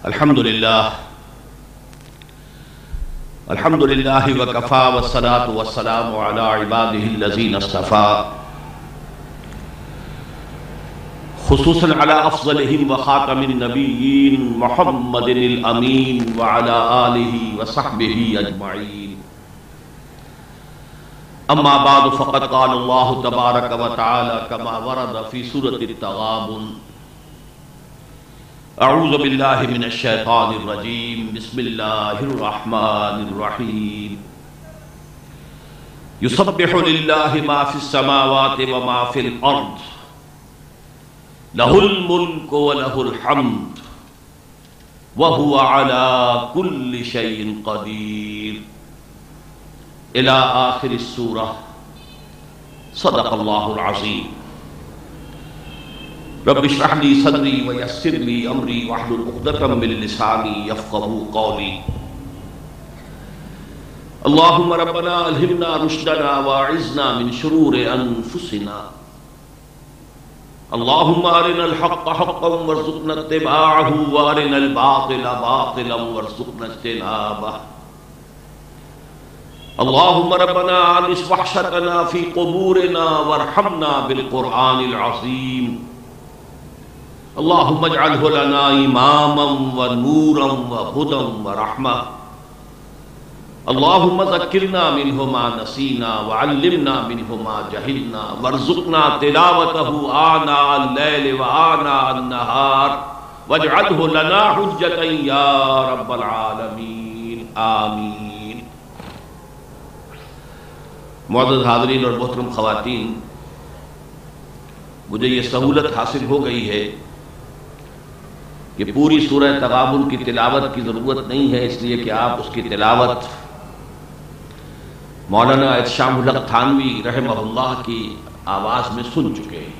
الحمد للہ وکفا والصلاة والسلام علی عباده الذین اصطفى خصوصا علی افضلهم وخاتم النبیین محمد الامین وعلی آلہ وصحبہ اجمعین. اما بعد فقد قال اللہ تبارک وتعالی کما ورد فی سورۃ التغابن: اعوذ باللہ من الشیطان الرجیم بسم اللہ الرحمن الرحیم. یسبح للہ ما فی السماوات وما فی الارض لہ الملک ولہ الحمد وہو علی کل شیء قدیر الی آخر السورہ. صدق اللہ العظیم. رب اشرح لي صدري ويسر لي امري واحلل عقدة من لساني يفقهوا قولي. اللهم ربنا الهمنا رشدنا واعذنا من شرور انفسنا. اللهم ارنا الحق حقا وارزقنا اتباعه وارنا الباطل باطلا وارزقنا اجتنابه. اللهم ربنا انس وحشتنا في قبورنا وارحمنا بالقرآن العظيم. اللهم اجعله لنا اماما ونورا وهدى ورحمة. اللهم ذكرنا منه ما نسينا وعلمنا منه ما جهلنا وارزقنا تلاوته آناء الليل وآناء النهار واجعله لنا حجة يا رب العالمين آمين. معزز حاضرین اور محترم خواتین، مجھے یہ سہولت حاصل ہو گئی ہے کہ پوری سورہ تغابن کی تلاوت کی ضرورت نہیں ہے، اس لیے کہ آپ اس کی تلاوت مولانا احتشام الحق تھانوی رحمہ اللہ کی آواز میں سن چکے ہیں.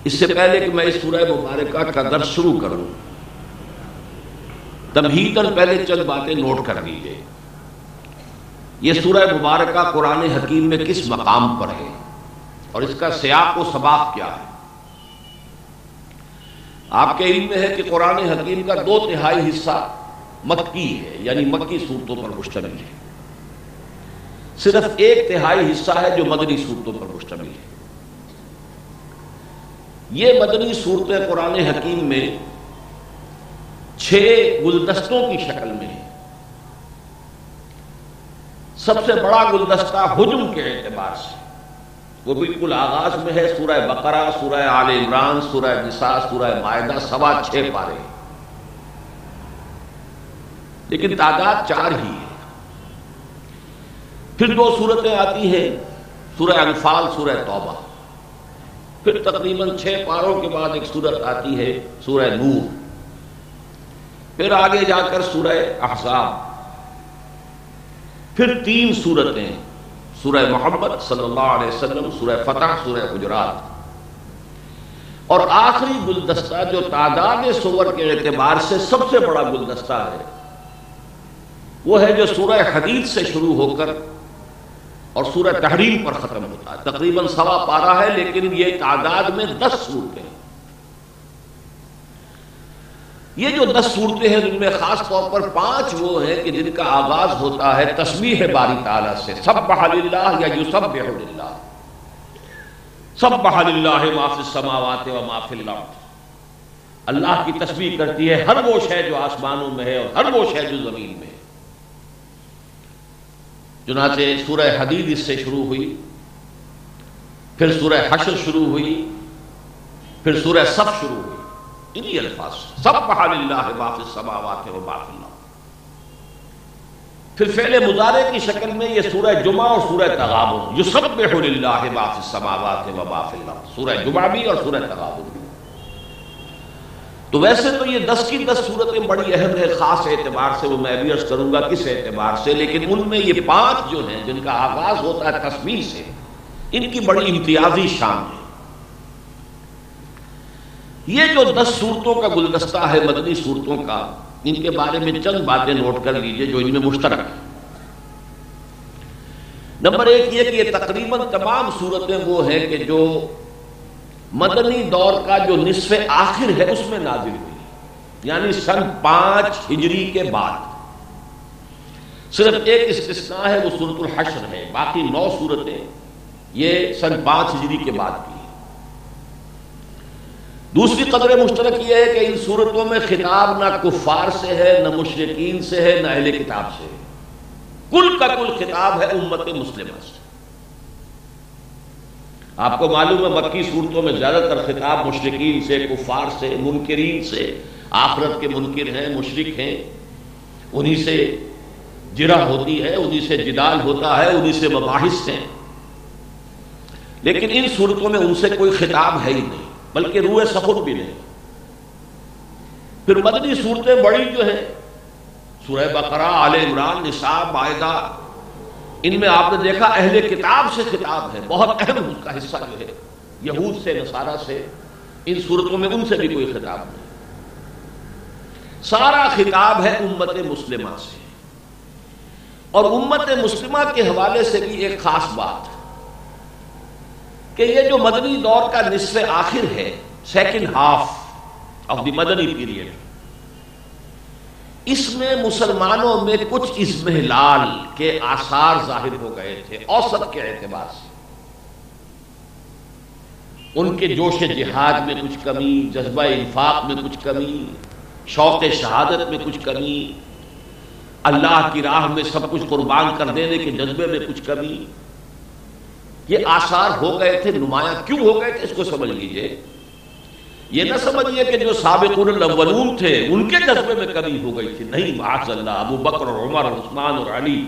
اس سے پہلے کہ میں اس سورہ مبارکہ کا درس شروع کروں، تمہیداً پہلے چند باتیں نوٹ کر لیجیے. یہ سورہ مبارکہ قرآن حکیم میں کس مقام پر ہے اور اس کا سیاق و سباق کیا ہے؟ آپ کے علم میں ہے کہ قرآن حکیم کا 2/3 حصہ مکی ہے، یعنی مکی صورتوں پر مشتمل ہے. صرف 1/3 حصہ ہے جو مدنی صورتوں پر مشتمل ہے. یہ مدنی صورتیں قرآن حکیم میں 6 گلدستوں کی شکل میں ہے. سب سے بڑا گلدستہ حجم کے اعتبار سے وہ بالکل آغاز میں ہے، سورہ بقرہ، سورہ آل عمران، سورہ نساء، سورہ مائدہ، 6.25 پارے، لیکن تعداد 4 ہی ہے. پھر 2 سورتیں آتی ہیں، سورہ انفال، سورہ توبہ. پھر تقریباً 6 پاروں کے بعد ایک سورت آتی ہے، سورہ نور. پھر آگے جا کر سورہ احزاب. پھر 3 سورتیں، سورہ محمد صلی اللہ علیہ وسلم، سورہ فتح، سورہ حجرات. اور آخری گلدستہ جو تعداد سور کے اعتبار سے سب سے بڑا گلدستہ ہے، وہ ہے جو سورہ حدید سے شروع ہو کر اور سورہ تحریم پر ختم ہوتا ہے. تقریباً 1.25 پارہ ہے، لیکن یہ تعداد میں 10 سورتیں ہیں. یہ جو 10 صورتیں ہیں ان میں خاص طور پر 5 وہ ہیں کہ جن کا آغاز ہوتا ہے تسبیح باری تعالیٰ سے. سبح للہ یا یسبح للہ. سبح للہ ما فی السماوات و ما فی الارض. اللہ کی تسبیح کرتی ہے ہر وہ شے جو آسمانوں میں ہے اور ہر وہ شے جو زمین میں ہے. چنانچہ سورہ حدید اس سے شروع ہوئی، پھر سورہ حشر شروع ہوئی، پھر سورہ صف شروع ہوئی. انہی الفاظ سبح للہ ما فی السماوات و ما فی الارض. پھر فعل مضارع کی شکل میں یہ سورہ جمعہ اور سورہ تغابن، یسبح للہ ما فی السماوات و ما فی الارض، سورہ جمعہ بھی اور سورہ تغابن بھی. تو ویسے تو یہ 10 کی 10 سورتیں بڑی اہم ہے خاص اعتبار سے، وہ میں بھی عرض کروں گا کس اعتبار سے، لیکن ان میں یہ 5 جو ہیں جن کا آغاز ہوتا ہے تسبیح سے، ان کی بڑی امتیازی شان ہے. یہ جو 10 صورتوں کا گلدستہ ہے مدنی صورتوں کا، ان کے بارے میں چند باتیں نوٹ کر لیجئے جو ان میں مشترک ہیں. نمبر 1 یہ کہ یہ تقریباً تمام صورتیں وہ ہیں کہ جو مدنی دور کا جو نصف آخر ہے اس میں نازل ہوئی. یعنی سن 5 ہجری کے بعد. صرف ایک استثناء ہے، وہ سورۃ الحشر ہے، باقی 9 سورتیں یہ سن 5 ہجری کے بعد کی. دوسری قدر مشترک یہ ہے کہ ان سورتوں میں خطاب نہ کفار سے ہے، نہ مشرکین سے ہے، نہ اہل کتاب سے ہے. کل کا کل خطاب ہے امت مسلمہ سے. آپ کو معلوم ہے مکی صورتوں میں زیادہ تر خطاب مشرکین سے، کفار سے، منکرین سے، آخرت کے منکر ہیں، مشرک ہیں، انہی سے جرح ہوتی ہے، انہی سے جدال ہوتا ہے، انہی سے مباحث ہیں. لیکن ان صورتوں میں ان سے کوئی خطاب ہے ہی نہیں، بلکہ روح سخن بھی نہیں. پھر مدنی صورتیں بڑی جو ہیں، سورہ بقرہ، آل عمران، نساء، مائدہ، ان میں آپ نے دیکھا اہل کتاب سے خطاب ہے، بہت اہم اس کا حصہ جو ہے، یہود سے، نصارہ سے. ان صورتوں میں ان سے بھی کوئی خطاب نہیں، سارا خطاب ہے امت مسلمہ سے. اور امت مسلمہ کے حوالے سے بھی ایک خاص بات کہ یہ جو مدنی دور کا نصف آخر ہے، second half of the Madani period, اس میں مسلمانوں میں کچھ اضمحلال کے آثار ظاہر ہو گئے تھے اوسط کے اعتبار سے. ان کے جوش جہاد میں کچھ کمی، جذبہ انفاق میں کچھ کمی، شوق شہادت میں کچھ کمی، اللہ کی راہ میں سب کچھ قربان کر دینے کے جذبے میں کچھ کمی. یہ آثار ہو گئے تھے. نمایاں کیوں ہو گئے تھے اس کو سمجھ لیجئے. یہ نہ سمجھیے کہ جو سابقون الاولون تھے ان کے جذبے میں کمی ہو گئی تھی، نہیں، معاذ اللہ. ابو بکر اور عمر اور عثمان اور علی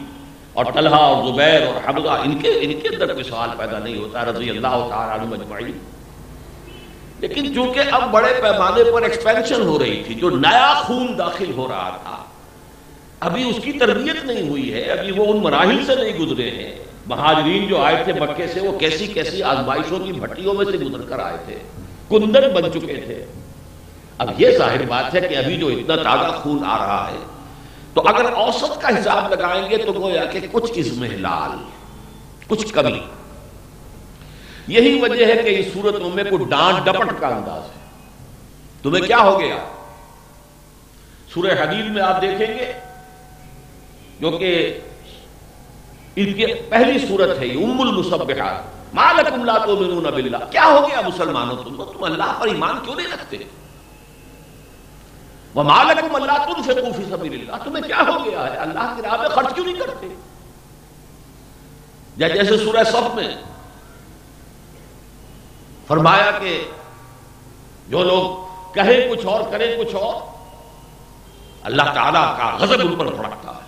اور طلحہ اور زبیر اور حمزہ، ان کے اندر کوئی سوال پیدا نہیں ہوتا، رضی اللہ تعالی عنہم اجمعین. لیکن چونکہ اب بڑے پیمانے پر ایکسپینشن ہو رہی تھی، جو نیا خون داخل ہو رہا تھا، ابھی اس کی تربیت نہیں ہوئی ہے، ابھی وہ ان مراحل سے نہیں گزرے ہیں. مہاجرین جو آئے تھے مکے سے، وہ کیسی کیسی آزمائشوں کی بھٹیوں میں سے گزر کر آئے تھے، کندن بن چکے تھے. اب یہ ظاہر بات ہے کہ ابھی جو اتنا تازہ خون آ رہا ہے، تو اگر اوسط کا حساب لگائیں گے تو گویا کہ کچھ اضمحلال، کچھ کمی. یہی وجہ ہے کہ اس صورتوں میں کوئی ڈانٹ ڈپٹ کا انداز ہے. تمہیں کیا ہو گیا؟ سورہ حدید میں آپ دیکھیں گے، جو کہ ان کی پہلی صورت ہے، ام المسبحات، ما لکم لا تؤمنون باللہ. کیا ہو گیا مسلمانوں تم اللہ پر ایمان کیوں نہیں رکھتے؟ وما لکم الا تنفقوا فی سبیل اللہ، تمہیں کیا ہو گیا ہے، اللہ کی راہ میں خرچ کیوں نہیں کرتے؟ جیسے سورہ صف میں فرمایا کہ جو لوگ کہیں کچھ اور کریں کچھ اور، اللہ تعالیٰ کا غضب ان پر بھڑکتا ہے.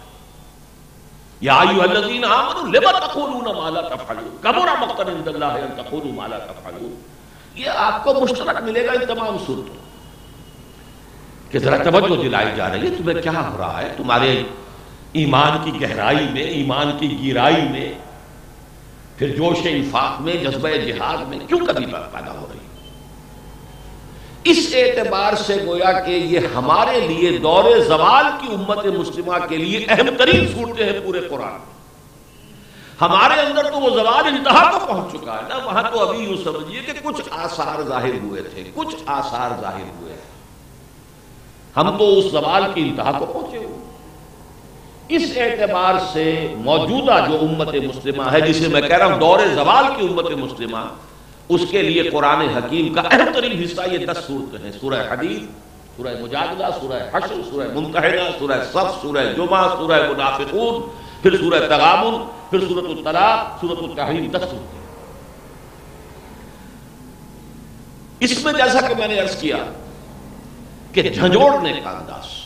یا ایھا الذین آمنوا لم تقولون ما لا تفعلون کبر مقتا عند اللہ ان تقولوا ما لا تفعلون. یہ آپ کو مشترک ملے گا ان تمام صورتوں کہ ذرا توجہ دلائی جا رہی ہے، تمہیں کیا ہو رہا ہے، تمہارے ایمان کی گہرائی میں، ایمان کی گیرائی میں، پھر جوش انفاق میں، جذبہ جہاد میں کیوں کمی پیدا ہو رہی ہے. اس اعتبار سے گویا کہ یہ ہمارے لیے دور زوال کی امت مسلمہ کے لیے اہم ترین صورتیں ہیں پورے قرآن. ہمارے اندر تو وہ زوال انتہا کو پہنچ چکا ہے نا، وہاں تو ابھی یوں سمجھیے کہ کچھ آثار ظاہر ہوئے تھے، کچھ آثار ظاہر ہوئے تھے. ہم تو اس زوال کی انتہا کو پہنچے ہوئے. اس اعتبار سے موجودہ جو امت مسلمہ ہے، جسے میں کہہ رہا ہوں دور زوال کی امت مسلمہ، اس کے لیے قرآن حکیم کا اہم ترین حصہ یہ 10 صورتیں ہیں. سورہ حدید، سورہ مجادلہ، سورہ حشر، سورہ ممتحنہ، سورہ صف، سورہ جمعہ، سورہ منافقون، پھر سورہ تغابن، پھر سورۃ الطلاق، سورۃ التحریم. 10 صورتیں. اس میں جیسا کہ میں نے عرض کیا کہ جھنجھوڑنے کا انداز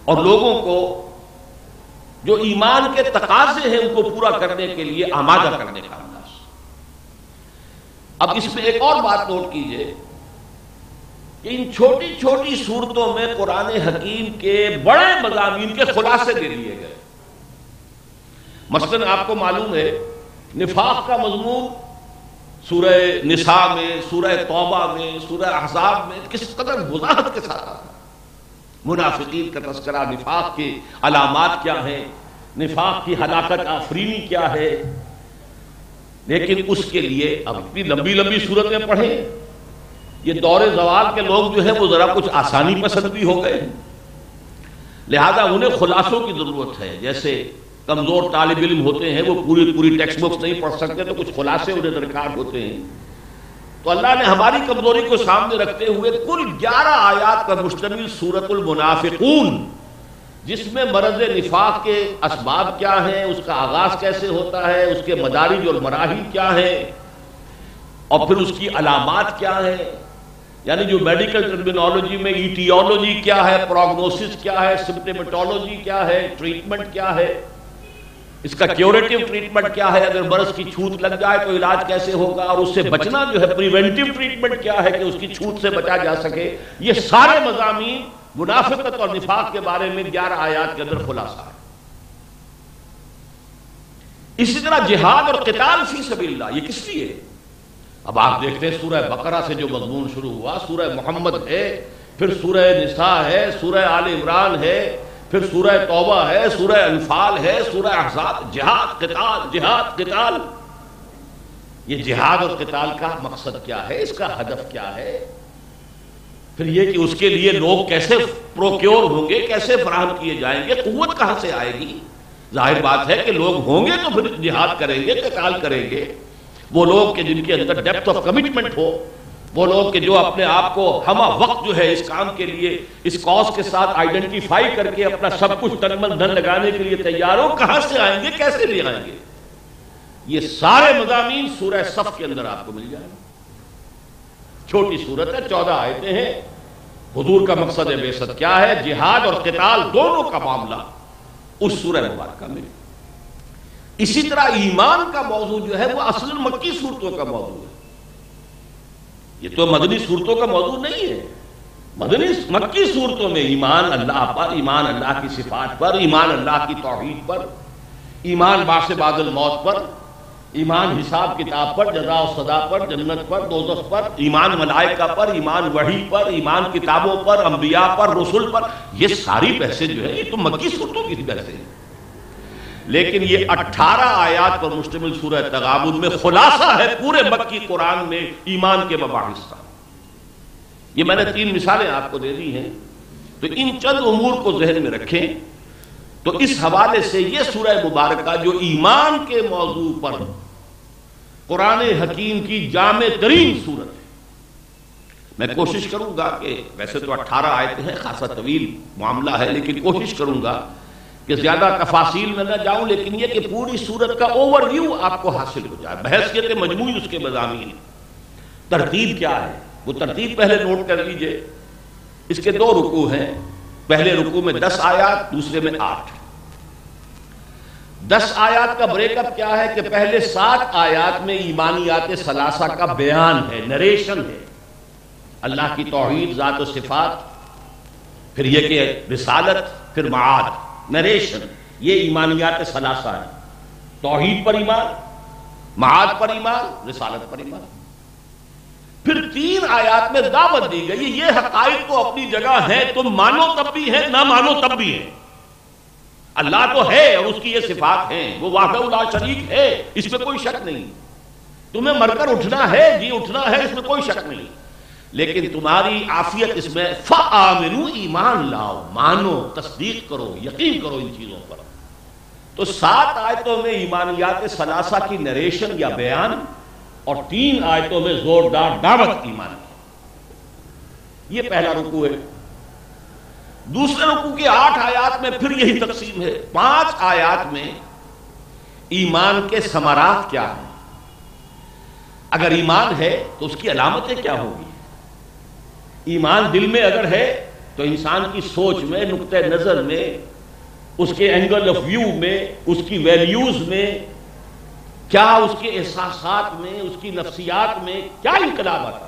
اور لوگوں کو جو ایمان کے تقاضے ہیں ان کو پورا کرنے کے لیے آمادہ کرنے کا انداز. اب اس میں ایک اور بات نوٹ کیجئے کہ ان چھوٹی چھوٹی صورتوں میں قرآن حکیم کے بڑے مضامین کے خلاصے دے دیے گئے. مثلا آپ کو معلوم ہے نفاق کا مضمون سورہ نساء میں، سورہ توبہ میں، سورہ احزاب میں کس قدر وضاحت کے ساتھ آتا ہے. منافقین کا تذکرہ، نفاق کی علامات کیا ہیں، نفاق کی ہلاکت آفرینی کیا ہے. لیکن اس کے لیے اب اتنی لمبی لمبی صورتیں پڑھیں یہ دور زوال کے لوگ جو ہے وہ ذرا کچھ آسانی پسند بھی ہو گئے ہیں، لہذا انہیں خلاصوں کی ضرورت ہے. جیسے کمزور طالب علم ہوتے ہیں وہ پوری ٹیکسٹ بکس نہیں پڑھ سکتے تو کچھ خلاصے انہیں درکار ہوتے ہیں. تو اللہ نے ہماری کمزوری کو سامنے رکھتے ہوئے کل 11 آیات پر مشتمل سورۃ المنافقون، جس میں مرض نفاق کے اسباب کیا ہیں، اس کا آغاز کیسے ہوتا ہے، اس کے مدارج اور مراحل کیا ہیں، اور پھر اس کی علامات کیا ہیں، یعنی جو میڈیکل ٹرمینالوجی میں ایٹیولوجی کیا ہے، پروگنوسس کیا ہے، سمپٹیمٹولوجی کیا ہے، ٹریٹمنٹ کیا ہے، اس کا کیوریٹو ٹریٹمنٹ کیا ہے، اگر مرض کی چھوت لگ جائے تو علاج کیسے ہوگا، اور اس سے بچنا جو ہے پریونٹیو ٹریٹمنٹ کیا ہے کہ اس کی چھوت سے بچا جا سکے. یہ سارے مضامین منافقت اور نفاق کے بارے میں 11 آیات کے اندر خلاصہ ہے. اسی طرح جہاد اور قتال فی سبیل اللہ، یہ کس لیے؟ اب آپ دیکھتے ہیں سورہ بقرہ سے جو مضمون شروع ہوا، سورہ محمد ہے، پھر سورہ نساء ہے، سورہ آل عمران ہے، پھر سورہ توبہ ہے، سورہ انفال ہے، سورہ احزاب. جہاد قتال جہاد قتال. یہ جہاد اور قتال کا مقصد کیا ہے، اس کا ہدف کیا ہے؟ پھر یہ کہ اس کے لیے لوگ کیسے پروکیور ہوں گے، کیسے فراہم کیے جائیں گے، قوت کہاں سے آئے گی؟ ظاہر بات ہے کہ لوگ ہوں گے تو پھر جہاد کریں گے، قتال کریں گے. وہ لوگ کہ جن کے اندر ڈیپتھ آف کمٹمنٹ ہو، وہ لوگ کہ جو اپنے آپ کو ہمہ وقت جو ہے اس کام کے لیے اس کاز کے ساتھ آئیڈینٹیفائی کر کے اپنا سب کچھ تن من دھن لگانے کے لیے تیار ہو، کہاں سے آئیں گے، کیسے لے آئیں گے؟ یہ سارے مضامین سورہ صف کے اندر آپ کو مل جائیں گے. چھوٹی سورت ہے، 14 آیتیں ہیں. حضور کا مقصد بعثت کیا ہے؟ جہاد اور قتال دونوں کا معاملہ اس سورہ مبارکہ میں. اسی طرح ایمان کا موضوع جو ہے وہ اصل مکی صورتوں کا موضوع ہے. یہ تو مدنی صورتوں کا موضوع نہیں ہے. مکی صورتوں میں ایمان اللہ پر، ایمان اللہ کی صفات پر، ایمان اللہ کی توحید پر، ایمان بعث بعد الموت پر، ایمان حساب کتاب پر، جزا و سزا پر، جنت پر، دوزخ پر، ایمان ملائکہ پر، ایمان وحی پر، ایمان کتابوں پر، انبیاء پر، رسول پر. یہ ساری بحثیں جو ہے یہ تو مکی صورتوں کی بحثیں ہیں. لیکن یہ 18 آیات پر مشتمل سورہ تغابن میں خلاصہ ہے پورے مکی قرآن میں ایمان کے مباحث کا. یہ میں نے 3 مثالیں آپ کو دے دی ہیں، تو ان چند امور کو ذہن میں رکھیں. تو اس حوالے سے یہ سورہ مبارکہ جو ایمان کے موضوع پر قرآن حکیم کی جامع ترین سورت ہے. میں کوشش کروں گا کہ ویسے تو 18 آیتیں ہیں، خاصا طویل معاملہ ہے، لیکن کوشش کروں گا کہ زیادہ تفاصیل میں نہ جاؤں، لیکن یہ کہ پوری سورت کا اوور ویو آپ کو حاصل ہو جائے، بحیثیت مجموعی اس کے مضامین. ترتیب کیا ہے وہ ترتیب پہلے نوٹ کر لیجئے. اس کے 2 رکوع ہیں. پہلے رکوع میں 10 آیات، دوسرے میں 8. 10 آیات کا بریک اپ کیا ہے کہ پہلے 7 آیات میں ایمانیات ثلاثہ کا بیان ہے، نریشن ہے. اللہ کی توحید، ذات و صفات، پھر یہ کہ رسالت، پھر معاد، نریشن. یہ ایمانیات ثلاثہ ہے. توحید پر ایمان، معاد پر ایمان، رسالت پر ایمان. پھر 3 آیات میں دعوت دی گئی یہ حقائق تو اپنی جگہ ہیں، تم مانو تب بھی ہیں، نہ مانو تب بھی ہیں. اللہ تو ہے اور اس کی یہ صفات ہیں، وہ وحدہ لا شریک ہے، اس میں کوئی شک نہیں. تمہیں مر کر اٹھنا ہے، جی اٹھنا ہے، اس میں کوئی شک نہیں. لیکن تمہاری عافیت اس میں فآمنوا، ایمان لاؤ، مانو، تصدیق کرو، یقین کرو ان چیزوں پر. تو 7 آیتوں میں ایمانیات ثلاثہ کی نریشن یا بیان، اور 3 آیتوں میں زوردار دعوت ایمان کی. یہ پہلا رکوع ہے. دوسرے رکوع کی 8 آیات میں پھر یہی تقسیم ہے. 5 آیات میں ایمان کے ثمرات کیا ہیں. اگر ایمان ہے تو اس کی علامتیں کیا ہوگی. ایمان دل میں اگر ہے تو انسان کی سوچ میں، نقطہ نظر میں، اس کے اینگل آف ویو میں، اس کی ویلیوز میں کیا، اس کے احساسات میں، اس کی نفسیات میں کیا انقلاب آتا.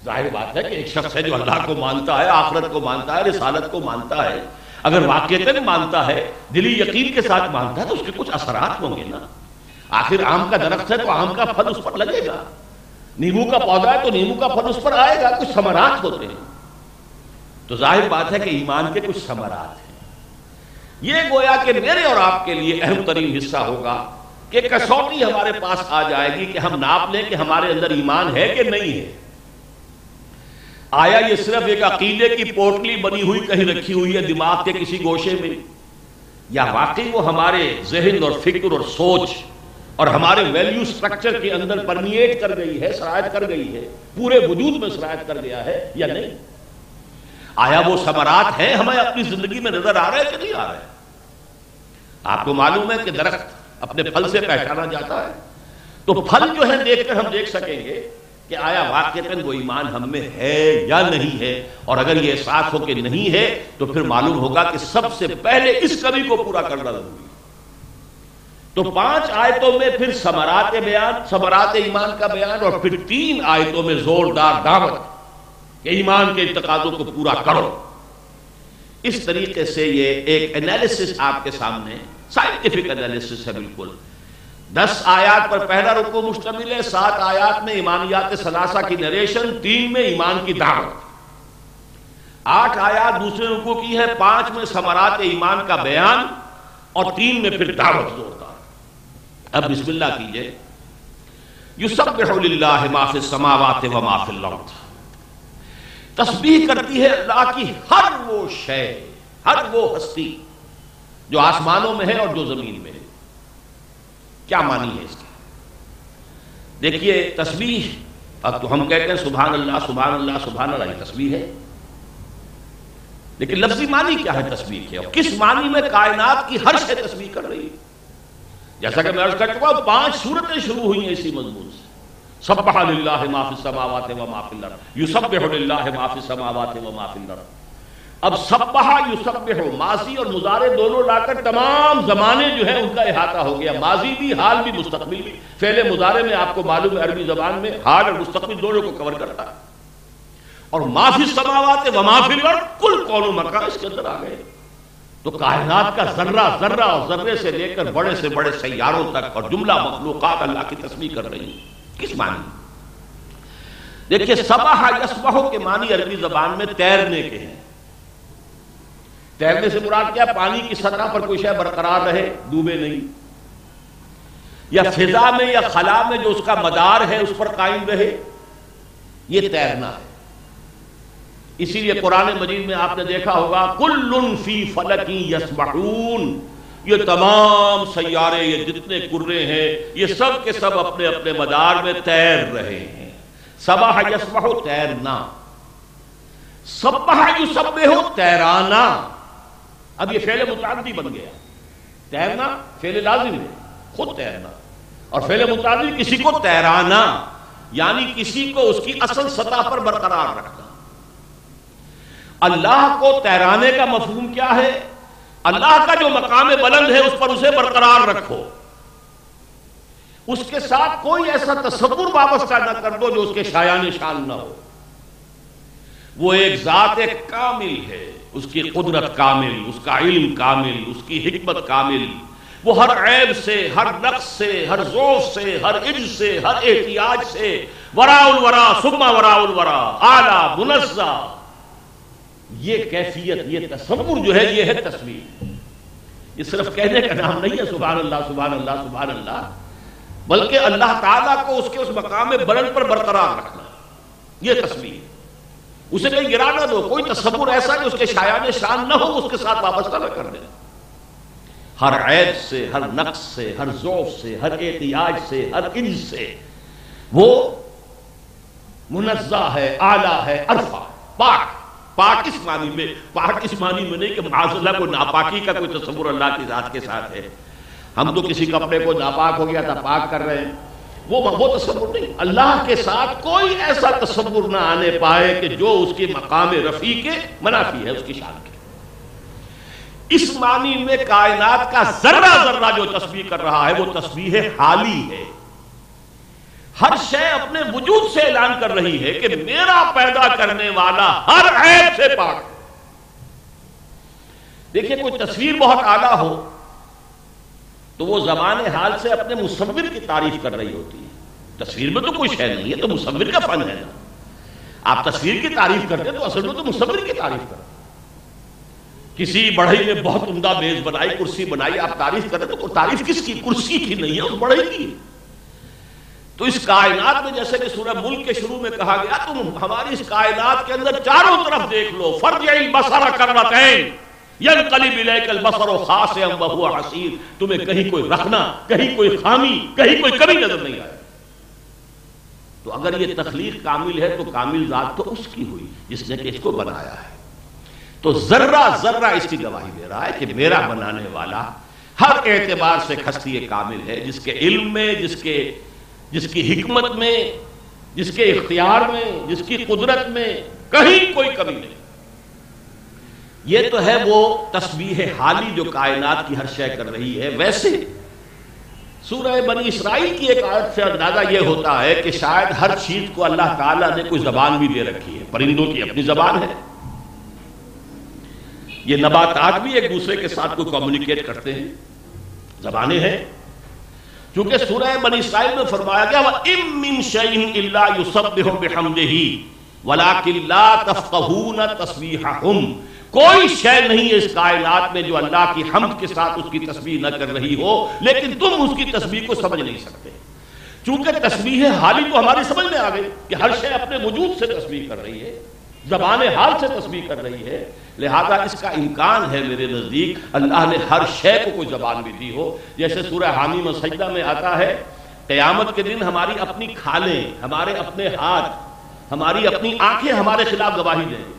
ظاہر بات ہے کہ ایک شخص ہے جو اللہ کو مانتا ہے، آخرت کو مانتا ہے، رسالت کو مانتا ہے، اگر واقعتاً مانتا ہے، دلی یقین کے ساتھ مانتا ہے، تو اس کے کچھ اثرات ہوں گے نا. آخر آم کا درخت ہے تو آم کا پھل اس پر لگے گا، نیمبو کا پودا ہے تو نیمبو کا پھل اس پر آئے گا، کچھ ثمرات ہوتے ہیں. تو ظاہر بات ہے کہ ایمان کے کچھ ثمرات ہیں. یہ گویا کہ میرے اور آپ کے لیے اہم ترین حصہ ہوگا کہ کسوٹی ہمارے پاس آ جائے گی کہ ہم ناپ لیں کہ ہمارے اندر ایمان ہے کہ نہیں ہے. آیا یہ صرف ایک عقیدے کی پوٹلی بنی ہوئی کہیں رکھی ہوئی ہے دماغ کے کسی گوشے میں، یا واقعی وہ ہمارے ذہن اور فکر اور سوچ اور ہمارے ویلیو سٹرکچر کے اندر پرمیٹ کر گئی ہے، سرایت کر گئی ہے، پورے وجود میں سرایت کر گیا ہے یا نہیں؟ آیا وہ ثمرات ہیں ہمیں اپنی زندگی میں نظر آ رہے کہ نہیں آ رہے؟ آپ کو معلوم ہے کہ درخت اپنے پھل سے پہچانا جاتا ہے، تو پھل جو ہے دیکھ کر ہم دیکھ سکیں گے کہ آیا واقعتاً وہ ایمان ہم میں ہے یا نہیں ہے، اور اگر یہ احساس ہو کہ نہیں ہے تو پھر معلوم ہوگا کہ سب سے پہلے اس کمی کو پورا کرنا ضروری ہے۔ تو 5 آیتوں میں پھر ثمرات بیان، ثمرات ایمان کا بیان، اور پھر 3 آیتوں میں زوردار دعوت کہ ایمان کے تقاضوں کو پورا کرو۔ اس طریقے سے یہ ایک انالیسس آپ کے سامنے، سائنٹیفک انالیسس ہے بالکل۔ 10 آیات پر پہلا رکوع مشتمل ہے، 7 آیات میں ایمانیات ثلاثہ کی نریشن، 3 میں ایمان کی دعوت، 8 آیات دوسرے رکوع کی ہے، 5 میں ثمرات ایمان کا بیان اور 3 میں پھر دعوت زوردار۔ اب بسم اللہ کیجئے۔ یسبح للہ ما فی السماوات و ما فی الارض، تسبیح کرتی ہے اللہ کی ہر وہ شے، ہر وہ ہستی جو آسمانوں میں ہے اور جو زمین میں ہے۔ کیا معنی ہے اس کی؟ دیکھیے تسبیح، اب تو ہم کہتے ہیں سبحان اللہ سبحان اللہ سبحان اللہ، یہ تسبیح ہے، لیکن لفظی معنی کیا ہے تسبیح کے، اور کس معنی میں کائنات کی ہر شے تسبیح کر رہی ہے؟ جیسا کہ میں عرض کر چکا ہوں، 5 سورتیں شروع ہوئی ہیں اسی مضمون سے۔ سبح للہ ما فی السماوات و ما فی الارض، یسبح للہ ما فی السماوات و ما فی الارض۔ اب سبح یسبح، ماضی اور مضارع دونوں لا کر تمام زمانے جو ہے ان کا احاطہ ہو گیا، ماضی بھی، حال بھی، مستقبل بھی۔ فعل مضارع میں آپ کو معلوم ہے عربی زبان میں حال اور مستقبل دونوں کو کور کرتا ہے، اور ما فی السماوات و ما فی الارض، کل کون و مکان اس کے اندر آ گئے۔ تو کائنات کا ذرہ ذرہ اور ذرے سے لے کر بڑے سے بڑے سیاروں تک اور جملہ مخلوقات اللہ کی تسبیح کر رہی ہیں۔ کس معنی؟ دیکھیے سبح یسبح کے معنی عربی زبان میں تیرنے کے ہیں۔ تیرنے سے مراد کیا؟ پانی کی سطح پر کوئی شے برقرار رہے، ڈوبے نہیں، یا فضا میں یا خلا میں جو اس کا مدار ہے اس پر قائم رہے، یہ تیرنا ہے۔ اسی لیے قرآن مجید میں آپ نے دیکھا ہوگا کل فی فلک یسبحون، یہ تمام سیارے، یہ جتنے کرے ہیں، یہ سب کے سب اپنے اپنے مدار میں تیر رہے ہیں۔ سبح یسبح تیرنا، سبح یسبح تیرانا۔ اب یہ فعل متعدی بن گیا، تیرنا فعل لازم ہے، خود تیرنا، اور فعل متعدی کسی کو تیرانا، یعنی کسی کو اس کی اصل سطح پر برقرار رکھنا۔ اللہ کو تیرانے کا مفہوم کیا ہے؟ اللہ کا جو مقام بلند ہے اس پر اسے برقرار رکھو، اس کے ساتھ کوئی ایسا تصور وابستہ نہ کر دو جو اس کے شایان شان نہ ہو۔ وہ ایک ذات کامل ہے، اس کی قدرت کامل، اس کا علم کامل، اس کی حکمت کامل، وہ ہر عیب سے، ہر نقص سے، ہر ضعف سے، ہر عجز سے، ہر احتیاج سے وراء الورا ثم وراء الورا، اعلیٰ منزہ۔ یہ کیفیت، یہ تصور جو ہے یہ ہے تسبیح۔ یہ صرف کہنے کا نام نہیں ہے سبحان اللہ سبحان اللہ سبحان اللہ، بلکہ اللہ تعالیٰ کو اس کے اس مقام بلند پر برقرار رکھنا، یہ تسبیح۔ اسے کہیں گرا نہ دو، کوئی تصور ایسا کہ اس کے شایان شان نہ ہو اس کے ساتھ وابستہ نہ کر دیں۔ ہر عیب سے، ہر نقص سے، ہر ضعف سے، ہر احتیاج سے، ہر عجز سے وہ منزہ ہے، اعلیٰ ہے، عرفہ، پاک۔ پاک اس معنی میں، پاک اس معنی میں نہیں کہ معاذ اللہ کو ناپاکی کا کوئی تصور اللہ کی ذات کے ساتھ ہے۔ ہم تو کسی کپڑے کو ناپاک ہو گیا تھا پاک کر رہے ہیں، وہ تصور نہیں۔ اللہ کے ساتھ کوئی ایسا تصور نہ آنے پائے کہ جو اس کے مقام رفیع کے منافی ہے، اس کی شان کے۔ اس معنی میں کائنات کا ذرہ ذرہ جو تسبیح کر رہا ہے وہ تسبیح حالی ہے۔ ہر شے اپنے وجود سے اعلان کر رہی ہے کہ میرا پیدا کرنے والا ہر عیب سے پاک ہے۔ دیکھیں کوئی تصویر بہت اعلیٰ ہو تو وہ زمان حال سے اپنے مصور کی تعریف کر رہی ہوتی ہے۔ تصویر میں تو کوئی شے نہیں ہے، تو مصور کا فن ہے نا۔ آپ تصویر کی تعریف کرتے تو اصل میں تو مصور کی تعریف کرتے۔ کسی بڑھئی نے بہت عمدہ میز بنائی، کرسی بنائی، آپ تعریف کرتے تو تعریف کس کی؟ کرسی کی نہیں ہے، اس بڑھئی کی۔ تو اس کائنات میں جیسے کہ سورہ ملک کے شروع میں کہا گیا تم ہماری اس کائنات کے اندر چاروں طرف دیکھ لو، فرجع البصر کرتین ینقلب الیک البصر خاسئا وہو حسیر، تمہیں کہیں کوئی رکھنا، کہیں کوئی خامی، کہیں کوئی کمی نظر نہیں آئے۔ تو اگر یہ تخلیق کامل ہے تو کامل ذات تو اس کی ہوئی جس نے کہ اس کو بنایا ہے۔ تو ذرہ ذرہ اس کی گواہی دے رہا ہے کہ میرا بنانے والا ہر اعتبار سے ہستی کامل ہے، جس کے علم میں، جس کی حکمت میں، جس کے اختیار میں، جس کی قدرت میں کہیں کوئی کمی نہیں۔ یہ تو ہے وہ تسبیح حالی جو کائنات کی ہر شے کر رہی ہے۔ ویسے سورہ بنی اسرائیل کی ایک آیت سے اندازہ یہ ہوتا ہے کہ شاید ہر چیز کو اللہ تعالیٰ نے کوئی زبان بھی دے رکھی ہے۔ پرندوں کی اپنی زبان ہے، یہ نباتات بھی ایک دوسرے کے ساتھ کوئی کمیونیکیٹ کرتے ہیں، زبانیں ہیں۔ چونکہ سورہ بنی اسرائیل میں فرمایا گیا وَإِن مِّن شَيْءٍ إِلَّا يُسَبِّحُ بِحَمْدِهِ وَلَٰكِن لَّا تَفْقَهُونَ تَسْبِيحَهُمْ، کوئی شے نہیں ہے اس کائنات میں جو اللہ کی حمد کے ساتھ اس کی تسبیح نہ کر رہی ہو، لیکن تم اس کی تسبیح کو سمجھ نہیں سکتے۔ چونکہ تسبیح حالی تو ہماری سمجھ میں آ گئی کہ ہر شے اپنے وجود سے تسبیح کر رہی ہے، زبان حال سے تسبیح کر رہی ہے، لہذا اس کا امکان ہے میرے نزدیک اللہ نے ہر شے کو کوئی زبان بھی دی ہو۔ جیسے سورہ حامیم و سجدہ میں آتا ہے قیامت کے دن ہماری اپنی کھالیں، ہمارے اپنے ہاتھ، ہماری اپنی آنکھیں ہمارے خلاف گواہی دیں گے،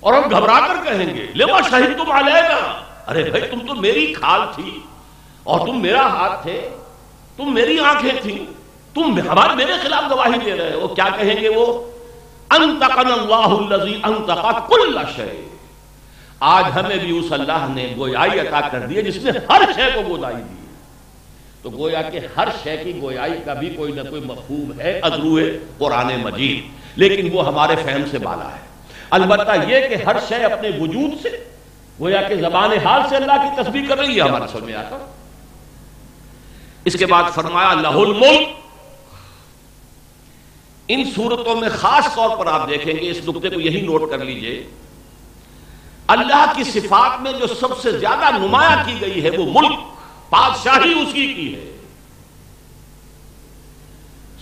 اور ہم گھبرا کر کہیں گے لما شہدتم علینا، ارے بھائی تم تو میری کھال تھی اور تم میرا ہاتھ تھے، تم میری آنکھیں تھیں، تم میرے خلاف گواہی دے رہے ہو۔ کیا کہیں گے وہ؟ انطقنا اللہ الذی انطق کل شیء، آج ہمیں بھی اس اللہ نے گویائی عطا کر دی ہے جس نے ہر شے کو گویائی دی ہے۔ تو گویا کہ ہر شے کی گویائی کا بھی کوئی نہ کوئی مفہوم ہے ازرو قرآن مجید، لیکن وہ ہمارے فہم سے بالا ہے۔ البتہ یہ کہ ہر شے اپنے وجود سے گویا کہ زبان حال سے اللہ کی تسبیح کر رہی ہے، ہمارا سمجھ میں آتا۔ اس کے بعد فرمایا لہ الملک۔ ان صورتوں میں خاص طور پر آپ دیکھیں گے، اس نقطے کو یہی نوٹ کر لیجئے، اللہ کی صفات میں جو سب سے زیادہ نمایاں کی گئی ہے وہ ملک، بادشاہی اسی کی ہے۔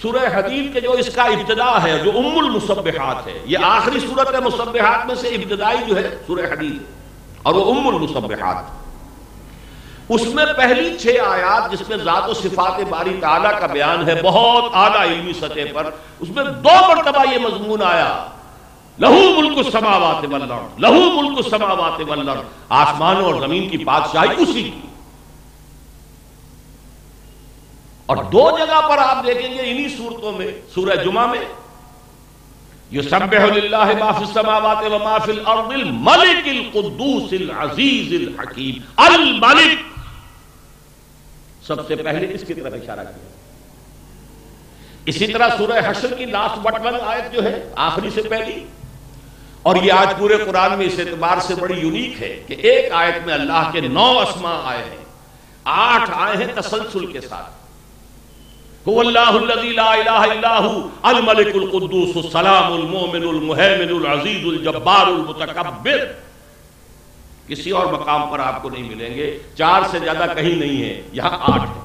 سورہ حدید کے جو اس کا ابتدا ہے، جو ام المسبحات ہے، یہ آخری سورت مسبحات میں سے ابتدائی جو ہے سورہ حدید ہے، اور وہ ام المسبحات، اس میں پہلی 6 آیات جس میں ذات و صفات باری تعالیٰ کا بیان ہے بہت اعلیٰ علمی سطح پر، اس میں 2 مرتبہ یہ مضمون آیا لہو ملک السماوات والارض، لہو ملک السماوات والارض، آسمانوں اور زمین کی بادشاہی اسی کی۔ اور 2 جگہ پر آپ دیکھیں گے انہی صورتوں میں، سورہ جمعہ میں یسبح للہ ما فی السماوات و ما فی الارض الملک القدوس العزیز الحکیم، الملک، سب سے پہلے اس کی طرف اشارہ کیا۔ اسی طرح سورہ حشر کی لاسٹ بٹ 1 آیت جو ہے آخری سے پہلی، اور یہ آج پورے قرآن میں اس اعتبار سے بڑی یونیک ہے کہ ایک آیت میں اللہ کے 9 اسماء آئے ہیں، 8 آئے ہیں تسلسل کے ساتھ۔ هو اللہ الذی لا الہ الا هو الملک القدوس السلام المؤمن المہیمن العزیز الجبار المتکبر۔ کسی اور مقام پر آپ کو نہیں ملیں گے، 4 سے زیادہ کہیں نہیں ہے، یہاں 8 ہے،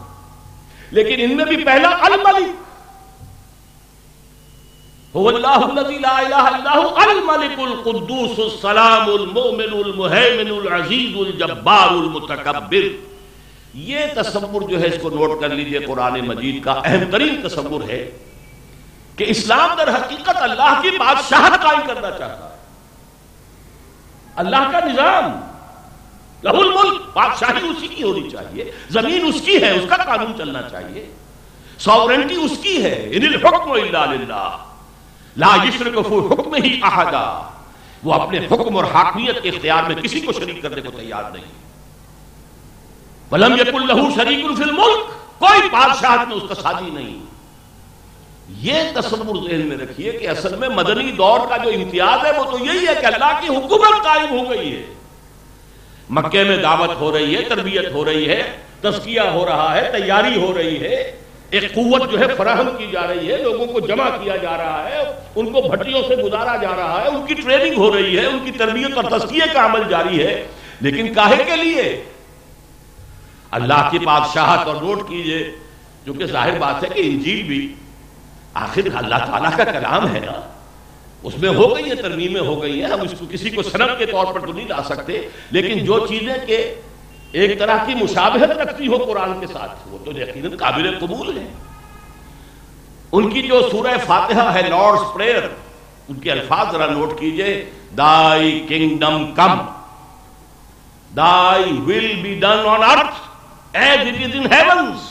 لیکن ان میں بھی پہلا الملک، هو اللہ الذی لا الہ الا هو الملک القدوس السلام المؤمن المہیمن العزیز الجبار المتکبر۔ یہ تصور جو ہے اس کو نوٹ کر لیجئے، قرآن مجید کا اہم ترین تصور ہے کہ اسلام در حقیقت اللہ کی بادشاہت قائم کرنا چاہتا ہے، اللہ کا نظام، لہ الملک، بادشاہی اسی کی ہونی چاہیے، زمین اس کی ہے، اس کا قانون چلنا چاہیے، ساورنٹی اس کی ہے، ان الحکم الا للہ لا یشرک فی حکمہ احدا، وہ اپنے حکم اور حاکمیت کے اختیار میں کسی کو شریک کرنے کو تیار نہیں۔ وَلَمْ يَكُنْ لَهُ شَرِيكٌ فِي الْمُلْكِ، کوئی بادشاہت میں اس کا ساتھی نہیں۔ یہ تصور ذہن میں رکھیے کہ اصل میں مدنی دور کا جو امتیاز ہے وہ تو یہی ہے کہ اللہ کی حکومت قائم ہو گئی ہے، مکے میں دعوت ہو رہی ہے، تربیت ہو رہی ہے، تزکیہ ہو رہا ہے، تیاری ہو رہی ہے، ایک قوت جو ہے فراہم کی جا رہی ہے، لوگوں کو جمع کیا جا رہا ہے، ان کو بھٹیوں سے گزارا جا رہا ہے، ان کی ٹریننگ ہو رہی ہے، ان کی تربیت اور تزکیے کا عمل جاری ہے، لیکن کاہے کے لیے؟ اللہ کی بادشاہت۔ اور نوٹ کیجئے کیونکہ ظاہر بات ہے کہ انجیل بھی آخر اللہ تعالیٰ کا کلام ہے نا، اس میں ہو گئی ہیں ترمیمیں، ہو گئی ہیں، ہم اس کو کسی کو سند کے طور پر تو نہیں لا سکتے، لیکن جو چیزیں کہ ایک طرح کی مشابہت رکھتی ہو قرآن کے ساتھ وہ تو یقیناً قابل قبول ہے۔ ان کی جو سورہ فاتحہ ہے لارڈس پریئر، ان کے الفاظ ذرا نوٹ کیجئے، Thy kingdom come, Thy will be done on earth as it is in heavens۔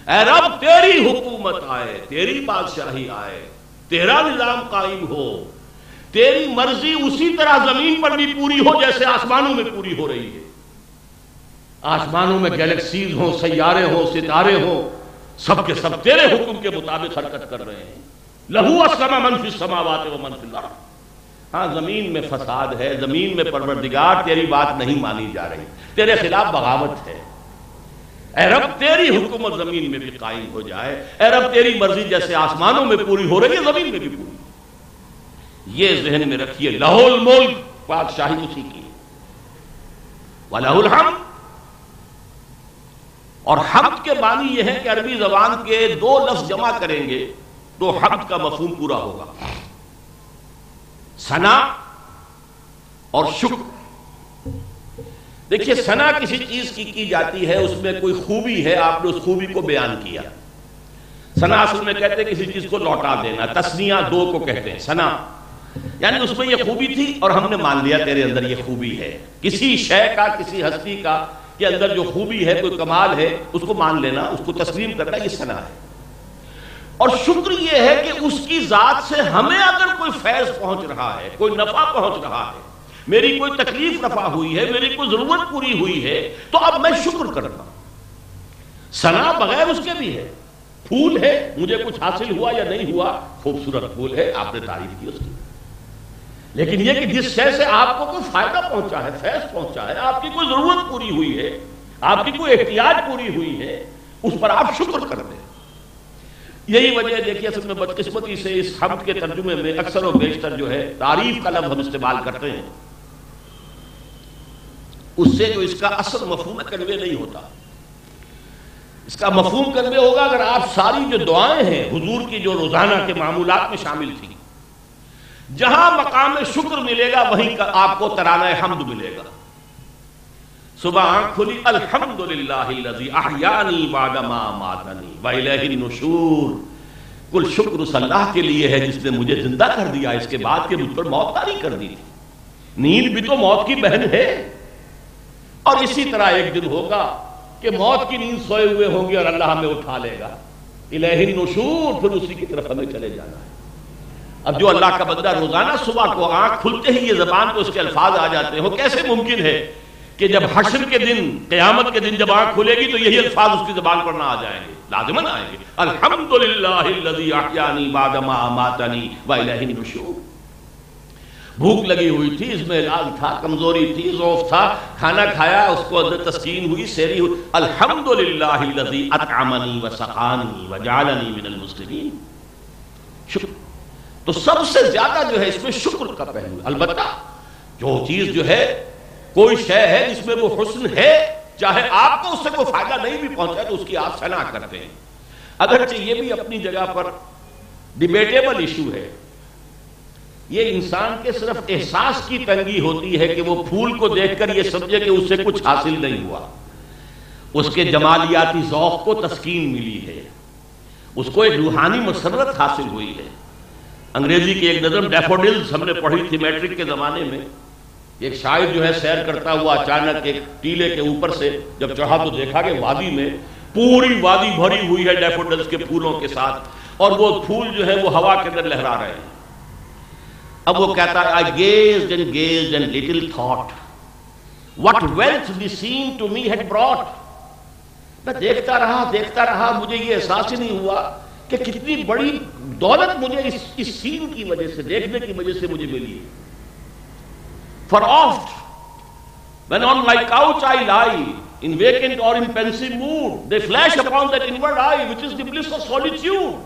اے رب تیری حکومت آئے، تیری بادشاہی آئے، تیرا نظام قائم ہو، تیری مرضی اسی طرح زمین پر بھی پوری ہو جیسے آسمانوں میں پوری ہو رہی ہے۔ آسمانوں میں گیلیکسیز ہوں، سیارے ہوں، ستارے ہوں، سب کے سب تیرے حکم کے مطابق حرکت کر رہے ہیں۔ لہو اسلم من فی السماوات و من فی الارض۔ ہاں زمین میں فساد ہے، زمین میں پروردگار تیری بات نہیں مانی جا رہی، تیرے خلاف بغاوت ہے۔ اے رب تیری حکومت زمین میں بھی قائم ہو جائے، اے رب تیری مرضی جیسے آسمانوں میں پوری ہو رہی ہے زمین میں بھی پوری۔ یہ ذہن میں رکھیے، لہو الملک، بادشاہی اسی کی، وَلَهُ الْحَمْدُ۔ اور حمد کے معنی یہ ہے کہ عربی زبان کے دو لفظ جمع کریں گے تو حمد کا مفہوم پورا ہوگا، ثنا اور شکر۔ دیکھیے ثنا کسی چیز کی جاتی ہے، اس میں کوئی خوبی ہے، آپ نے اس خوبی کو بیان کیا۔ ثنا اصل میں کہتے ہیں کسی چیز کو لوٹا دینا، تثنیہ دو کو کہتے ہیں ثنا، یعنی اس میں یہ خوبی تھی اور ہم نے مان لیا تیرے اندر یہ خوبی ہے۔ کسی شے کا، کسی ہستی کا کے اندر جو خوبی ہے، کوئی کمال ہے، اس کو مان لینا، اس کو تسلیم کرنا، یہ ثنا ہے۔ اور شکر یہ ہے کہ اس کی ذات سے ہمیں اگر کوئی فیض پہنچ رہا ہے، کوئی نفع پہنچ رہا ہے، میری کوئی تکلیف رفع ہوئی ہے، میری کوئی ضرورت پوری ہوئی ہے، تو اب میں شکر کرتا ہوں۔ ثنا بغیر اس کے بھی ہے، پھول ہے، مجھے کچھ حاصل ہوا یا نہیں ہوا، خوبصورت پھول ہے، آپ نے تعریف کی اس کی، لیکن یہ کہ جس شے سے آپ کو کوئی فائدہ پہنچا ہے، فیض پہنچا ہے، آپ کی کوئی ضرورت پوری ہوئی ہے، آپ کی کوئی احتیاج پوری ہوئی ہے، اس پر آپ شکر کرتے ہیں۔ یہی وجہ ہے، دیکھیے اصل میں بدقسمتی سے اس حمد کے ترجمے میں اکثر و بیشتر جو ہے تعریف کا لفظ ہم استعمال کرتے ہیں، اس سے جو اس کا اصل مفہوم کنوے نہیں ہوتا۔ اس کا مفہوم کنوے ہوگا اگر آپ ساری جو دعائیں ہیں حضور کی جو روزانہ کے معمولات میں شامل تھیں، جہاں مقام شکر ملے گا وہیں آپ کو ترانہ حمد ملے گا۔ صبح آنکھ کھلی، الحمدللہ الذی احیانی بعد ما اماتنی والیہ النشور، کل شکر اس اللہ کے لیے ہے جس نے مجھے زندہ کر دیا اس کے بعد کہ مجھ پر موت طاری کر دی تھی۔ نیند بھی تو موت کی بہن ہے، اور اسی طرح ایک دن ہوگا کہ موت کی نیند سوئے ہوئے ہوں گے اور اللہ ہمیں اٹھا لے گا، الیہ النشور، پھر اسی کی طرف ہمیں چلے جانا ہے۔ اب جو اللہ کا بندہ روزانہ صبح کو آنکھ کھلتے ہی یہ زبان کو اس کے الفاظ آ جاتے ہیں، وہ کیسے ممکن ہے کہ جب حشر کے دن، قیامت کے دن جب آنکھ کھلے گی تو یہی الفاظ اس کی زبان پر نہ آ جائیں گے؟ لازماً آئیں گے، الحمدللہ الذی احیانی بعد ما اماتنی والیہ النشور۔ بھوک لگی ہوئی تھی، اس میں علاج تھا، کمزوری تھی، ضعف تھا، کھانا کھایا، اس کو اندر تسکین ہوئی، سیری ہوئی، الحمدللہ الذی اطعمنی وسقانی وجعلنی من المسلمین۔ شکر تو سب سے زیادہ جو ہے اس میں شکر کا پہلو ہے۔ البتہ جو چیز جو ہے، کوئی شے ہے جس میں وہ حسن ہے، چاہے آپ کو اس سے کوئی فائدہ نہیں بھی پہنچا تو اس کی آپ ثنا کرتے ہیں، اگرچہ یہ بھی اپنی جگہ پر ڈیبیٹیبل ایشو ہے۔ یہ انسان کے صرف احساس کی تنگی ہوتی ہے کہ وہ پھول کو دیکھ کر یہ سمجھے کہ اس سے کچھ حاصل نہیں ہوا، اس کے جمالیاتی ذوق کو تسکین ملی ہے، اس کو ایک روحانی مسرت حاصل ہوئی ہے۔ انگریزی کی ایک نظم ڈیفوڈلز ہم نے پڑھی تھی میٹرک کے زمانے میں، ایک شاعر جو ہے سیر کرتا ہوا اچانک ایک ٹیلے کے اوپر سے جب چڑھا تو دیکھا کہ وادی میں پوری وادی بھری ہوئی ہے ڈیفوڈلز کے پھولوں کے ساتھ، اور وہ پھول جو ہے وہ ہوا کے اندر لہرا رہے ہیں۔ اب وہ کہتا ہے I gazed and little thought what wealth the scene to me had brought۔ میں دیکھتا رہا، مجھے یہ احساس ہی نہیں ہوا کہ کتنی بڑی دولت مجھے اس سین کی وجہ سے، دیکھنے کی وجہ سے مجھے ملی۔ For oft when on my couch I lie in vacant or in pensive mood, they flash upon that inward eye which is the bliss of solitude,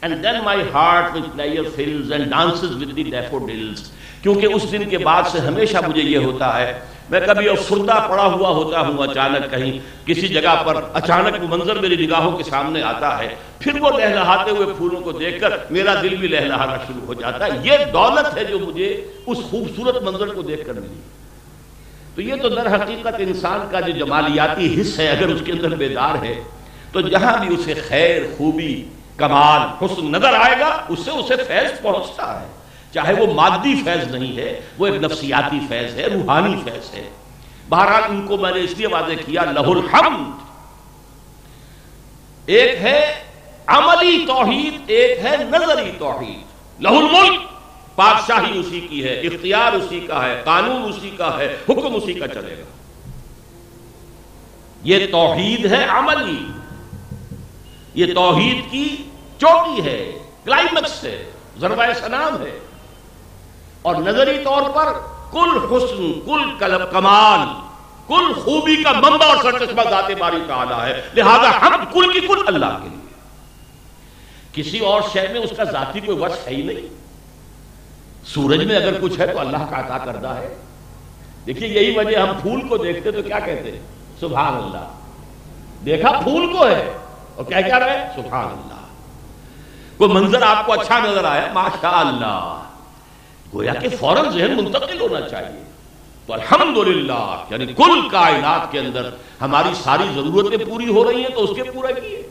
and then my heart with pleasure fills and dances with the daffodils۔ کیونکہ اس دن کے بعد سے ہمیشہ مجھے یہ ہوتا ہے، میں کبھی افسردہ پڑا ہوا ہوتا ہوں، اچانک کہیں کسی جگہ پر اچانک وہ منظر میری نگاہوں کے سامنے آتا ہے، پھر وہ لہلہاتے ہوئے پھولوں کو دیکھ کر میرا دل بھی لہلہانا شروع ہو جاتا ہے۔ یہ دولت ہے جو مجھے اس خوبصورت منظر کو دیکھ کر ملی۔ تو یہ تو در حقیقت انسان کا جو جمالیاتی حص ہے، اگر اس کے اندر بیدار ہے تو جہاں بھی اسے خیر، خوبی، کمال، حسن نظر آئے گا اس سے اسے فیض پہنچتا ہے، چاہے وہ مادی فیض نہیں ہے، وہ ایک نفسیاتی فیض ہے، روحانی فیض ہے۔ بہرحال ان کو میں نے اس لیے واضح کیا، لہ الحمد، ایک ہے عملی توحید، ایک ہے نظری توحید۔ لہ الملک، بادشاہی اسی کی ہے، اختیار اسی کا ہے، قانون اسی کا ہے، حکم اسی کا چلے گا۔ یہ توحید ہے عملی، یہ توحید کی چوٹی ہے، کلائمیکس ہے، ضربہ سلام ہے۔ اور نظری طور پر کل حسن، کل کمال، کل خوبی کا منبع اور سرچشمہ ذات باری تعالیٰ ہے، لہذا حمد کل کی کل اللہ کے لیے۔ کسی اور شے میں اس کا ذاتی کوئی وصف ہے ہی نہیں۔ سورج میں اگر کچھ ہے تو اللہ کا عطا کردہ ہے۔ دیکھیے یہی وجہ ہم پھول کو دیکھتے تو کیا کہتے ہیں؟ سبحان اللہ۔ دیکھا پھول کو ہے اور کیا رہے؟ سبحان اللہ۔ کوئی منظر آپ کو اچھا نظر آیا، ماشاء اللہ، گویا کہ فوراً ذہن منتقل ہونا چاہیے۔ تو الحمدللہ، یعنی کل کائنات کے اندر ہماری ساری ضرورتیں پوری ہو رہی ہیں تو اس کے پورا کیے،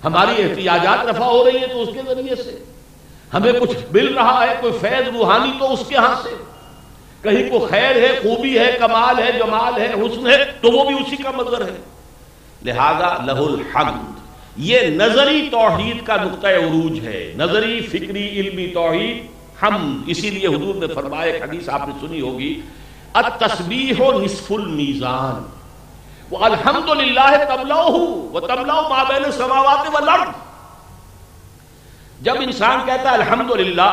ہماری احتیاجات رفع ہو رہی ہیں تو اس کے ذریعے سے، ہمیں کچھ مل رہا ہے کوئی فیض روحانی تو اس کے ہاں سے، کہیں کوئی خیر ہے، خوبی ہے، کمال ہے، جمال ہے، حسن ہے تو وہ بھی اسی کا مظہر ہے۔ لہذا لہ الحمد، یہ نظری توحید کا نقطہ عروج ہے، نظری، فکری، علمی توحید حمد۔ اسی لیے حضور نے فرمایا، ایک حدیث آپ نے سنی ہوگی، التسبیح نصف المیزان والحمدللہ تملؤہ وتملؤ ما بین السماوات والارض۔ جب انسان کہتا ہے الحمدللہ،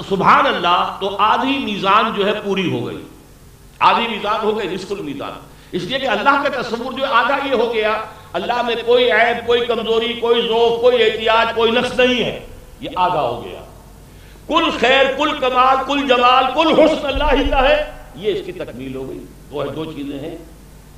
سبحان اللہ، تو آدھی میزان جو ہے پوری ہو گئی، آدھی میزان ہو گئی، نصف المیزان۔ اس لیے کہ اللہ کا تصور جو آدھا یہ ہو گیا، اللہ میں کوئی عیب، کوئی کمزوری، کوئی ذوق، کوئی احتیاج، کوئی نقص نہیں ہے، یہ آدھا ہو گیا۔ کل خیر، کل کمال، کل جمال، کل حسن اللہ ہی کا ہے، یہ اس کی تکمیل ہو گئی۔ دو چیزیں ہیں،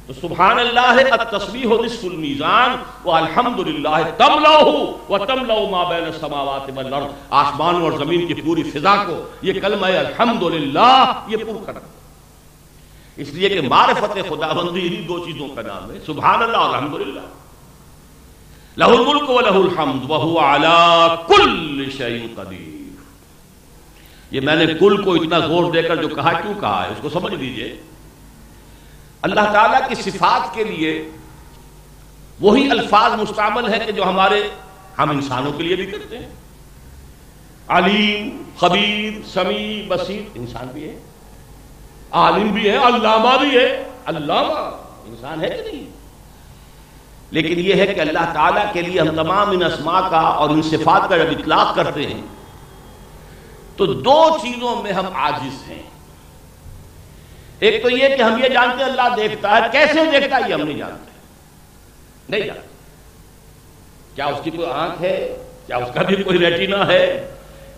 تو سبحان اللہ ہے التسبیح نصف المیزان والحمدللہ تملؤہ وتملؤ ما بین السماوات والارض۔ آسمان اور زمین کی پوری فضا کو یہ کلمہ الحمدللہ یہ پر کرنا، اس لیے کہ معرفت خداوندی انہی دو چیزوں کا نام ہے، سبحان اللہ اور الحمدللہ۔ لہ الملک ولہ الحمد وہو علی کل شیء قدیر۔ یہ میں نے کل کو اتنا زور دے کر جو کہا، کیوں کہا ہے اس کو سمجھ لیجئے۔ اللہ تعالیٰ کی صفات کے لیے وہی الفاظ مستعمل ہیں کہ جو ہم انسانوں کے لیے بھی کرتے ہیں۔ علیم، خبیر، سمیع، بصیر، انسان بھی ہے، عالم بھی ہے، علامہ بھی ہے۔ علامہ انسان ہے کہ نہیں؟ لیکن یہ ہے کہ اللہ تعالیٰ کے لیے ہم تمام ان اسماء کا اور ان صفات کا جب اطلاق کرتے ہیں تو دو چیزوں میں ہم عاجز ہیں۔ ایک تو یہ کہ ہم یہ جانتے ہیں اللہ دیکھتا ہے، کیسے دیکھتا ہے یہ ہم نہیں جانتے، کیا اس کی کوئی آنکھ ہے، کیا اس کا بھی کوئی ریٹینا ہے،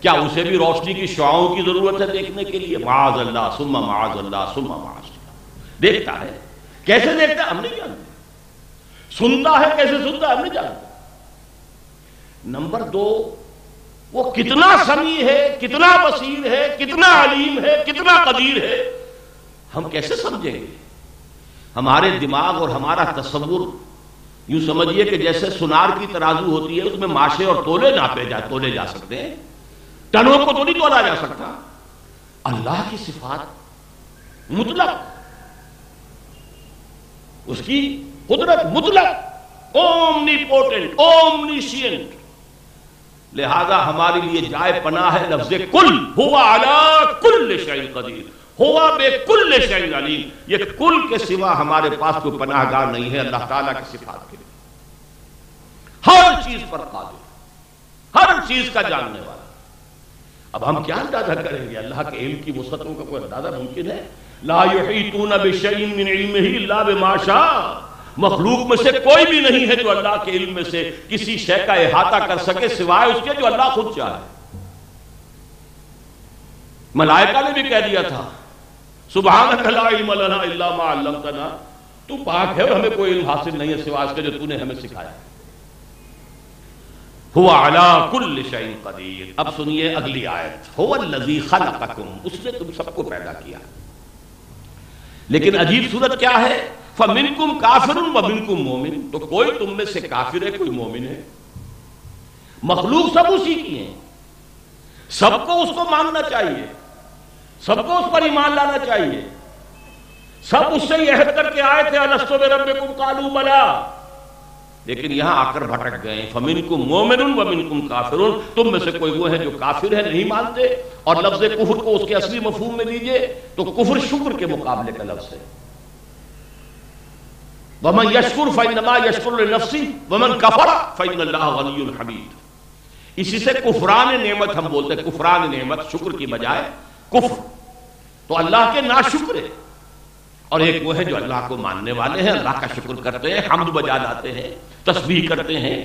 کیا اسے بھی روشنی کی شعاؤں کی ضرورت ہے دیکھنے کے لیے؟ معاذ اللہ ثم معاذ اللہ ثم معاذ اللہ۔ دیکھتا ہے، کیسے دیکھتا ہے ہم نہیں جانتے، سنتا ہے، کیسے سنتا ہے ہم نہیں جانتے۔ نمبر دو، وہ کتنا سمیع ہے، کتنا بصیر ہے، کتنا علیم ہے، کتنا قدیر ہے، ہم کیسے سمجھیں گے؟ ہمارے دماغ اور ہمارا تصور یوں سمجھیے کہ جیسے سونار کی ترازو ہوتی ہے، اس میں ماشے اور تولے جا سکتے ہیں، ٹنوں کو تو نہیں تولا جا سکتا۔ اللہ کی صفات مطلق، اس کی قدرت مطلق، اومنی پوٹنٹ، اومنیشینٹ، لہذا ہمارے لیے جائے پناہ ہے لفظ کل، ہوا علی کل شیء قدیر، ہوا بے کل شیء علیم۔ یہ کل کے سوا ہمارے پاس کوئی پناہ گاہ نہیں ہے اللہ تعالیٰ کی صفات کے لیے۔ ہر چیز پر قادر، ہر چیز کا جاننے والا۔ اب ہم کیا اندازہ کریں گے؟ اللہ کے علم کی وسعتوں کا کوئی اندازہ ممکن ہے؟ لا یحیطون بشیء من علمہ الا بما شاء۔ مخلوق میں سے کوئی بھی نہیں ہے جو اللہ کے علم میں سے کسی شے کا احاطہ کر سکے سوائے اس کے جو اللہ خود چاہے۔ ملائکہ نے بھی کہہ دیا تھا سبحانک لا علم لنا الا ما علمتنا، تو پاک ہے اور ہمیں کوئی علم حاصل نہیں ہے سوا اس کے جو تو نے ہمیں سکھایا ہے. هو على كل شيء قدیر. اب سنیے اگلی آیت. هو الذی خلقکم، اس نے تم سب کو پیدا کیا. لیکن عجیب صورت کیا ہے؟ فمنکم کافر ومنکم مومن، تو کوئی تم میں سے کافر ہے کوئی مومن ہے. مخلوق سب اسی کی ہیں، سب کو اس کو ماننا چاہیے، سب کو اس پر ایمان لانا چاہیے. سب اس سے یہ عہد کر کے آئے تھے الستو بربکم قالوا بلی، لیکن یہاں آ کر بھٹک گئے. فمنکم مومن ومنکم کافرون، تم میں سے کوئی وہ ہے جو کافر ہے، نہیں مانتے. اور لفظ کفر کو اس کے اصلی مفہوم میں لیجئے تو کفر شکر کے مقابلے کا لفظ ہے. ومن یشکر فانما یشکر لنفسہ ومن کفر فان اللہ غنی حمید. اسی سے کفران نعمت ہم بولتے ہیں، کفران نعمت، شکر کی بجائے کفر. تو اللہ کے ناشکر ہے، اور ایک وہ ہے جو اللہ کو ماننے والے ہیں، اللہ کا شکر کرتے ہیں، حمد بجا لاتے ہیں، تسبیح کرتے ہیں.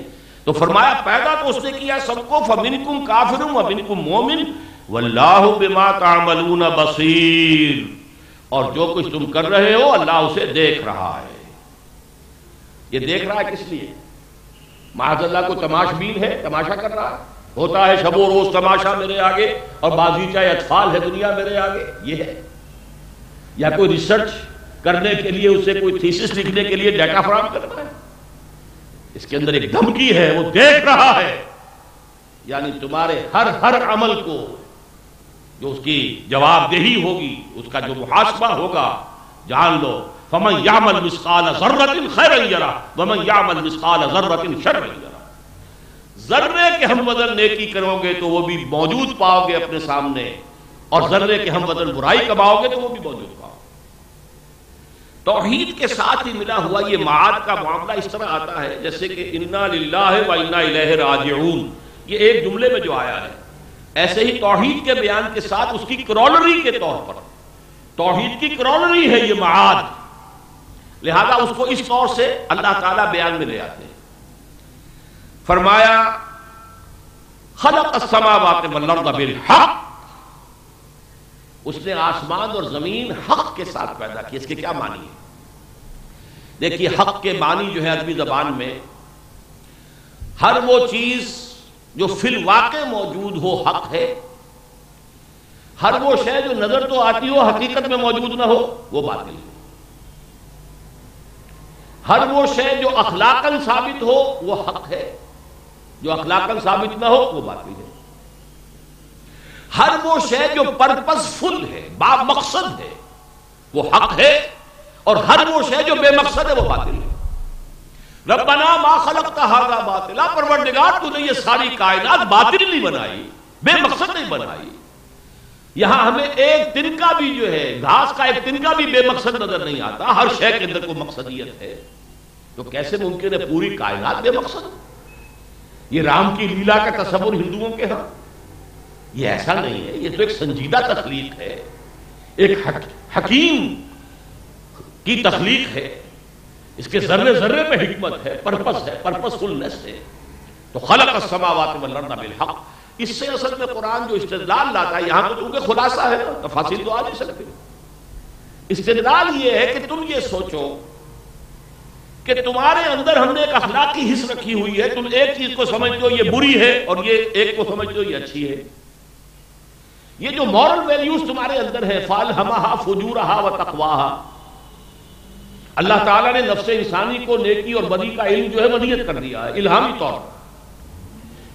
تو فرمایا پیدا تو اس نے کیا سب کو. فمنکم کافر ومنکم مومن واللہ بما تعملون بصیر، اور جو کچھ تم کر رہے ہو اللہ اسے دیکھ رہا ہے. یہ دیکھ رہا ہے کس لیے؟ معاذ اللہ کو تماش بین ہے، تماشا کر رہا ہے. ہوتا ہے شب و روز تماشا میرے آگے، اور باغیچہ اطفال ہے دنیا میرے آگے، یہ ہے. یا کوئی ریسرچ کرنے کے لیے، اسے کوئی تھیسس لکھنے کے لیے ڈیٹا فراہم کرنا ہے، اس کے اندر ایک دھمکی ہے، وہ دیکھ رہا ہے. یعنی تمہارے ہر عمل کو جو اس کی جواب دہی ہوگی، اس کا جو محاسبہ ہوگا، جان لو فمن یعمل مثقال ذرۃ خیرا یرہ ومن یعمل مثقال ذرۃ شرا یرہ. ذرے کے ہم وزن نیکی کرو گے تو وہ بھی موجود پاؤ گے اپنے سامنے، اور ذرے کے ہم وزن برائی کماؤ گے تو وہ بھی موجود پاؤ. توحید کے ساتھ ہی ملا ہوا یہ معاد کا معاملہ اس طرح آتا ہے جیسے کہ انا للہ و انا الیہ راجعون، یہ ایک جملے میں جو آیا ہے. ایسے ہی توحید کے بیان کے ساتھ اس کی کرولری کے طور پر، توحید کی کرولری ہے یہ معاد، لہذا اس کو اس طور سے اللہ تعالیٰ بیان میں لے آتے ہیں. فرمایا خلق السماوات والارض بالحق، اس نے آسمان اور زمین حق کے ساتھ پیدا کی. اس کے کیا معنی ہے؟ دیکھیے حق کے معنی جو ہے عربی زبان میں ہر وہ چیز جو فی الواقع موجود ہو حق ہے، ہر وہ شے جو نظر تو آتی ہو حقیقت میں موجود نہ ہو وہ باطل ہے. ہر وہ شے جو اخلاقاً ثابت ہو وہ حق ہے، جو اخلاقاً ثابت نہ ہو وہ باطل ہے. ہر وہ شے جو پرپس فل ہے، با مقصد ہے، وہ حق ہے، اور ہر وہ شے جو بے مقصد ہے وہ باطل ہے. ربنا ما خلقت ھذا باطلا، پروردگار تو نے یہ ساری کائنات باطل نہیں بنائی، بے مقصد نہیں بنائی. یہاں ہمیں ایک تنکا بھی جو ہے، گھاس کا ایک تنکا بھی بے مقصد نظر نہیں آتا، ہر شے کے اندر کوئی مقصدیت ہے. تو کیسے ممکن ہے پوری کائنات بے مقصد؟ یہ رام کی لیلا کا تصور ہندوؤں کے ہاں یہ ایسا نہیں ہے. یہ تو ایک سنجیدہ تخلیق ہے، ایک حکیم کی تخلیق ہے. اس کے ذرے ذرے پہ حکمت ہے، پرپس ہے، پرپس فلنس ہے. تو خلق السماوات والارض بالحق، اس سے اصل میں قرآن جو استدلال لاتا ہے، یہاں تو چونکہ خلاصہ ہے، تفاصیل تو آ نہیں سکتے. استدلال یہ ہے کہ تم یہ سوچو کہ تمہارے اندر ہم نے ایک اخلاقی حص رکھی ہوئی ہے، تم ایک چیز کو سمجھتے ہو یہ بری ہے اور یہ ایک کو سمجھتے ہو یہ اچھی ہے. یہ جو مورل ویلیوز تمہارے اندر ہے، فالہمہا فجورہا وتقواہا، اللہ تعالیٰ نے نفس انسانی کو نیکی اور بدی کا علم جو ہے ودیت کر دیا ہے الہامی طور پر.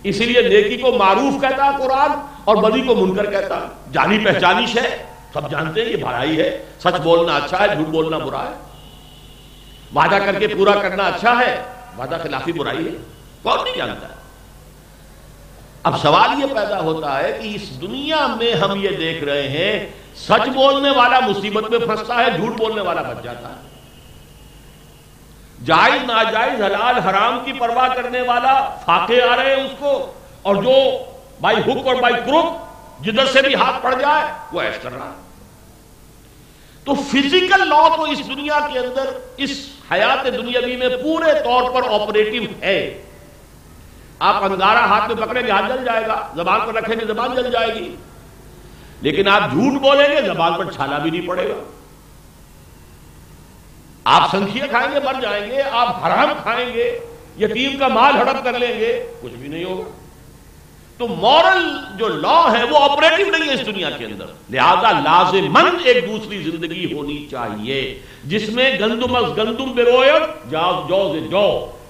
اسی لیے نیکی کو معروف کہتا ہے قرآن اور بدی کو منکر کہتا ہے. جانی پہچانی شے سب جانتے ہیں یہ بھلائی ہے، سچ بولنا اچھا ہے، جھوٹ بولنا برا ہے، وعدہ کر کے پورا کرنا اچھا ہے، وعدہ خلافی برائی ہے، کون نہیں جانتا ہے. اب سوال یہ پیدا ہوتا ہے کہ اس دنیا میں ہم یہ دیکھ رہے ہیں سچ بولنے والا مصیبت میں پھنستا ہے، جھوٹ بولنے والا بچ جاتا ہے. جائز ناجائز حلال حرام کی پرواہ کرنے والا فاقے آ رہے ہیں اس کو، اور جو بائی ہک اور بائی کروک جدھر سے بھی ہاتھ پڑ جائے وہ ایش کر رہا ہے. تو فزیکل لا تو اس دنیا کے اندر، اس حیات دنیاوی میں پورے طور پر آپریٹو ہے. آپ انگارہ ہاتھ میں پکڑیں گے ہاتھ جل جائے گا، زبان پر رکھیں گے زبان جل جائے گی. لیکن آپ جھوٹ بولیں گے زبان پر چھالا بھی نہیں پڑے گا. آپ سنکھیاں کھائیں گے مر جائیں گے، آپ حرام کھائیں گے، یتیم کا مال ہڑپ کر لیں گے، کچھ بھی نہیں ہوگا. تو مورل جو لا ہے وہ آپریٹو نہیں ہے اس دنیا کے اندر. لہذا لازماً ایک دوسری زندگی ہونی چاہیے جس میں گندم از گندم برویت جو سے جو،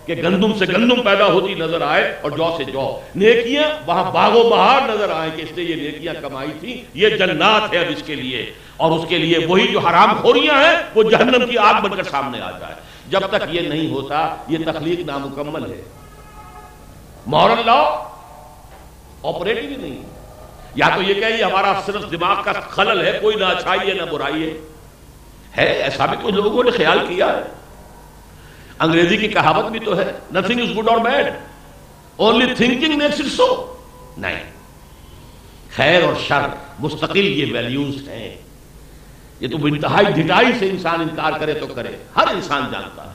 کہ گندم سے گندم پیدا ہوتی نظر آئے اور جو سے جو. نیکیاں وہاں باغ و بہار نظر آئے کہ اس نے یہ نیکیاں کمائی تھی، یہ جنات ہے اب اس کے لیے، اور اس کے لیے وہی جو حرام خوریاں ہیں وہ جہنم کی آگ بن کر سامنے آ جائے. جب تک یہ نہیں ہوتا یہ تخلیق نامکمل ہے. مورل لا آپریٹو ہی نہیں. یا تو یہ کہیے ہمارا صرف دماغ کا خلل ہے، کوئی نہ اچھائی ہے نہ برائی ہے. ایسا بھی کچھ لوگوں نے خیال کیا ہے. انگریزی کی کہاوت بھی تو ہے، nothing is good or bad, only thinking makes it so. نہیں، خیر اور شر مستقل یہ ویلیوز ہیں. یہ تو انتہائی ڈھٹائی سے انسان انکار کرے تو کرے، ہر انسان جانتا ہے.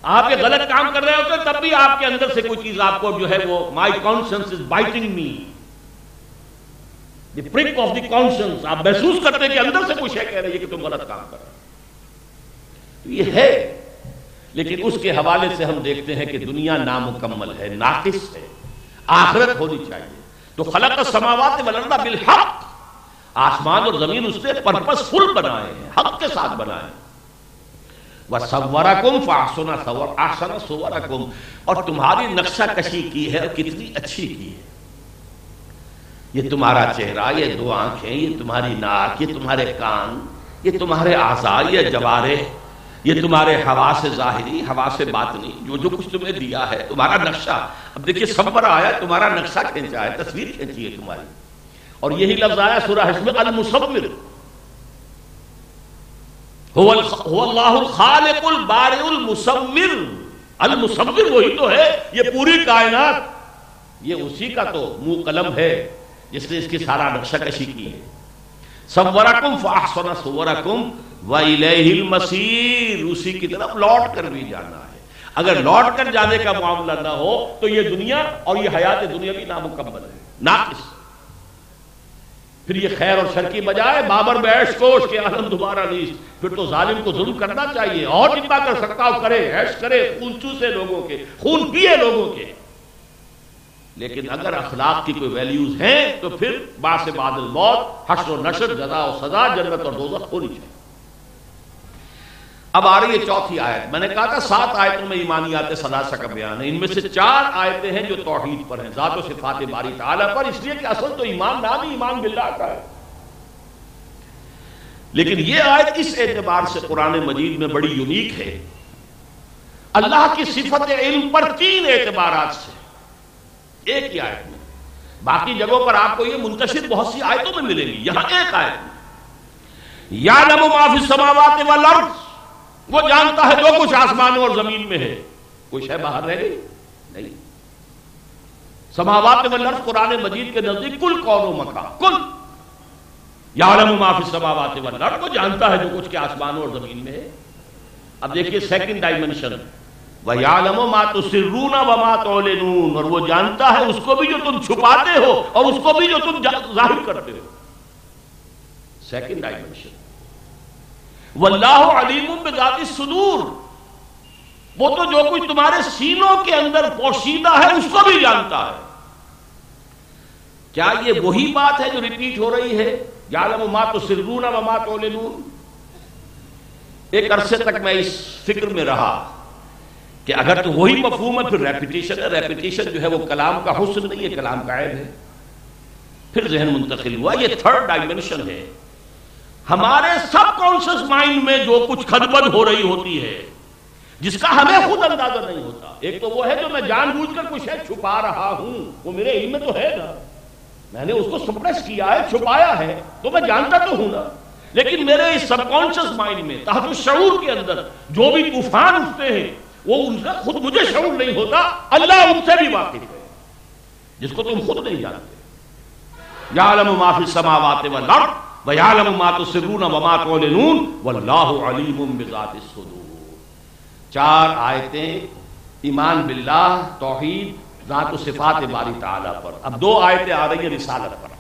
آپ یہ غلط کام کر رہے ہوتے تب بھی آپ کے اندر سے کوئی چیز آپ کو جو ہے وہ مائی کانشنس از بائٹنگ می، دی پرک آف دی کانشنس، آپ محسوس کرتے ہیں کہ اندر سے کچھ ہے کہہ رہی ہے کہ تم غلط کام کر رہے ہو. یہ ہے، لیکن اس کے حوالے سے ہم دیکھتے ہیں کہ دنیا نامکمل ہے، ناقص ہے. آخرت ہونی چاہیے. تو خلق السماوات والارض بالحق، آسمان اور زمین اس نے پرپس فل بنائے ہیں، حق کے ساتھ بنائے ہیں. وَصَوَّرَكُمْ فَأَحْسَنَ صُوَرَكُمْ، اور تمہاری نقشہ کشی کی ہے اور کتنی اچھی کی ہے. یہ تمہارا چہرہ، یہ دو آنکھیں، یہ تمہاری ناک، یہ تمہارے کان، یہ تمہارے اعضاء، یہ جوارح، یہ تمہارے حواس ظاہری، حواس باطنی، جو کچھ تمہیں دیا ہے تمہارا نقشہ. اب دیکھیے سور آیا، تمہارا نقشہ کھینچا ہے، تصویر کھینچی ہے تمہاری. اور یہی لفظ آیا سورہ حشر میں، المصور. هو اللہ الخالق البارئ المصور. المصور وہی تو ہے، یہ پوری کائنات یہ اسی کا تو منہ قلم ہے جس نے اس کی سارا نقشہ کشی کی ہے. صورکم فاحسن صورکم وإلیہ المصیر، اسی کی طرف لوٹ کر بھی جانا ہے. اگر لوٹ کر جانے کا معاملہ نہ ہو تو یہ دنیا اور یہ حیات دنیا بھی نامکمل ہے، ناقص. پھر یہ خیر اور شر کی بجائے بابر میں عیش کوش کے عالم دوبارہ نہیں. پھر تو ظالم کو ظلم کرنا چاہیے، اور جتنا کر سکتا ہو کرے، عیش کرے، خون چوسے لوگوں کے، خون پیے لوگوں کے. لیکن اگر اخلاق کی کوئی ویلیوز ہیں تو پھر بعث بعد الموت، حشر و نشر، جزا و سزا، جنت اور دوزخ ہونی چاہیے. اب آ رہی ہے چوتھی آیت. میں نے کہا تھا 7 آیتوں میں ایمانیات ثلاثہ کا بیان ہے. ان میں سے 4 آیتیں ہیں جو توحید پر ہیں، ذات و صفات باری تعالیٰ پر، اس لیے کہ اصل تو ایمان نام ہی ایمان باللہ کا ہے. لیکن یہ آیت اس اعتبار سے قرآن مجید میں بڑی یونیک ہے، اللہ کی صفت علم پر 3 اعتبارات سے ایک ہی آیت میں. باقی جگہوں پر آپ کو یہ منتشر بہت سی آیتوں میں ملے گی، یہاں ایک آیت میں یعلم ما فی السماوات والارض، وہ جانتا ہے جو کچھ آسمانوں اور زمین میں ہے. کچھ ہے باہر رہ گئی نہیں. سماوات والارض قرآن مجید کے نزدیک کل کون و مکان، کل یعلم ما فی السماوات والارض، وہ جانتا ہے جو کچھ کے آسمانوں اور زمین میں ہے. اب دیکھیے سیکنڈ ڈائمنشن، وَيَعْلَمُ مَا تُسِرُّونَ وَمَا تُعْلِنُونَ، اور وہ جانتا ہے اس کو بھی جو تم چھپاتے ہو اور اس کو بھی جو تم ظاہر کرتے ہو. Second dimension. وَاللَّهُ عَلِيمٌ بِذَاتِ الصُّدُورِ، وہ تو جو کچھ تمہارے سینوں کے اندر پوشیدہ ہے اس کو بھی جانتا ہے. کیا یہ وہی بات ہے جو ریپیٹ ہو رہی ہے، یعلم ما تسرون وما تعلنون؟ ایک عرصے تک میں اس فکر میں رہا کہ اگر تو وہی مفہوم ہے پھر ریپیٹیشن ہے. ریپیٹیشن جو ہے وہ کلام کا حسن نہیں ہے، کلام کا عیب ہے. پھر ذہن منتقل ہوا یہ 3rd ڈائمنشن ہے. ہمارے سب کانشس مائنڈ میں جو کچھ خدبد ہو رہی ہوتی ہے جس کا ہمیں خود اندازہ نہیں ہوتا. ایک تو وہ ہے جو میں جان بوجھ کر کچھ ہے چھپا رہا ہوں، وہ میرے علم میں تو ہے نا، میں نے اس کو سپریس کیا ہے، چھپایا ہے، تو میں جانتا تو ہوں نا. لیکن میرے اس سب کانشس مائنڈ میں، تحت الشعور کے اندر جو بھی طوفان اٹھتے ہیں وہ ان کا خود مجھے شعور نہیں ہوتا، اللہ ان سے بھی واقف ہے جس کو تم خود نہیں جانتے. یعلم ما فی السماوات والارض وَيَعْلَمُ مَا تُسِرُّونَ وَمَا تُعْلِنُونَ وَاللَّهُ عَلِيمٌ بِذَاتِ الصُّدُورِ. 4 آیتیں ایمان باللہ، توحید، ذات و صفات باری تعالیٰ پر. اب 2 آیتیں آ رہی ہیں رسالت پر.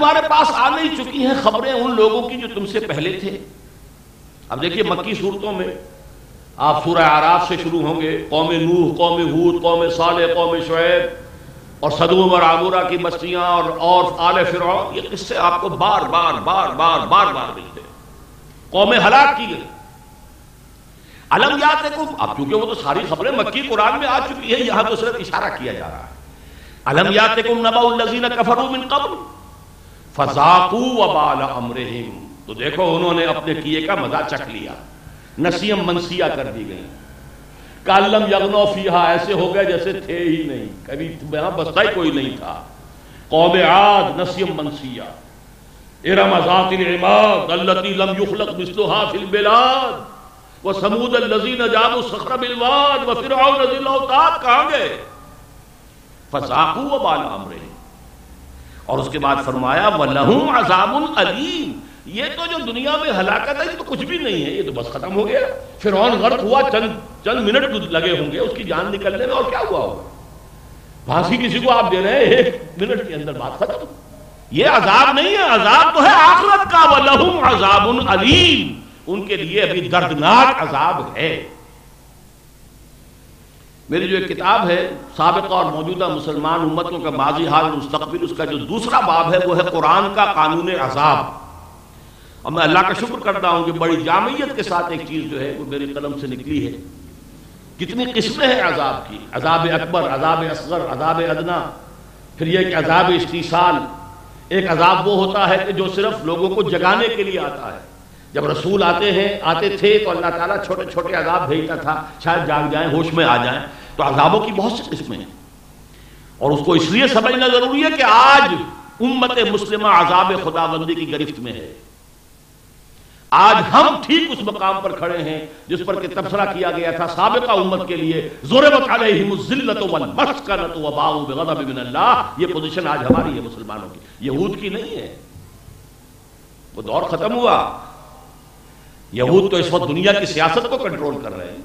تمہارے پاس آ نہیں چکی ہیں خبریں ان لوگوں کی جو تم سے پہلے تھے. اب دیکھیے مکی صورتوں میں آپ سورہ اعراف سے شروع ہوں گے، قوم نوح، قوم ہود، قوم صالح، قوم شعیب اور سدوم اور عمورہ کی بستیاں اور آل فرعون، یہ قصے آپ کو بار بار بار بار بار بار ملتے ہیں. قومیں ہلاک کی گئی. الم یاتکم، اب چونکہ وہ تو ساری خبریں مکی قرآن میں آ چکی ہیں، یہاں تو صرف اشارہ کیا جا رہا ہے. الم یاتکم نبأ الذین کفروا من قبل فذاقوا وبال امرہم، تو دیکھو انہوں نے اپنے کیے کا مزہ چکھ لیا، نسیم منسیہ کر دی گئی. کالم یغنوا فیہا، ایسے ہو گئے جیسے تھے ہی نہیں، کبھی یہاں بستا ہی کوئی نہیں تھا. قوم عاد نسیم منسیہ. ارم ذات العماد التي لم يخلق مثلها في البلاد وثمود الذين جابوا الصخر بالواد وفرعون ذي الاوتاد، کہاں گئے؟ فذاقوا وبال امرہم. اور اس کے بعد فرمایا وَلَهُمْ عَذَابٌ أَلِيمٌ، یہ تو جو دنیا میں ہلاکت ہے یہ تو کچھ بھی نہیں ہے، یہ تو بس ختم ہو گیا. فرعون غرق ہوا، چند منٹ لگے ہوں گے اس کی جان نکلنے میں، اور کیا ہوا ہوگا؟ پھانسی کسی کو آپ دے رہے ہیں، 1 منٹ کے اندر بات ختم. یہ عذاب نہیں ہے، عذاب تو ہے آخرت کا. وَلَهُمْ عَذَابٌ أَلِيمٌ، ان کے لیے ابھی دردناک عذاب ہے. میری جو ایک کتاب ہے سابقہ اور موجودہ مسلمان امتوں کا ماضی حال مستقبل، اس کا جو دوسرا باب ہے وہ ہے قرآن کا قانون عذاب. اور میں اللہ کا شکر کرتا ہوں کہ بڑی جامعیت کے ساتھ ایک چیز جو ہے وہ میری قلم سے نکلی ہے. کتنی قسمیں ہیں عذاب کی، عذاب اکبر، عذاب اصغر، عذاب ادنا، پھر یہ کہ عذاب استیصال. ایک عذاب وہ ہوتا ہے کہ جو صرف لوگوں کو جگانے کے لیے آتا ہے. جب رسول آتے تھے تو اللہ تعالیٰ چھوٹے چھوٹے عذاب بھیجتا تھا، شاید جاگ جائیں، ہوش میں آ جائیں. تو عذابوں کی بہت سی قسمیں ہیں، اور اس کو اس لیے سمجھنا ضروری ہے کہ آج امت مسلمہ عذاب خداوندی کی گرفت میں ہے. آج ہم ٹھیک اس مقام پر کھڑے ہیں جس پر کہ تبصرہ کیا گیا تھا سابقہ امت کے لیے، ضربت علیہم الذلۃ والمسکنۃ وباءوا بغضب من اللہ. یہ پوزیشن آج ہماری ہے مسلمانوں کی، یہود کی نہیں ہے. وہ دور ختم ہوا. یہود تو اس وقت دنیا کی سیاست کو کنٹرول کر رہے ہیں،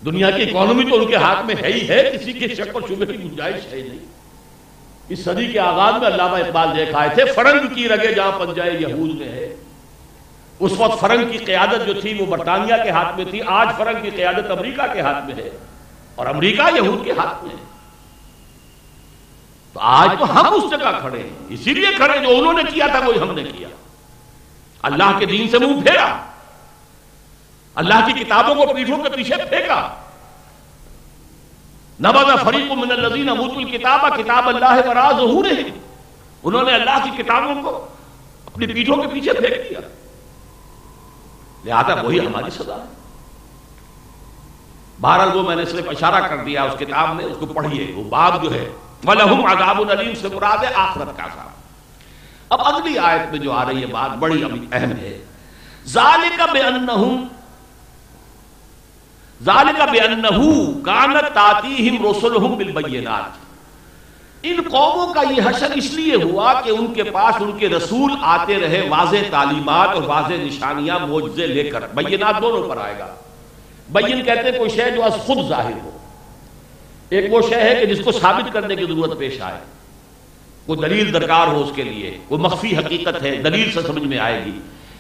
دنیا کی اکانومی تو ان کے ہاتھ میں ہے ہی ہے، کسی کے شک و شبہ کی گنجائش ہے نہیں. اس صدی کے آغاز میں علامہ اقبال دیکھ آئے تھے، فرنگ کی رگے جہاں پنجائے یہود میں ہے. اس وقت فرنگ کی قیادت جو تھی وہ برطانیہ کے ہاتھ میں تھی، آج فرنگ کی قیادت امریکہ کے ہاتھ میں ہے، اور امریکہ یہود کے ہاتھ میں ہے. تو آج تو ہم اس جگہ کھڑے ہیں، اسی لیے کھڑے جو انہوں نے کیا تھا وہی ہم نے کیا. اللہ کے دین سے منہ پھیرا، اللہ کی کتابوں کو پیٹھوں کے پیچھے پھینکا. نبذ فریق من الذین اوتوا الکتاب کتاب اللہ وراء ظہورہم، انہوں نے اللہ کی کتابوں کو اپنی پیٹھوں کے پیچھے پھینک دیا. لہذا وہی ہماری سزا ہے. بہرحال وہ میں نے صرف اشارہ کر دیا اس کتاب میں، اس کو پڑھیے. وہ باب جو ہے وَلَهُمْ عَذَابٌ أَلِيمٌ سے مراد ہے آخرت کا عذاب. اب اگلی آیت میں جو آ رہی ہے بات بڑی اہم ہے. ذَلِكَ بِأَنَّهُ كَانَتْ تَأْتِيهِمْ رُسُلُهُمْ بِالْبَيِّنَاتِ. ان قوموں کا یہ حشر اس لیے ہوا کہ ان کے پاس ان کے رسول آتے رہے واضح تعلیمات اور واضح نشانیاں معجزے لے کر. بینات دونوں پر آئے گا. بین کہتے ہیں کوئی شے جو از خود ظاہر ہو، ایک وہ شے ہے کہ جس کو ثابت کرنے کی ضرورت پیش آئے، کوئی دلیل درکار ہو اس کے لیے، کوئی مخفی حقیقت ہے دلیل سے سمجھ میں آئے گی.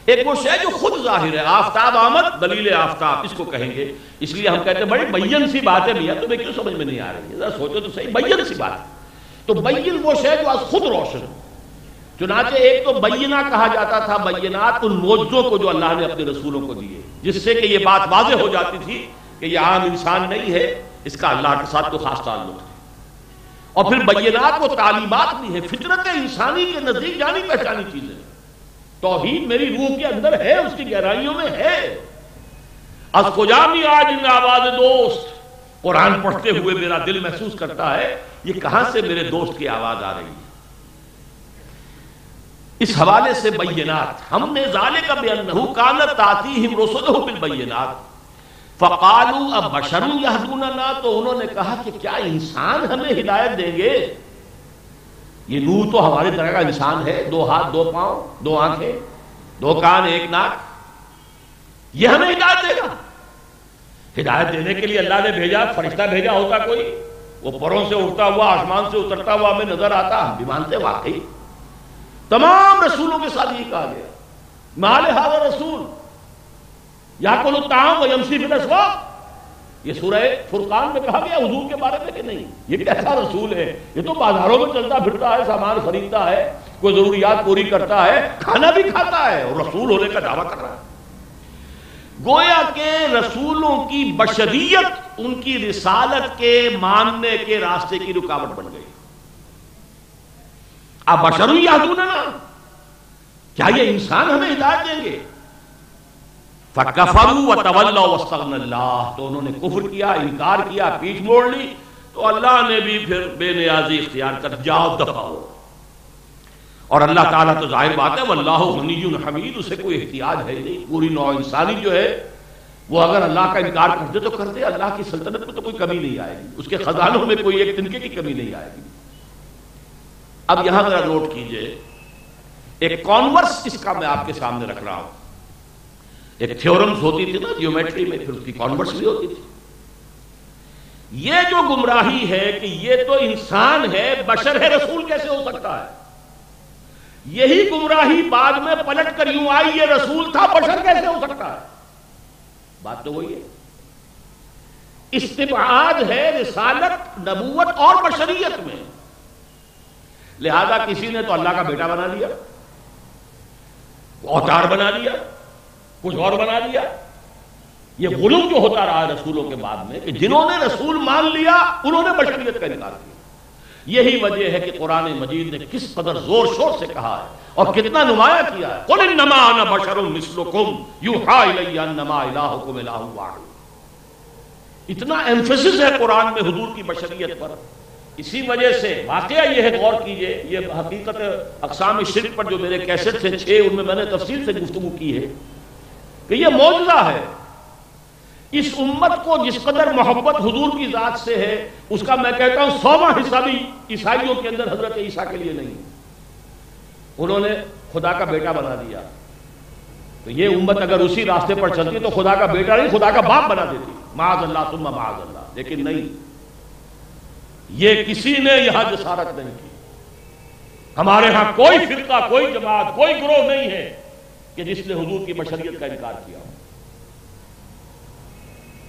ایک وہ شے جو خود ظاہر ہے، آفتاب آمد، دلیل آفتاب اس کو کہیں گے. اس لیے ہم کہتے ہیں بڑی بین سی بات ہے بھیا، تمہیں کیوں سمجھ میں نہیں آ رہی ہے، ذرا سوچو تو صحیح، بین سی بات. تو بین وہ شے جو از خود روشن ہو. چنانچہ ایک تو بینہ کہا جاتا تھا، بینات ان معجزوں کو جو اللہ نے اپنے رسولوں کو دیے، جس سے کہ یہ بات واضح ہو جاتی تھی کہ یہ عام انسان نہیں ہے، اس کا اللہ کے ساتھ تو خاص تعلق ہے. اور پھر بینات وہ تعلیمات بھی ہے، فطرت انسانی کے نزدیک جانی پہچانی چیزیں. توحید میری روح کے اندر ہے، اس کی گہرائیوں میں ہے. از کجا می آج ان آواز دوست، قرآن پڑھتے ہوئے میرا دل محسوس کرتا ہے یہ کہاں سے میرے دوست کی آواز آ رہی ہے. اس حوالے سے بینات ہم نے ذالک بأنہ کانت تأتیہم رسلہم بالبینات فقالوا ابشر یہدوننا، تو انہوں نے کہا کہ کیا انسان ہمیں ہدایت دیں گے؟ یہ نور تو ہماری طرح کا انسان ہے، 2 ہاتھ 2 پاؤں 2 آنکھیں 2 کان 1 ناک، یہ ہمیں ہدایت دے گا؟ ہدایت دینے کے لیے اللہ نے بھیجا، فرشتہ بھیجا ہوتا کوئی، وہ پروں سے اٹھتا ہوا آسمان سے اترتا ہوا ہمیں نظر آتا، ہم بھی مانتے واقعی تمام رسولوں کے ساتھ یہ کہا گیا مال ھذا رسول یاکل الطعام ویمشی فی الاسواق. یہ سورہ فرقان میں کہا گیا حضور کے بارے میں کہ نہیں یہ کیسا رسول ہے, یہ تو بازاروں میں چلتا پھرتا ہے, سامان خریدتا ہے, کوئی ضروریات پوری کرتا ہے, کھانا بھی کھاتا ہے, اور رسول ہونے کا دعویٰ کر رہا ہے. گویا کہ رسولوں کی بشریت ان کی رسالت کے ماننے کے راستے کی رکاوٹ بن گئی. اب بشر یہدوننا, کیا یہ انسان ہمیں ہدایت دیں گے؟ فَكَفَرُوا وَتَوَلَّوْا وَاسْتَغْنَى اللَّهُ, تو انہوں نے کفر کیا, انکار کیا, پیٹھ موڑ لی, تو اللہ نے بھی پھر بے نیازی اختیار کر, جاؤ دفع ہو. اور اللہ تعالیٰ تو ظاہر بات ہے واللہ غنی حمید, اسے کوئی احتیاج ہے نہیں. پوری نوع انسانی جو ہے وہ اگر اللہ کا انکار کر دے تو کر دے, اللہ کی سلطنت میں تو کوئی کمی نہیں آئے گی, اس کے خزانوں میں کوئی ایک تنکے کی کمی نہیں آئے گی. اب یہاں ذرا نوٹ کیجئے, ایک کانورس اس کا میں آپ کے سامنے رکھ رہا ہوں. ایک تھیورمز ہوتی تھی نا جیومیٹری میں, پھر اس کی کانورس بھی ہوتی تھی. یہ جو گمراہی ہے کہ یہ تو انسان ہے, بشر ہے, رسول کیسے ہو سکتا ہے, یہی گمراہی بعد میں پلٹ کر یوں آئی یہ رسول تھا, بشر کیسے ہو سکتا ہے. بات تو وہی ہے, استبعاد ہے رسالت, نبوت اور بشریت میں. لہذا کسی نے تو اللہ کا بیٹا بنا لیا, اوتار بنا لیا, کچھ اور بنا لیا. یہ غلو جو ہوتا رہا رسولوں کے بعد میں کہ جنہوں نے رسول مان لیا انہوں نے بشریت کا انکار کیا. یہی وجہ ہے کہ قرآن مجید نے کس قدر زور شور سے کہا ہے اور کتنا نمایاں کیا ہے, قُلْ إِنَّمَا أَنَا بَشَرٌ مِثْلُكُمْ يُوحَىٰ إِلَيَّ أَنَّمَا إِلَٰهُكُمْ إِلَٰهٌ وَاحِدٌ. اتنا ایمفیسس ہے قرآن میں حضور کی بشریت پر. اسی وجہ سے واقعہ یہ ہے, غور کیجئے, یہ حقیقت اقسام شرک پر جو میرے کیسٹ تھے 6, ان میں میں نے تفصیل سے گفتگو کی ہے کہ یہ معجزہ ہے. اس امت کو جس قدر محبت حضور کی ذات سے ہے اس کا میں کہتا ہوں 100واں حصہ بھی عیسائیوں کے اندر حضرت عیسیٰ کے لیے نہیں. انہوں نے خدا کا بیٹا بنا دیا, تو یہ امت اگر اسی راستے پر چلتی تو خدا کا بیٹا نہیں خدا کا باپ بنا دیتی, معاذ اللہ ثم معاذ اللہ. لیکن نہیں, یہ کسی نے یہاں جسارت نہیں کی. ہمارے ہاں کوئی فرقہ, کوئی جماعت, کوئی گروہ نہیں ہے کہ جس نے حضور کی بشریت کا انکار کیا.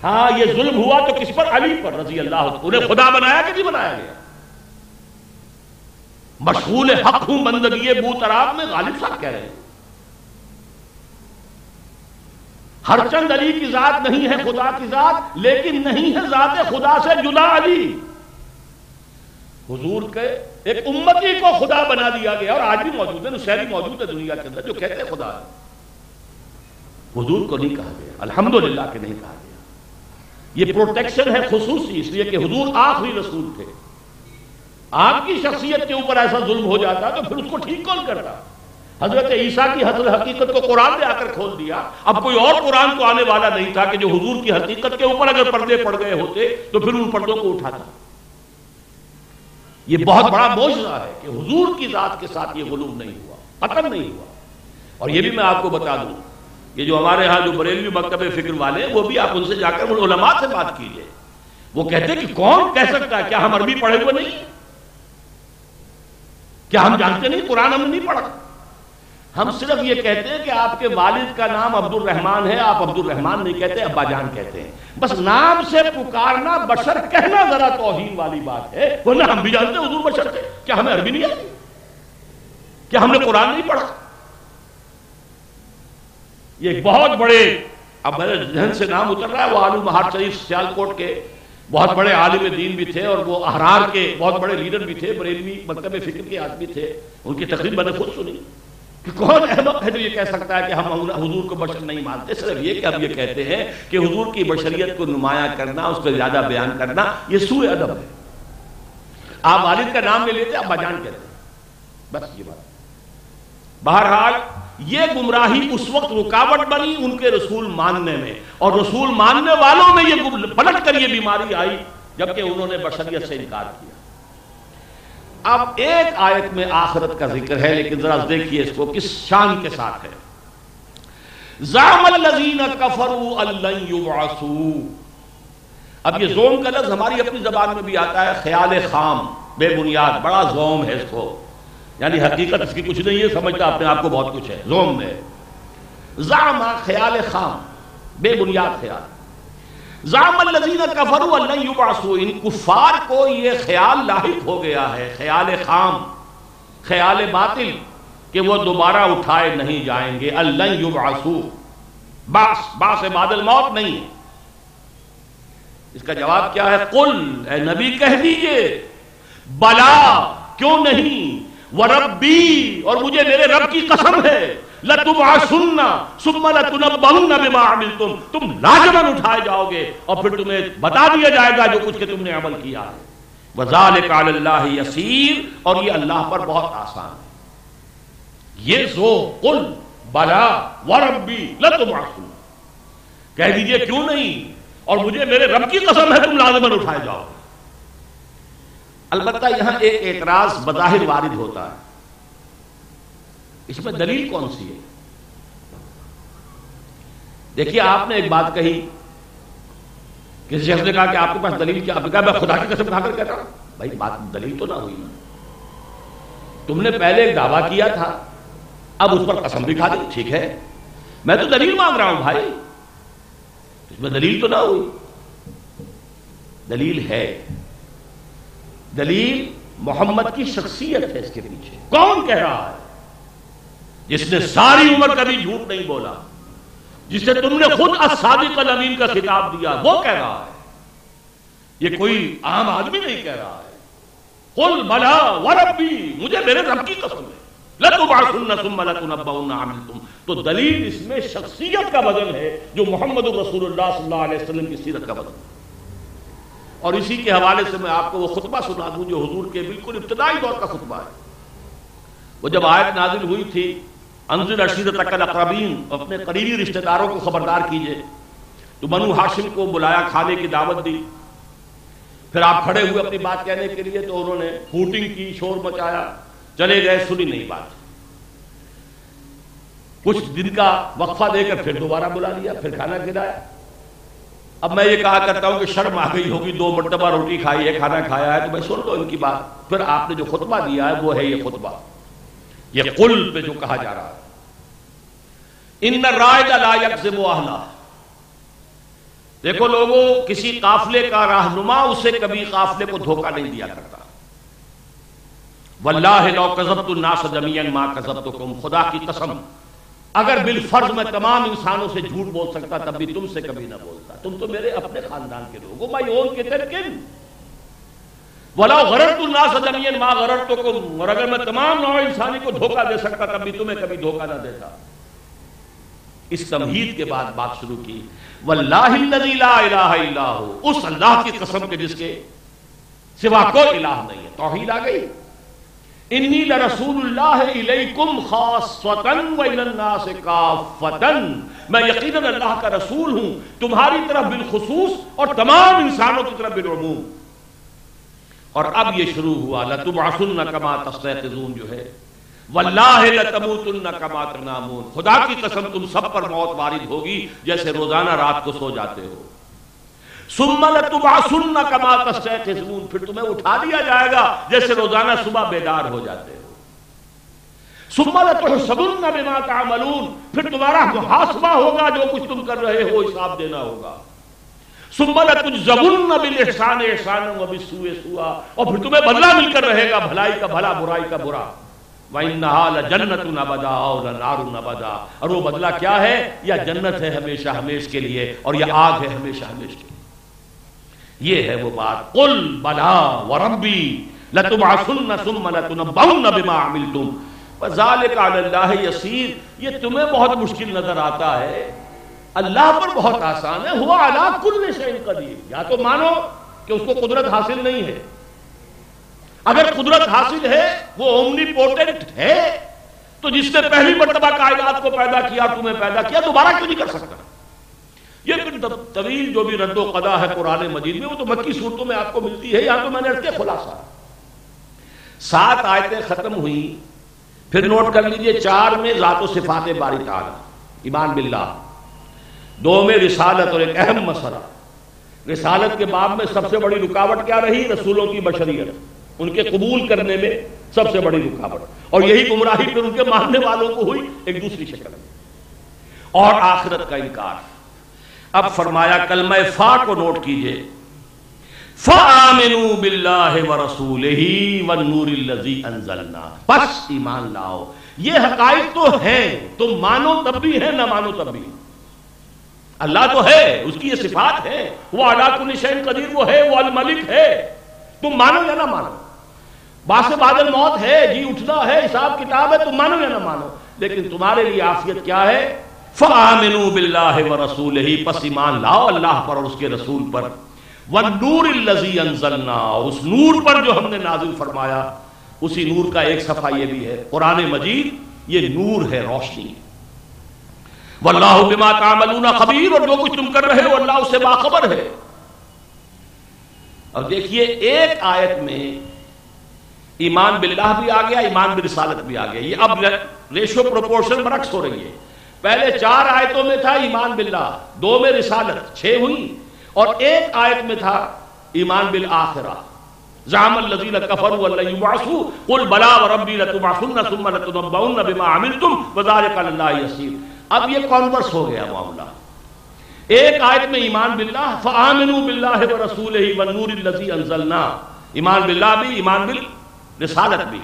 ہاں یہ ظلم ہوا تو کس پر؟ علی پر رضی اللہ عنہ. انہیں خدا بنایا کہ نہیں بنایا گیا؟ مشغول حق ہوں بندگی بوتراب میں, غالب صاحب کہہ رہے ہیں ہر چند علی کی ذات نہیں ہے خدا کی ذات, لیکن نہیں ہے ذات خدا سے جدا علی. حضور کے ایک امتی کو خدا بنا دیا گیا, اور آج بھی موجود ہے, نصیری موجود ہے دنیا کے اندر جو کہتے ہیں خدا ہے. حضور کو نہیں کہا گیا, الحمدللہ کہ نہیں کہا گیا. یہ پروٹیکشن ہے خصوصی, اس لیے کہ حضور آخری رسول تھے. آپ کی شخصیت کے اوپر ایسا ظلم ہو جاتا تو پھر اس کو ٹھیک کون کرتا؟ حضرت عیسیٰ کی حضرت حقیقت کو قرآن نے آ کر کھول دیا. اب کوئی اور قرآن کو آنے والا نہیں تھا کہ جو حضور کی حقیقت کے اوپر اگر پردے پڑ گئے ہوتے تو پھر ان پردوں کو اٹھاتا. یہ بہت بڑا معجزہ ہے کہ حضور کی ذات کے ساتھ یہ غلو نہیں ہوا, قتل نہیں ہوا. اور یہ بھی میں آپ کو بتا دوں, یہ جو ہمارے ہاں جو بریلوی مکتب فکر والے ہیں وہ بھی آپ ان سے جا کر علماء سے بات کیجئے. وہ کہتے ہیں کہ کون کہہ سکتا ہے, کیا ہم عربی پڑھے ہوئے نہیں, کیا ہم جانتے نہیں, قرآن ہم نے نہیں پڑھا. ہم صرف یہ کہتے ہیں کہ آپ کے والد کا نام عبد الرحمن ہے, آپ عبد الرحمن نہیں کہتے, ابا جان کہتے ہیں. بس نام سے پکارنا بشر کہنا ذرا توہین والی بات ہے, ورنہ ہم بھی جانتے ہیں حضور بشر تھے. کیا ہمیں عربی نہیں آتی, کیا ہم نے قرآن نہیں پڑھا؟ یہ ایک بہت بڑے, اب میرے ذہن سے نام اتر رہا ہے, وہ عالم مہار شریف سیالکوٹ کے بہت بڑے عالم دین بھی تھے, اور وہ احرار کے بہت بڑے لیڈر بھی تھے, بریلوی مکتب فکر کے آدمی تھے. ان کی تقریر میں نے خود سنی کہ کون احمق ہے جو یہ کہہ سکتا ہے کہ ہم حضور کو بشر نہیں مانتے. صرف یہ کہ اب یہ کہتے ہیں کہ حضور کی بشریت کو نمایاں کرنا, اس کو زیادہ بیان کرنا, یہ سوء ادب ہے. آپ والد کا نام لے لیتے, ابا جان کہتے ہیں, بس یہ بات. بہرحال یہ گمراہی اس وقت رکاوٹ بنی ان کے رسول ماننے میں, اور رسول ماننے والوں میں یہ پلٹ کر یہ بیماری آئی جبکہ انہوں نے بشریت سے انکار کیا. اب ایک آیت میں آخرت کا ذکر ہے, لیکن ذرا دیکھیے اس کو کس شان کے ساتھ ہے. زعم الذین کفروا ان لن یبعثوا. اب یہ زوم کا لفظ ہماری اپنی زبان میں بھی آتا ہے, خیال خام, بے بنیاد, بڑا زوم ہے اس کو. یعنی حقیقت اس کی کچھ نہیں ہے، سمجھتا اپنے آپ کو بہت کچھ ہے، زوم میں زعم، خیال خام، بے بنیاد خیال۔ زعم الذین کفروا ان لن یبعثوا، ان کفار کو یہ خیال لاحق ہو گیا ہے، خیال خام، خیال باطل، کہ وہ دوبارہ اٹھائے نہیں جائیں گے۔ ان لن یبعثوا، بعث بعد الموت نہیں ہے۔ اس کا جواب کیا ہے؟ قل، اے نبی کہہ دیجئے، بلا، کیوں نہیں، وربی، اور مجھے میرے رب کی قسم ہے، لتبعثن ثم لتنبؤن بما عملتم، تم لازماً اٹھائے جاؤ گے اور پھر تمہیں بتا دیا جائے گا جو کچھ کہ تم نے عمل کیا ہے۔ وذالک علی اللہ یسیر، اور یہ اللہ پر بہت آسان ہے۔ یہ سو قل بلا وربی لتبعثن، کہہ دیجئے کیوں نہیں، اور مجھے میرے رب کی قسم ہے تم لازماً اٹھائے جاؤ گے۔ البتہ یہاں ایک اعتراض بظاہر وارد ہوتا ہے، اس میں دلیل کون سی ہے؟ دیکھیے آپ نے ایک بات کہی، کسی شخص نے کہا کہ آپ کے پاس دلیل کیا؟ آپ نے کہا میں خدا کی قسم کھا کر کہتا ہوں۔ بھائی بات دلیل تو نہ ہوئی نا، تم نے پہلے ایک دعویٰ کیا تھا، اب اس پر قسم بھی کھا دی، ٹھیک ہے، میں تو دلیل مانگ رہا ہوں بھائی، اس میں دلیل تو نہ ہوئی۔ دلیل ہے، دلیل محمد کی شخصیت ہے اس کے پیچھے۔ کون کہہ رہا ہے؟ جس نے ساری عمر کبھی جھوٹ نہیں بولا، جسے تم نے خود الصادق الامین کا خطاب دیا، وہ کہہ رہا ہے، یہ کوئی عام آدمی نہیں کہہ رہا ہے۔ قل بلا وربی، مجھے میرے رب کی قسم ہے، لتبعثن ثم لتنبؤن عملتم۔ تو دلیل اس میں شخصیت کا بدل ہے، جو محمد رسول اللہ صلی اللہ علیہ وسلم کی سیرت کا بدل ہے۔ اور اسی کے حوالے سے میں آپ کو وہ خطبہ سنا دوں جو حضور کے بالکل ابتدائی دور کا خطبہ ہے۔ وہ جب آیت نازل ہوئی تھی، انذر عشیرتک الاقربین، اپنے قریبی رشتہ داروں کو خبردار کیجئے، تو بنو ہاشم کو بلایا، کھانے کی دعوت دی، پھر آپ کھڑے ہوئے اپنی بات کہنے کے لیے، تو انہوں نے ہوٹنگ کی، شور مچایا، چلے گئے، سنی نہیں بات۔ کچھ دن کا وقفہ دے کر پھر دوبارہ بلا لیا، پھر کھانا کھلایا۔ اب میں یہ کہا کرتا ہوں کہ شرم آ گئی ہوگی، 2 مرتبہ روٹی کھائی ہے، کھانا کھایا ہے، تو میں سن لو ان کی بات۔ پھر آپ نے جو خطبہ دیا ہے وہ ہے یہ خطبہ، یہ قل پہ جو کہا جا رہا ہے، ان الرائد لا یکذب اہلہ۔ دیکھو لوگوں، کسی قافلے کا رہنما اسے کبھی قافلے کو دھوکہ نہیں دیا کرتا۔ واللہ لو کذبت الناس جميعا ما کذبتکم، خدا کی قسم اگر بالفرض میں تمام انسانوں سے جھوٹ بول سکتا تب بھی تم سے کبھی نہ بولتا، تم تو میرے اپنے خاندان کے لوگ ہو، my own کتن وَلَوْ غَرَرْتُ النَّاسَ جَمِيعًا مَا غَرَرْتُكُمْ، اور اگر میں تمام نوع انسانی کو دھوکہ دے سکتا تب بھی تمہیں کبھی دھوکہ نہ دیتا۔ اس تمہید کے بعد بات شروع کی، وَاللَّهِ الَّذِي لَا إِلَٰهَ إِلَّا هُوَ، اس اللہ کی قسم کے جس کے سوا کوئی الہ نہیں ہے۔ توحید آ گئی۔ انی لرسول اللہ الیکم خاصۃ وإلی الناس کافۃ، میں یقیناً اللہ کا رسول ہوں تمہاری طرف بالخصوص اور تمام انسانوں کی طرف بالعموم۔ اور اب یہ شروع ہوا، لتبعثن کما تستيقظون جو ہے، واللہ لتموتن کما تنامون، خدا کی قسم تم سب پر موت وارد ہوگی جیسے روزانہ رات کو سو جاتے ہو۔ ثم لتبعثن کما تستيقظون، پھر تمہیں اٹھا دیا جائے گا جیسے روزانہ صبح بیدار ہو جاتے ہو۔ ثم لتحسبن بما تعملون، پھر تمہارا محاسبہ ہوگا، جو کچھ تم کر رہے ہو حساب دینا ہوگا۔ ثم لتجزون بالاحسان احسانا وبالسوء سوءا، اور پھر تمہیں بدلہ مل کر رہے گا، بھلائی کا بھلا برائی کا برا۔ وَإِنَّهَا لَجَنَّةٌ أَبَدًا أَوْ لَنَارٌ أَبَدًا، اور وہ بدلہ کیا ہے؟ یا جنت ہے ہمیشہ ہمیش کے لیے، اور یہ آگ ہے ہمیشہ ہمیش کے لیے۔ یہ ہے وہ بات، قل بلا وربی لتبعثن ثم لتنبؤن بما عملتم وذلک علی اللہ یسیر۔ یہ تمہیں بہت مشکل نظر آتا ہے، اللہ پر بہت آسان ہے۔ ہوا علی کل شیء قدیر، یا تو مانو کہ اس کو قدرت حاصل نہیں ہے، اگر قدرت حاصل ہے، وہ اومنی پوٹنٹ ہے، تو جس نے پہلی مرتبہ کائنات کو پیدا کیا، تمہیں پیدا کیا، دوبارہ کیوں نہیں کر سکتا؟ یہ طویل جو بھی رد و قضا ہے قرآن مجید میں، وہ تو مکی صورتوں میں آپ کو ملتی ہے، یہاں تو میں نے اس کے خلاصہ 7 آیتیں ختم ہوئی۔ پھر نوٹ کر لیجئے، 4 میں ذات و صفات باری تعالی، ایمان باللہ، 2 میں رسالت اور ایک اہم مسئلہ۔ رسالت کے باب میں سب سے بڑی رکاوٹ کیا رہی؟ رسولوں کی بشریت، ان کے قبول کرنے میں سب سے بڑی رکاوٹ، اور یہی گمراہی پھر ان کے ماننے والوں کو ہوئی ایک دوسری شکل میں، اور آخرت کا انکار۔ اب فرمایا کلمہ فا کو نوٹ کیجئے، فَآمِنُوا بِاللَّهِ وَرَسُولِهِ وَالنُّورِ الَّذِي أَنزَلْنَا، پس ایمان لاؤ، یہ حقائق تو ہیں، تم مانو تب بھی ہیں، نہ مانو تب بھی۔ اللہ تو ہے، اس کی یہ صفات ہے، وہ عَلَىٰ كُلِّ شَيْءٍ قدیر، وہ ہے، وہ الملک ہے، تم مانو یا نہ مانو۔ باعث بعد الموت ہے، جی اٹھنا ہے، حساب کتاب ہے، تم مانو یا نہ مانو، لیکن تمہارے لیے عافیت کیا ہے؟ فَآمِنُوا بِاللَّهِ وَرَسُولِهِ، پس ایمان لاؤ اللہ پر اور اس کے رسول پر، وَالنُّورِ الَّذِي أَنزَلْنَا، اور اس نور پر جو ہم نے نازل فرمایا۔ اسی نور کا ایک صفحہ یہ بھی ہے، قرآن مجید یہ نور ہے، روشنی۔ وَاللَّهُ بِمَا تَعْمَلُونَ خَبِيرٌ، اور جو کچھ تم کر رہے ہو اللہ اس سے باخبر ہے۔ اب دیکھیے ایک آیت میں ایمان باللہ بھی آ گیا، ایمان برسالت بھی آ گیا، یہ اب ریشو پروپورشن برعکس ہو رہی ہے۔ پہلے 4 آیتوں میں تھا ایمان باللہ، 2 میں رسالت، 6 ہوئی، اور ایک آیت میں تھا ایمان بالآخرہ، زعم الذین کفروا ان لن یبعثوا قل بلی وربی لتبعثن ثم لتنبؤن بما عملتم وذلک علی اللہ یسیر۔ اب یہ کانورس ہو گیا معاملہ، ایک آیت میں ایمان باللہ، فآمنوا باللہ ورسولہ والنور الذی انزلنا، ایمان باللہ بھی، ایمان بالرسالت بھی۔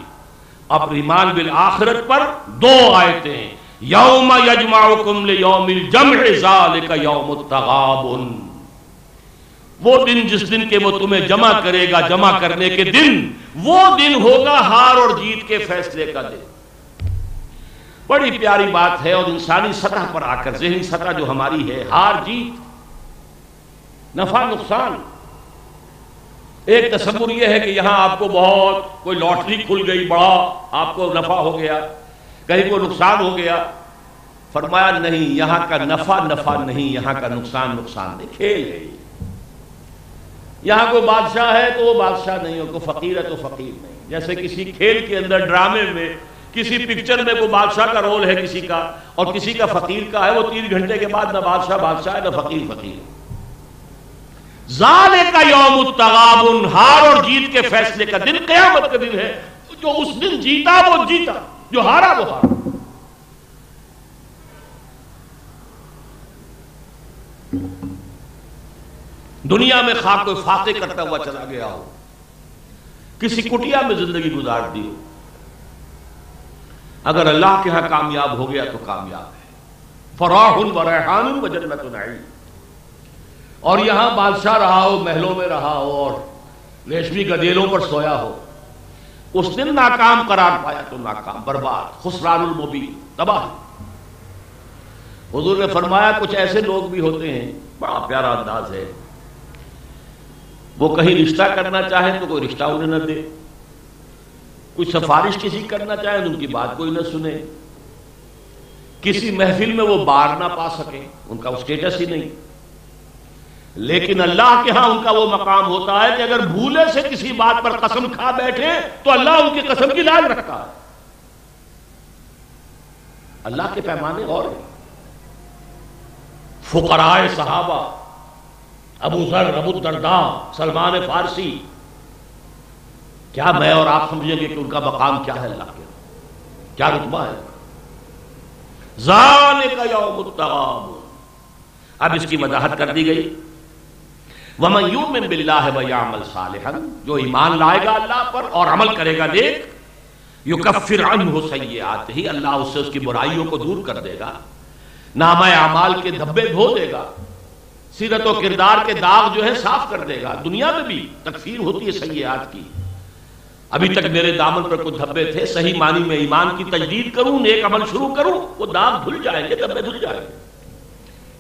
اب ایمان بالآخرت پر 2 آیتیں، یوم یجمعکم لیوم الجمع ذالک یوم التغابن، وہ دن جس دن کے وہ تمہیں جمع کرے گا، جمع کرنے کے دن، وہ دن ہوگا ہار اور جیت کے فیصلے کا دن۔ بڑی پیاری بات ہے، اور انسانی سطح پر آ کر، ذہنی سطح جو ہماری ہے، ہار جیت، نفع نقصان۔ ایک تصور یہ ہے کہ یہاں آپ کو بہت کوئی لاٹری کھل گئی، بڑا آپ کو نفع ہو گیا، کہیں کوئی نقصان ہو گیا۔ فرمایا نہیں، یہاں کا نفع نفع نہیں، یہاں کا نقصان نقصان نہیں، کھیل ہے۔ یہاں کوئی بادشاہ ہے تو وہ بادشاہ نہیں ہو، کوئی فقیر ہے تو فقیر نہیں۔ جیسے کسی کھیل کے اندر، ڈرامے میں، کسی پکچر میں کوئی بادشاہ کا رول ہے کسی کا، اور کسی کا فقیر کا ہے، وہ 3 گھنٹے کے بعد نہ بادشاہ بادشاہ ہے، نہ فقیر فقیر ہے۔ ذالک یوم التغابن، ہار اور جیت کے فیصلے کا دن قیامت کا دن ہے۔ جو اس دن جیتا وہ جیتا، جو ہارا وہ ہارا۔ دنیا میں خواہ کوئی فاتح کرتا ہوا چلا گیا ہو، کسی کٹیا میں زندگی گزار دی ہو، اگر اللہ کے ہاں کامیاب ہو گیا تو کامیاب ہے۔ فراح و ریحان و جنت نعیم۔ اور یہاں بادشاہ رہا ہو، محلوں میں رہا ہو، اور ریشمی گدیلوں پر سویا ہو، اس دن ناکام قرار پایا تو ناکام، برباد، خسران المبین، تباہ۔ حضور نے فرمایا کچھ ایسے لوگ بھی ہوتے ہیں، بڑا پیارا انداز ہے، وہ کہیں رشتہ کرنا چاہے تو کوئی رشتہ انہیں نہ دے، کوئی سفارش کسی کرنا چاہے تو ان کی بات کوئی نہ سنے، کسی محفل میں وہ بار نہ پا سکے، ان کا اسٹیٹس ہی نہیں۔ لیکن اللہ کے ہاں ان کا وہ مقام ہوتا ہے کہ اگر بھولے سے کسی بات پر قسم کھا بیٹھے تو اللہ ان کی قسم کی لاج رکھتا ہے۔ اللہ کے پیمانے اور ہیں۔ فقراء صحابہ، ابو ذر، ابو الدرداء، سلمان فارسی، کیا میں اور آپ سمجھیں گے کہ ان کا مقام کیا ہے اللہ کے، کیا رتبہ ہے؟ ذالک یوم التغابن۔ اب اس کی وضاحت کر دی گئی، وَمَن يُؤْمِن بِاللَّهِ وَيَعْمَلْ صَالِحًا، جو ایمان لائے گا اللہ پر اور عمل کرے گا نیک، يُكَفِّرْ عَنْهُ سَيِّئَاتِهِ، اللہ اس سے اس کی برائیوں کو دور کر دے گا، نامہ اعمال کے دھبے دھو دے گا، سیرت و کردار کے داغ جو ہے صاف کر دے گا۔ دنیا میں بھی تکفیر ہوتی ہے سیئات کی، ابھی تک میرے دامن پر کچھ دھبے تھے، صحیح معنی میں ایمان کی تجدید کروں، نیک عمل شروع کروں، وہ داغ دھل جائیں گے، دھبے دھل جائیں گے،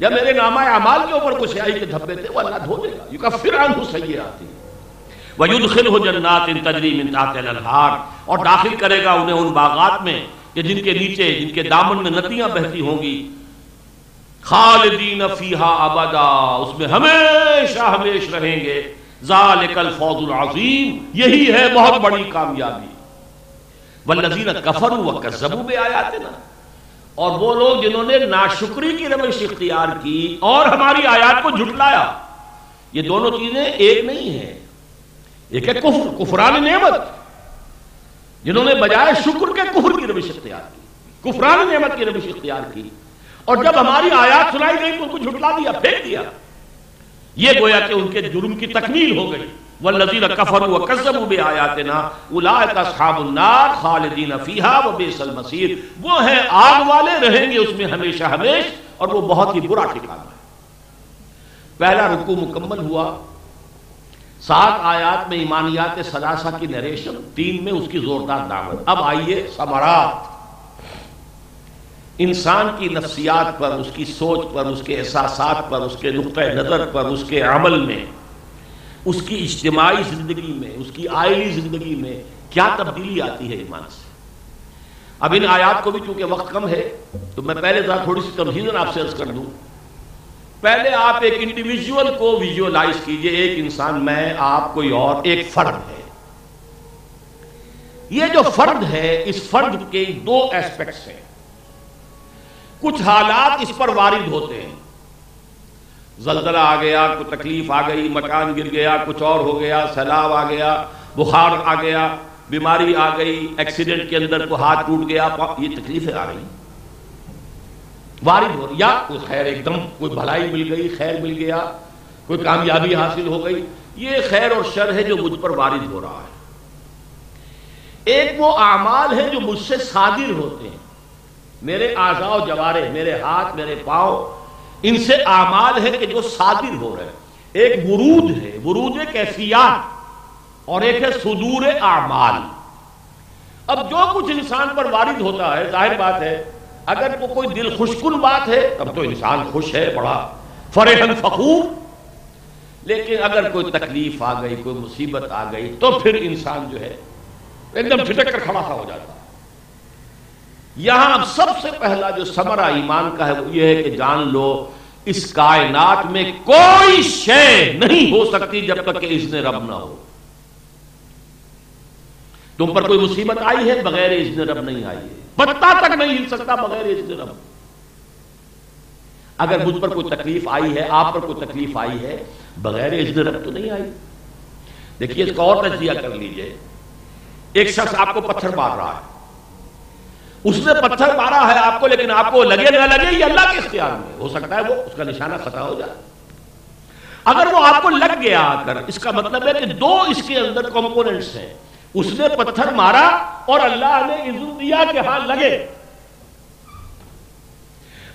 یا میرے نامہ اعمال کے اوپر کچھ سیاہی کے دھبے تھے وہ اللہ دھو دے گا، یکفر عنہ سیئاتہ ویدخلہ جنات تجری من تحتہا الانہار، اور داخل کرے گا انہیں ان باغات میں کہ جن کے نیچے، جن کے دامن میں ندیاں بہتی ہوں گی، خالدین فیہا ابدا، اس میں ہمیشہ ہمیش رہیں گے، ذالک الفوز العظیم، یہی ہے بہت بڑی کامیابی۔ والذین کفروا وکذبوا بآیاتنا، اور وہ لوگ جنہوں نے ناشکری کی روش اختیار کی اور ہماری آیات کو جھٹلایا، یہ دونوں چیزیں ایک نہیں ہیں، ایک ہے کفر، کفران نعمت، جنہوں نے بجائے شکر کے کفر کی روش اختیار کی، کفران نعمت کی روش اختیار کی، اور جب ہماری آیات سنائی گئی تو ان کو جھٹلا دیا، پھینک دیا۔ یہ گویا کہ ان کے جرم کی تکمیل ہو گئی۔ والذین کفروا وکذبوا بآیاتنا اولئک اصحاب النار خالدین فیہا وبئس المصیر، وہ ہیں آگ والے، رہیں گے اس میں ہمیشہ ہمیش، اور وہ بہت ہی برا ٹھکانہ ہے۔ پہلا رکوع مکمل ہوا، 7 آیات میں ایمانیات ثلاثہ کی نریشن، 3 میں اس کی زوردار دعوت۔ اب آئیے ثمرات، انسان کی نفسیات پر، اس کی سوچ پر، اس کے احساسات پر، اس کے نقطہ نظر پر، اس کے عمل میں، اس کی اجتماعی زندگی میں، اس کی عائلی زندگی میں کیا تبدیلی آتی ہے ایمان سے۔ اب ان آیات کو بھی چونکہ وقت کم ہے تو میں پہلے ذرا تھوڑی سی تمہیداً آپ سے عرض کر دوں۔ پہلے آپ ایک انڈیویجول کو ویژولائز کیجئے، ایک انسان، میں، آپ، کوئی اور، ایک فرد ہے۔ یہ جو فرد ہے، اس فرد کے 2 ایسپیکٹس ہیں۔ کچھ حالات اس پر وارد ہوتے ہیں، زلزلہ آ گیا، کوئی تکلیف آ گئی، مکان گر گیا، کچھ اور ہو گیا، سیلاب آ گیا، بخار آ گیا، بیماری آ گئی، ایکسیڈنٹ کے اندر کوئی ہاتھ ٹوٹ گیا، یہ تکلیفیں آ رہی وارد ہو رہی، یا کوئی خیر، ایک دم کوئی بھلائی مل گئی، خیر مل گیا، کوئی کامیابی حاصل ہو گئی، یہ خیر اور شر ہے جو مجھ پر وارد ہو رہا ہے۔ ایک وہ اعمال ہیں جو مجھ سے صادر ہوتے ہیں، میرے اعضاء و جوارح، میرے ہاتھ، میرے پاؤں، ان سے اعمال ہے کہ جو صادر ہو رہے ہیں۔ ایک ورود ہے، ورود کیفیات، اور ایک ہے صدور اعمال۔ اب جو کچھ انسان پر وارد ہوتا ہے، ظاہر بات ہے اگر وہ کوئی دل خوش کن بات ہے تب تو انسان خوش ہے، بڑا فرحاً فخور، لیکن اگر کوئی تکلیف آ گئی، کوئی مصیبت آ گئی تو پھر انسان جو ہے ایک دم ٹھٹک کر کھڑا ہو جاتا ہے۔ یہاں اب سب سے پہلا جو ثمرہ ایمان کا ہے وہ یہ ہے کہ جان لو اس کائنات میں کوئی شے نہیں ہو سکتی جب تک کہ اذن رب نہ ہو۔ تم پر کوئی مصیبت آئی ہے، بغیر اذن رب نہیں آئی ہے، پتہ تک نہیں ہل سکتا بغیر اذن رب۔ اگر مجھ پر کوئی تکلیف آئی ہے، آپ پر کوئی تکلیف آئی ہے، بغیر اذن رب تو نہیں آئی۔ دیکھیے اس کا اور تجزیہ کر لیجئے۔ ایک شخص آپ کو پتھر مار رہا ہے، اس نے پتھر مارا ہے آپ کو، لیکن آپ کو لگے نہ لگے یہ اللہ کے اختیار میں، ہو سکتا ہے وہ اس کا نشانہ خطا ہو جائے۔ اگر وہ آپ کو لگ گیا آ کر، اس کا مطلب ہے کہ 2 اس کے اندر کمپوننٹس ہیں، اس نے پتھر مارا اور اللہ نے اذن دیا کہ ہاں لگے۔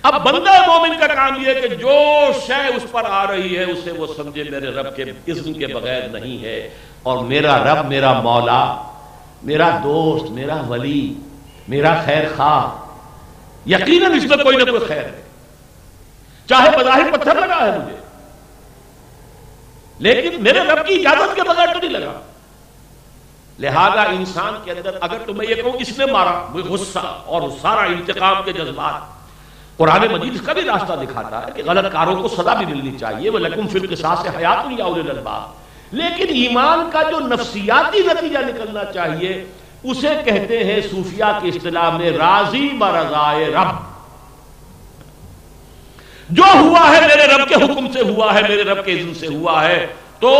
اب بندہ مومن کا کام یہ ہے کہ جو شے اس پر آ رہی ہے اسے وہ سمجھے میرے رب کے اذن کے بغیر نہیں ہے، اور میرا رب، میرا مولا، میرا دوست، میرا ولی، میرا خیر خواہ، یقیناً اس میں کوئی نہ کوئی خیر ہے، چاہے بظاہر پتھر لگا ہے مجھے، لیکن میرے رب کی اجازت کے بغیر تو نہیں لگا۔ لہذا انسان کے اندر اگر تو میں یہ کہوں اس نے مارا، وہ غصہ اور سارا انتقام کے جذبات، قرآن مجید اس کا بھی راستہ دکھاتا ہے کہ غلط کاروں کو سزا بھی ملنی چاہیے، وَلَكُمْ فِي الْقِصَاصِ حَيَاةٌ يَا أُولِي الْأَلْبَابِ، لیکن ایمان کا جو نفسیاتی نتیجہ نکلنا چاہیے اسے کہتے ہیں صوفیاء کی اصطلاح میں راضی برضائے رب۔ جو ہوا ہے میرے رب کے حکم سے ہوا ہے، میرے رب کے اذن سے ہوا ہے، تو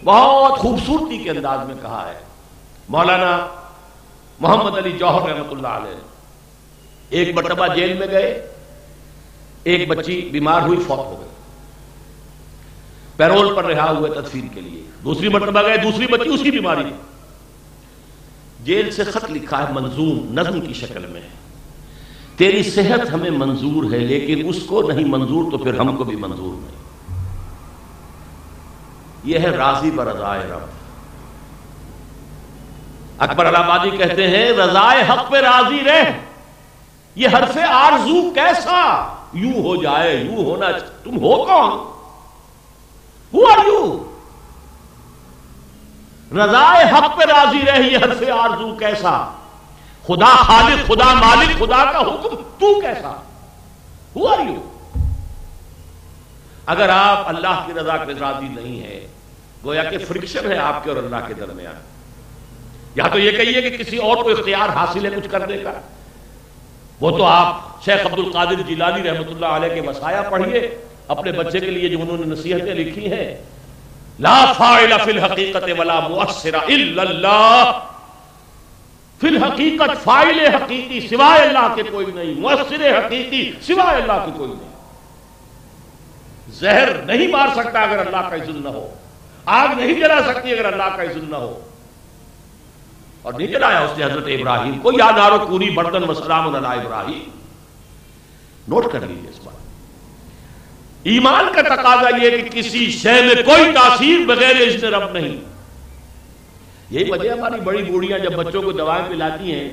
بہت خوبصورتی کے انداز میں کہا ہے مولانا محمد علی جوہر رحمۃ اللہ علیہ۔ ایک مرتبہ جیل میں گئے، ایک بچی بیمار ہوئی، فوت ہو گئی، پیرول پر رہا ہوئے تدفین کے لیے۔ دوسری مرتبہ گئے، دوسری بچی، اس کی بیماری، جیل سے خط لکھا ہے منظوم، نظم کی شکل میں، تیری صحت ہمیں منظور ہے لیکن اس کو نہیں منظور تو پھر ہم کو بھی منظور نہیں۔ یہ ہے راضی برضائے رب۔ اکبر الہٰبادی کہتے ہیں رضائے حق پہ راضی رہ، یہ حرف آرزو کیسا یوں ہو جائے، یوں ہونا، تم ہو کون؟ Who are you؟ رضائے حق پہ راضی رہ، یہ حرف آرزو کیسا، خدا خالق، خدا مالک، خدا کا حکم، تو کیسا؟ Who are you؟ اگر آپ اللہ کی رضا پہ راضی نہیں ہے، گویا کہ فرکشن ہے آپ کے اور اللہ کے درمیان۔ یا تو یہ کہیے کہ کسی اور کو اختیار حاصل ہے کچھ کرنے کا، وہ تو آپ شیخ عبد القادر جیلانی رحمۃ اللہ علیہ کے وصایا پڑھیے، اپنے بچے کے لیے جو انہوں نے نصیحتیں لکھی ہیں، لا فاعل فی الحقیقت ولا مؤثر الا اللہ، فی الحقیقت فاعل حقیقی سوائے اللہ کے کوئی نہیں، مؤثر حقیقی سوائے اللہ کے کوئی نہیں۔ زہر نہیں مار سکتا اگر اللہ کا اذن نہ ہو، آگ نہیں جلا سکتی اگر اللہ کا اذن نہ ہو، اور نہیں جلایا اس نے حضرت ابراہیم کو، یا نارو کونی بردن وسلام علی ابراہیم۔ نوٹ کر لیجیے اس بات۔ ایمان کا تقاضا یہ کہ کسی شے میں کوئی تاثیر بغیر اذن رب نہیں۔ یہی وجہ ہماری بڑی بوڑھیاں جب بچوں کو دوائیں پلاتی ہیں،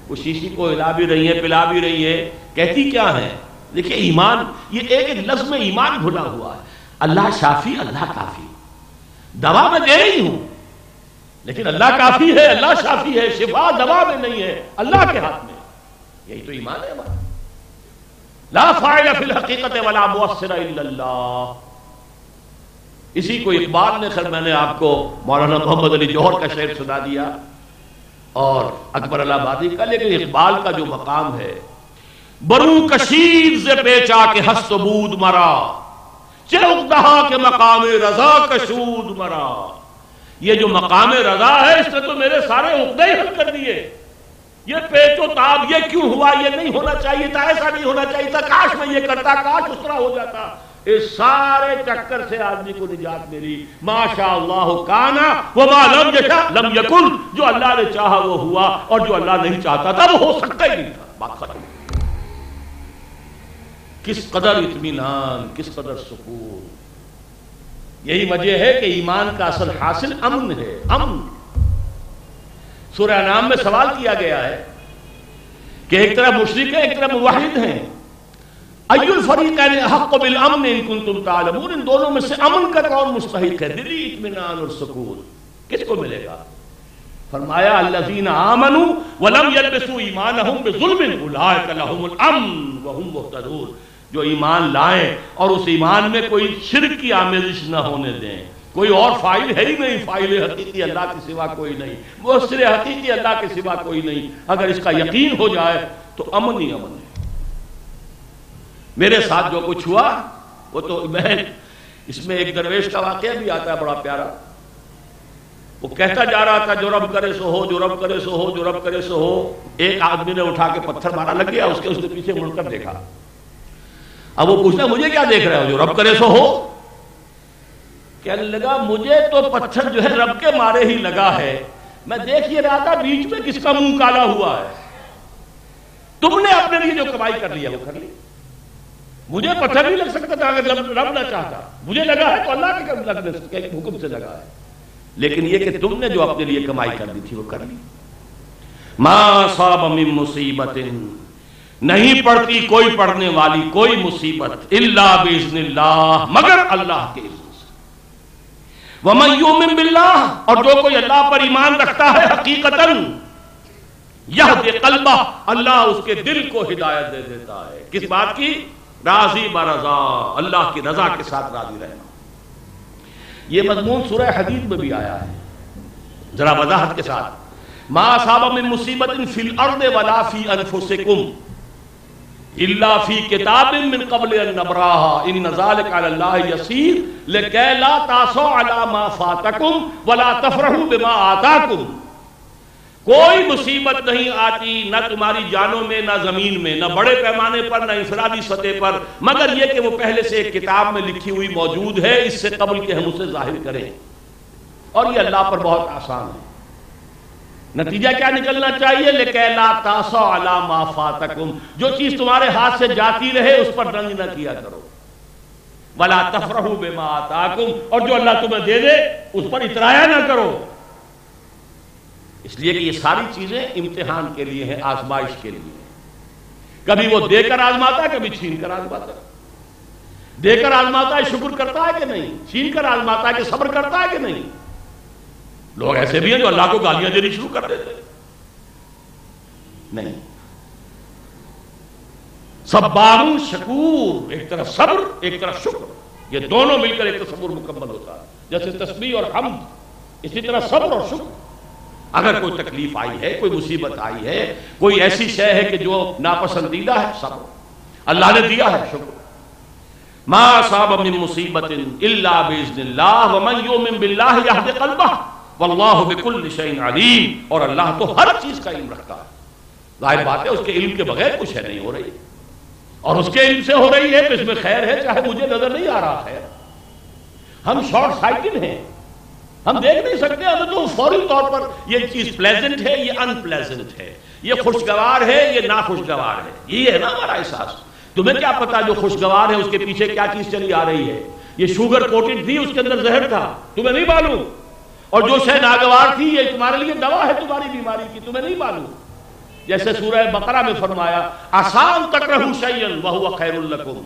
وہ شیشی کو ہلا بھی رہی ہیں، پلا بھی رہی ہیں، کہتی کیا ہے؟ دیکھیں ایمان، یہ ایک ایک لفظ میں ایمان بھلا ہوا ہے۔ اللہ شافی، اللہ کافی، دوا میں دے رہی ہوں لیکن اللہ کافی ہے، اللہ شافی ہے، شفا دوا میں نہیں ہے، اللہ کے ہاتھ میں۔ یہی تو ایمان ہے ہمارا۔ لا فاعل فی الحقیقت ولا مؤثر الا اللہ۔ اسی کو اقبال نے، خیر میں نے آپ کو مولانا محمد علی جوہر کا شعر سنا دیا اور اکبر الہٰبادی کا، لیکن اقبال کا جو مقام ہے، برو کشید ز پیچا کے ہست و بود مرا، چرخ دہا کے مقام رضا کشود مرا۔ یہ جو مقام رضا ہے اس نے تو میرے سارے عقدے ہی حل کر دیے۔ یہ پیچ و تاب، یہ کیوں ہوا، یہ نہیں ہونا چاہیے تھا، ایسا نہیں ہونا چاہیے تھا، کاش میں یہ کرتا، کاش اس طرح ہو جاتا، اس سارے چکر سے آدمی کو نجات ملی۔ ما شاء اللہ کانا وما لم یشاء لم یکن، جو اللہ نے چاہا وہ ہوا، اور جو اللہ نہیں چاہتا تھا وہ ہو سکتا ہی نہیں تھا۔ بات ختم۔ کس قدر اطمینان، کس قدر سکون۔ یہی وجہ ہے کہ ایمان کا اصل حاصل امن ہے، امن۔ سورہ انعام میں سوال کیا گیا ہے کہ ایک طرف مشرک ہے، ایک طرف موحد ہیں، ای الفریقین احق بالامن ان کنتم تعلمون، ان دونوں میں سے امن کا کون مستحق ہے، دلی اطمینان اور سکون کس کو ملے گا؟ فرمایا الذین آمنوا ولم یلبسوا ایمانہم بظلم اولئک لہم الامن وہم مہتدون، جو ایمان لائیں اور اس ایمان میں کوئی شرک کی آمیزش نہ ہونے دیں۔ کوئی اور فائل ہے ہی نہیں، فائل حقیقی اللہ کے سوا کوئی نہیں، مؤثر حقیقی اللہ کے سوا کوئی نہیں۔ اگر اس کا یقین ہو جائے تو امن ہی امن ہے۔ میرے ساتھ جو کچھ ہوا وہ تو میں، اس میں ایک درویش کا واقعہ بھی آتا ہے بڑا پیارا۔ وہ کہتا جا رہا تھا جو رب کرے سو ہو، جو رب کرے سو ہو، جو رب کرے سو ہو۔ ایک آدمی نے اٹھا کے پتھر مارا، لگ گیا اس نے پیچھے مڑ کر دیکھا۔ اب وہ پوچھتا مجھے کیا دیکھ رہے ہو، جو رب کرے سو ہو؟ کہنے لگا مجھے تو پتھر جو ہے رب کے مارے ہی لگا ہے، میں دیکھ یہ رہا تھا بیچ میں کس کا منہ کالا ہوا ہے۔ تم نے اپنے لیے جو کمائی کر لی ہے وہ کر لی، مجھے پتھر نہیں لگ سکتا تھا اگر رب نہ چاہتا، مجھے لگا ہے تو اللہ کے حکم سے لگا ہے، لیکن یہ کہ تم نے جو اپنے لیے کمائی کر لی تھی وہ کر لی۔ ما صاب من مصیبت، نہیں پڑتی کوئی پڑھنے والی کوئی مصیبت، الا باذن اللہ، مگر اللہ کے اذن سے۔ وَمَن يُؤْمِن بِاللَّهِ، اور جو کوئی اللہ پر ایمان رکھتا ہے حقیقتاً، یہدی قلبہ، اللہ اس کے دل کو ہدایت دے دیتا ہے۔ کس بات کی؟ راضی برضا، اللہ کی رضا کے ساتھ راضی رہنا۔ یہ مضمون سورہ حدید میں بھی آیا ہے، ذرا وضاحت کے ساتھ۔ ما اصاب من مصیبت فی الارض ولا فی انفسکم الا فی کتاب من قبل ان نبراها ان ذلک علی اللہ یسیر لکی لا تاسوا علی ما فاتکم ولا تفرحوا بما آتاکم۔ کوئی مصیبت نہیں آتی نہ تمہاری جانوں میں، نہ زمین میں، نہ بڑے پیمانے پر، نہ انفرادی سطح پر، مگر یہ کہ وہ پہلے سے ایک کتاب میں لکھی ہوئی موجود ہے، اس سے قبل کہ ہم اسے ظاہر کریں، اور یہ اللہ پر بہت آسان ہے۔ نتیجہ کیا نکلنا چاہیے؟ لِكَيْ لَا تَأْسَوْا عَلَىٰ مَا فَاتَكُمْ، جو چیز تمہارے ہاتھ سے جاتی رہے اس پر رنج نہ کیا کرو، وَلَا تَفْرَحُوا بِمَا آتَاكُمْ، اور جو اللہ تمہیں دے دے اس پر اترایا نہ کرو۔ اس لیے کہ یہ ساری چیزیں امتحان کے لیے ہیں، آزمائش کے لیے۔ کبھی وہ دے کر آزماتا ہے، کبھی چھین کر آزماتا ہے۔ دے کر آزماتا ہے شکر کرتا ہے کہ نہیں، چھین کر آزماتا ہے کہ صبر کرتا ہے کہ نہیں۔ لوگ ایسے بھی ہیں جو اللہ کو گالیاں دینی شروع کر دیتے نہیں۔ صبار شکور، ایک طرف صبر ایک طرف شکر، یہ دونوں مل کر ایک تصور مکمل ہوتا ہے۔ جیسے تسبیح اور حمد، اسی طرح صبر اور شکر۔ اگر کوئی تکلیف آئی ہے، کوئی مصیبت آئی ہے، کوئی ایسی شے ہے کہ جو ناپسندیدہ ہے، صبر، اللہ نے دیا ہے شکر۔ ما اصاب من مصیبت الا باذن اللہ ومن یؤمن باللہ یہد قلبہ واللہ بکل شیء علیم، اور اللہ تو ہر چیز کا علم رکھتا ہے۔ ظاہر بات ہے اس کے علم کے بغیر کچھ ہے نہیں ہو رہی، اور اس کے علم سے ہو رہی ہے تو اس میں خیر ہے، چاہے مجھے نظر نہیں آ رہا خیر۔ ہم شارٹ سائٹڈ ہیں، ہم دیکھ نہیں سکتے، ہمیں تو فوری طور پر یہ چیز پلیزنٹ ہے، یہ ان پلیزنٹ ہے، یہ خوشگوار ہے، یہ ناخوشگوار ہے، یہ ہے نا ہمارا احساس۔ تمہیں کیا پتا جو خوشگوار ہے اس کے پیچھے کیا چیز چلی آ رہی ہے؟ یہ شوگر کوٹڈ تھی، اس کے اندر زہر تھا، تمہیں نہیں معلوم، اور جو شے ناگوار تھی یہ تمہارے لیے دوا ہے تمہاری بیماری کی، تمہیں نہیں معلوم۔ جیسے سورہ بقرہ میں فرمایا آسان تکرہوا شیئا وہو خیر لکم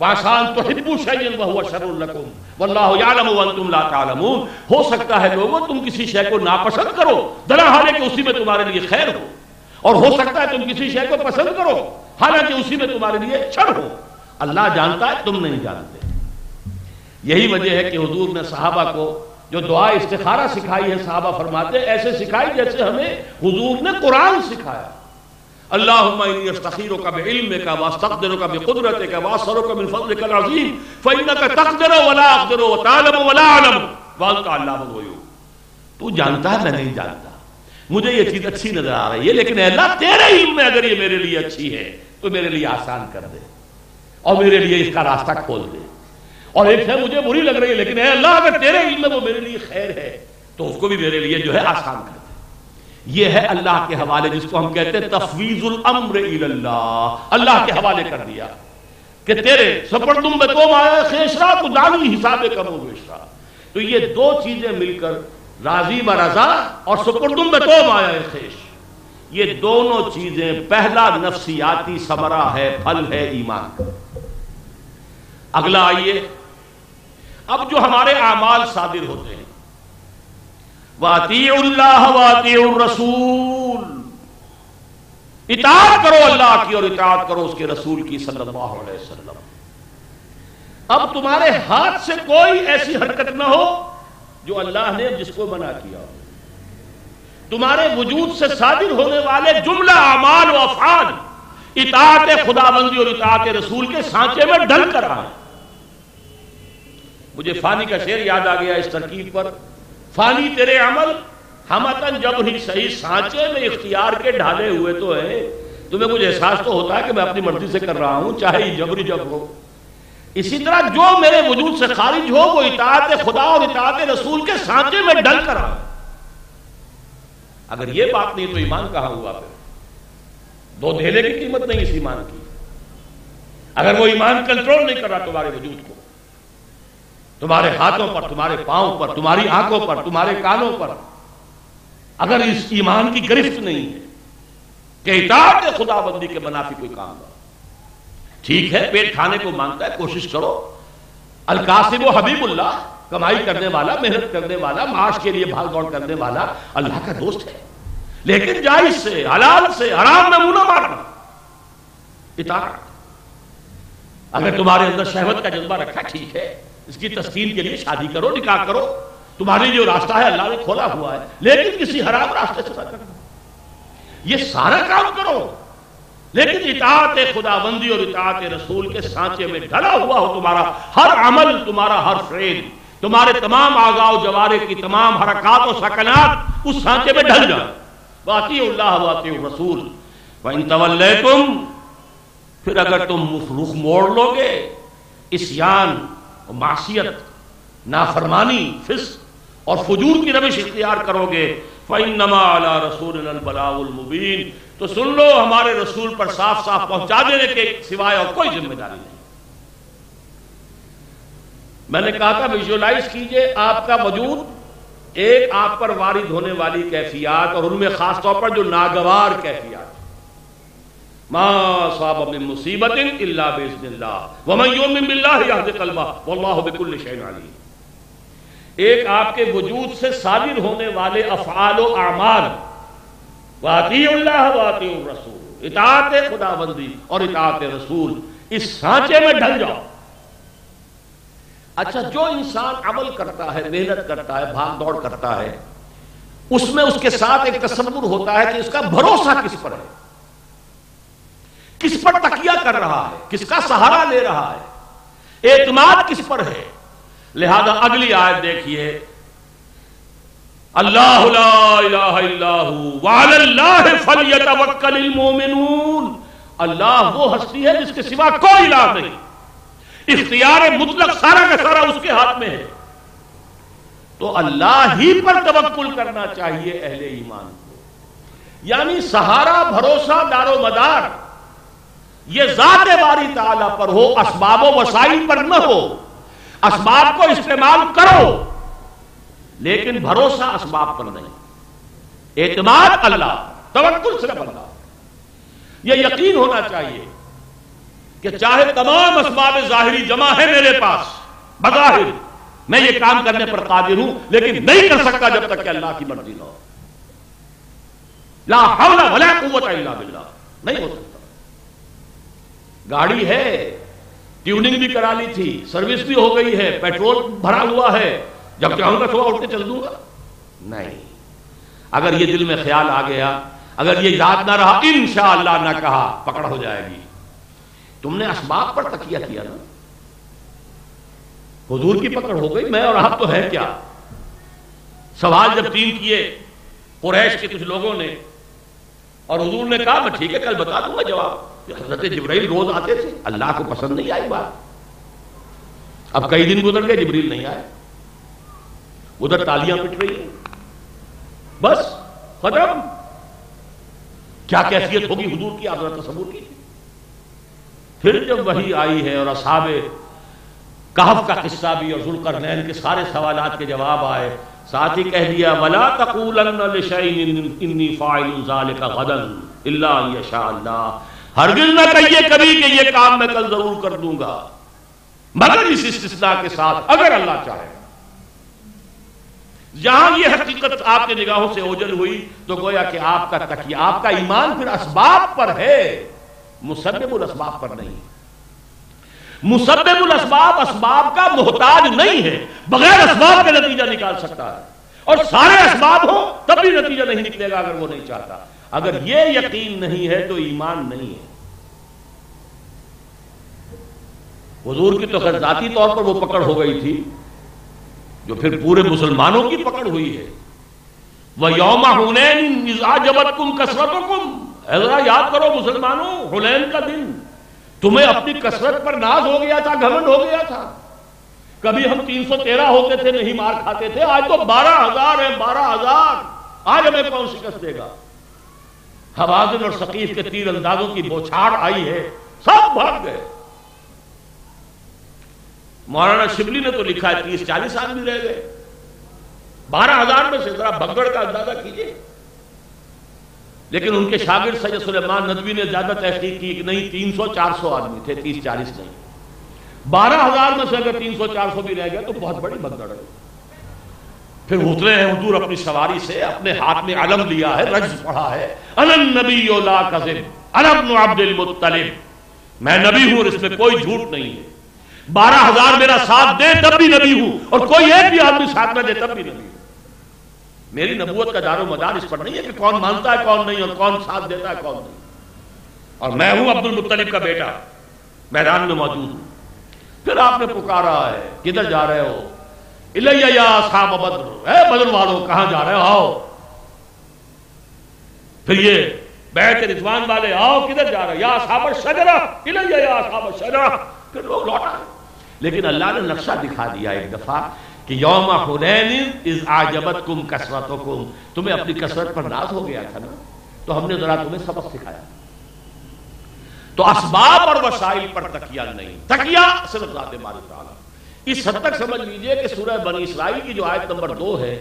وآسان تحبوا شیئا وہو شر لکم واللہ یعلم وانتم لا تعلمون۔ ہو سکتا ہے لوگوں تم کسی شے کو ناپسند کرو درا حالے کہ اسی میں تمہارے لیے خیر ہو، اور ہو سکتا ہے تم کسی شے کو پسند کرو حالانکہ اسی میں تمہارے لیے شر ہو۔ اللہ جانتا ہے، تم نہیں جانتے۔ یہی وجہ ہے کہ حضور نے صحابہ کو جو دعا استخارہ سکھائی ہے، صحابہ فرماتے ہیں ایسے سکھائی جیسے ہمیں حضور نے قرآن سکھایا۔ اللہم انی استخیرک بعلمک واستقدرک بقدرتک واسألک من فضلک العظیم فإنک تقدر ولا اقدر وتعلم ولا اعلم وانت علام الغیوب۔ تو جانتا ہے، میں نہیں جانتا، مجھے یہ چیز اچھی نظر آ رہی ہے، لیکن اے اللہ تیرے علم میں اگر یہ میرے لیے اچھی ہے تو میرے لیے آسان کر دے اور میرے لیے اس کا راستہ کھول دے، اور ایک ہے مجھے بری لگ رہی ہے لیکن اے اللہ اگر تیرے علم میں وہ میرے لیے خیر ہے تو اس کو بھی میرے لیے جو ہے آسان کر دے۔ یہ ہے اللہ کے حوالے، جس کو ہم کہتے ہیں تفویض الامر الی اللہ، اللہ کے حوالے کر دیا کہ تیرے سپردم بتوم آیا خیشرا تو دانی حساب کم و بیشرا۔ تو یہ دو چیزیں مل کر راضی برضا اور سپردم بتوم آیا خیش، یہ دونوں چیزیں پہلا نفسیاتی ثمرہ ہے، پھل ہے ایمان کا۔ اگلا آئیے، اب جو ہمارے اعمال صادر ہوتے ہیں، وَأَطِيعُوا اللَّهَ وَأَطِيعُوا الرَّسُولَ، اطاعت کرو اللہ کی اور اطاعت کرو اس کے رسول کی صلی اللہ علیہ وسلم۔ اب تمہارے ہاتھ سے کوئی ایسی حرکت نہ ہو جو اللہ نے جس کو منع کیا ہو، تمہارے وجود سے صادر ہونے والے جملہ اعمال و افعال اطاعت خداوندی اور اطاعت رسول کے سانچے میں ڈھل کر آئے۔ مجھے فانی کا شعر یاد آ گیا اس ترکیب پر، فانی تیرے عمل ہمتن جب ہی صحیح سانچے میں اختیار کے ڈھالے ہوئے تو ہے۔ تمہیں کچھ احساس تو ہوتا ہے کہ میں اپنی مرضی سے کر رہا ہوں، چاہے یہ جبری جب ہو۔ اسی طرح جو میرے وجود سے خارج ہو وہ اطاعت خدا اور اطاعت رسول کے سانچے میں ڈل کر آئے۔ اگر یہ بات نہیں تو ایمان کہاں ہوا پھر؟ دو دھیلے کی قیمت نہیں اس ایمان کی۔ اگر وہ ایمان کنٹرول نہیں کر رہا تمہارے وجود کو، تمہارے ہاتھوں پر، تمہارے پاؤں پر، تمہاری آنکھوں پر، تمہارے کانوں پر، اگر اس ایمان کی گرفت نہیں ہے کہ اطاعت خدا بندی کے منافی کوئی کام نہ، ٹھیک ہے پیٹ کھانے کو مانگتا ہے، کوشش کرو۔ القاسم و حبیب اللہ، کمائی کرنے والا، محنت کرنے والا، معاش کے لیے بھاگ دوڑ کرنے والا اللہ کا دوست ہے، لیکن جائز سے، حلال سے، حرام میں منہ نہ مارنا، اطاعت۔ اگر تمہارے اندر شہوت کا جذبہ رکھا، ٹھیک ہے، اس کی تسکین کے لیے شادی کرو، نکاح کرو، تمہارے جو راستہ ہے اللہ نے کھولا ہوا ہے، لیکن کسی حرام راستے سے نہ کرنا۔ یہ سارا کام کرو لیکن اطاعت خداوندی اور اطاعت رسول کے سانچے میں ڈھلا ہوا ہو تمہارا ہر عمل، تمہارا ہر فعل، تمہارے تمام اعضاء و جوارح کی تمام حرکات و سکنات اس سانچے میں ڈھل جائے۔ وَأَطِيعُوا اللَّهَ وَأَطِيعُوا الرَّسُولَ وَإِن تَوَلَّيْتُمْ، پھر اگر تم رخ موڑ لو گے، عصیان، معصیت، نافرمانی، فسق اور فجور کی روش اختیار کرو گے، فَإِنَّمَا عَلَىٰ رَسُولِنَا الْبَلَاغُ الْمُبِينُ، تو سن لو ہمارے رسول پر صاف صاف پہنچا دینے کے سوائے اور کوئی ذمہ داری نہیں۔ میں نے کہا تھا ویژولائز کیجئے آپ کا وجود ایک آپ پر وارد ہونے والی کیفیات، اور ان میں خاص طور پر جو ناگوار کیفیات، ما اصاب من مصیبت الا باذن اللہ ومن یؤمن باللہ یہد قلبہ واللہ بکل شیء علیم۔ ایک آپ کے وجود سے صادر ہونے والے افعال و اعمال، وَأَطِيعُوا اللَّهَ وَأَطِيعُوا الرَّسُولَ، اطاعت خداوندی اور اطاعت رسول، اس سانچے میں ڈھل جاؤ۔ اچھا، جو انسان عمل کرتا ہے، محنت کرتا ہے، بھاگ دوڑ کرتا ہے، اس میں اس کے ساتھ ایک تصور ہوتا ہے کہ اس کا بھروسہ کس پر ہے، کس پر تکیہ کر رہا ہے، کس کا سہارا لے رہا ہے۔ اعتماد کس پر ہے؟ لہذا اگلی آیت دیکھیے، اللہ لا الہ الا ھو وعلی اللہ فلیتوکل المؤمنون، اللہ وہ ہستی ہے جس کے سوا کوئی الہ نہیں، اختیار مطلق سارا کا سارا اس کے ہاتھ میں ہے، تو اللہ ہی پر توکل کرنا چاہیے اہل ایمان کو، یعنی سہارا، بھروسہ، دار و مدار یہ ذات باری تعالیٰ پر ہو، اسباب و وسائل پر نہ ہو۔ اسباب کو استعمال کرو لیکن بھروسہ اسباب پر نہیں، اعتماد اللہ، توکل صرف اللہ۔ یہ یقین ہونا چاہیے کہ چاہے تمام اسباب ظاہری جمع ہے میرے پاس، بظاہر میں یہ کام کرنے پر قادر ہوں، لیکن نہیں کر سکتا جب تک کہ اللہ کی مرضی نہ ہو۔ لا حول ولا قوت الا باللہ، نہیں ہو سکتا۔ گاڑی ہے، ٹیوننگ بھی کرا لی تھی، سروس بھی ہو گئی ہے، پیٹرول بھرا ہوا ہے، جب چاہوں گا صبح اٹھ کے چل دوں گا؟ نہیں۔ اگر یہ دل میں خیال آ گیا، اگر یہ یاد نہ رہا، انشاءاللہ نہ کہا، پکڑ ہو جائے گی۔ تم نے اسباب پر تکیہ کیا نا، حضور کی پکڑ ہو گئی، میں اور آپ تو ہے کیا؟ سوال جب 3 کیے قریش کے کچھ لوگوں نے، اور حضور نے کہا میں ٹھیک ہے کل بتا دوں گا جواب۔ حضرت جبرائیل روز آتے تھے، اللہ کو پسند نہیں آئی بات۔ اب کئی دن گزر گئے، جبریل نہیں آئے، ادھر تالیاں پٹ رہی ہیں، بس ختم۔ کیا کیفیت ہوگی حضور کی، آپ ذرا تصور کیجیے۔ پھر جب وحی آئی ہے اور اصحاب کہف کا قصہ بھی اور ذوالقرنین کے سارے سوالات کے جواب آئے، ساتھ ہی کہہ دیا وَلَا تَقُولَنَّ لِشَيْءٍ إِنِّي فَاعِلٌ ذَلِكَ غَدًا إِلَّا أَن يَشَاءَ اللَّهُ، ہرگز نہ کہیے کبھی کہ یہ کام میں کل ضرور کر دوں گا، مگر اس استثناء کے ساتھ اگر اللہ چاہے۔ جہاں یہ حقیقت آپ کے نگاہوں سے اوجل ہوئی تو گویا کہ آپ کا تکیہ، آپ کا ایمان پھر اسباب پر ہے، مسبب الاسباب پر نہیں۔ مسبب الاسباب اسباب کا محتاج نہیں ہے، بغیر اسباب کے نتیجہ نکال سکتا ہے، اور سارے اسباب ہو تب بھی نتیجہ نہیں نکلے گا اگر وہ نہیں چاہتا۔ اگر یہ یقین نہیں ہے تو ایمان نہیں ہے۔ حضور کی تو خیر ذاتی طور پر وہ پکڑ ہو گئی تھی جو پھر پورے مسلمانوں کی پکڑ ہوئی ہے۔ وَيَوْمَ حُنَيْنٍ إِذْ أَعْجَبَتْكُمْ كَثْرَتُكُمْ، ذرا یاد کرو مسلمانوں، حنین کا دن، تمہیں اپنی کثرت پر ناز ہو گیا تھا، گھمنڈ ہو گیا تھا۔ کبھی ہم 313 ہوتے تھے نہیں مار کھاتے تھے، آج تو 12,000 ہیں، 12,000۔ آج ہمیں کون شکست دے گا؟ حوازن اور ثقیف کے تیر اندازوں کی بوچھاڑ آئی ہے، سب بھاگ گئے۔ مولانا شبلی نے تو لکھا ہے 30-40 آدمی رہ گئے 12,000 میں سے، ذرا بھگڑ کا اندازہ کیجئے۔ لیکن ان کے شاگرد سید سلیمان ندوی نے زیادہ تحقیق کی کہ نہیں 300-400 آدمی تھے، 30-40 نہیں۔ 12,000 میں سے اگر 300-400 بھی رہ گئے تو بہت بڑی بھگڑ ہے۔ پھر اترے ہیں حضور اپنی سواری سے، اپنے ہاتھ میں علم لیا ہے، رجز پڑھا ہے، انا النبی لا کذب انا ابن عبد المطلب، میں نبی ہوں اور اس میں کوئی جھوٹ نہیں ہے۔ 12,000 میرا ساتھ دے تب بھی نبی ہوں، اور کوئی ایک بھی آدمی ساتھ نہ دے تب بھی نبی ہوں۔ میری نبوت کا دار و مدار اس پر نہیں ہے کہ کون مانتا ہے کون نہیں، اور کون ساتھ دیتا ہے کون نہیں۔ اور میں ہوں عبد المطلب کا بیٹا، میدان میں موجود ہوں۔ پھر آپ نے پکارا ہے، کدھر جا رہے ہو؟ الیہ یا اصحاب بدر، اے بدر والوں کہاں جا رہے ہو، آؤ۔ پھر یہ بیعت رضوان والے، آؤ کدھر جا رہے ہو؟ یا اصحاب الشجرہ الیہ یا اصحاب الشجرہ۔ پھر لوگ لوٹا، لیکن اللہ نے نقشہ دکھا دیا ایک دفعہ کہ یوم حنین اذ اعجبتکم کثرتکم، تمہیں اپنی کثرت پر ناز ہو گیا تھا نا، تو ہم نے ذرا تمہیں سبق سکھایا۔ تو اسباب اور وسائل پر تکیہ نہیں، تکیہ صرف ذات باری تعالیٰ۔ اس حد تک سمجھ لیجئے کہ سورہ بنی اسرائیل کی جو آیت نمبر 2 ہے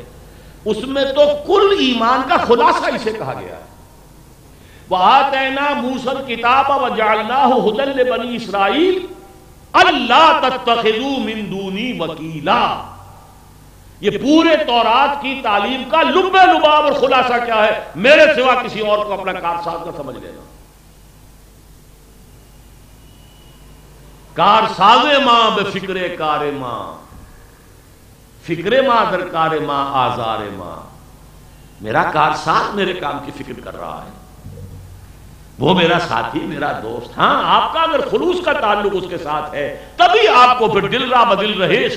اس میں تو کل ایمان کا خلاصہ اسے کہا گیا ہے۔ وَآتَيْنَا مُوسَى الْكِتَابَ وَجَعَلْنَاهُ هُدًى لِبَنِي إِسْرَائِيلَ أَلَّا تَتَّخِذُوا مِن دُونِي وَكِيلًا۔ یہ پورے تورات کی تعلیم کا لب لباب اور خلاصہ کیا ہے؟ میرے سوا کسی اور کو اپنا کارساز نہ سمجھ لینا۔ کارساز ماں بفکر کار ماں، فکر ماں در کار ماں آزار ماں، میرا کارساز میرے کام کی فکر کر رہا ہے۔ وہ میرا ساتھی، میرا دوست. ہاں آپ کا اگر خلوص کا تعلق اس کے ساتھ ہے تبھی آپ کو پھر دل را بدل رہے،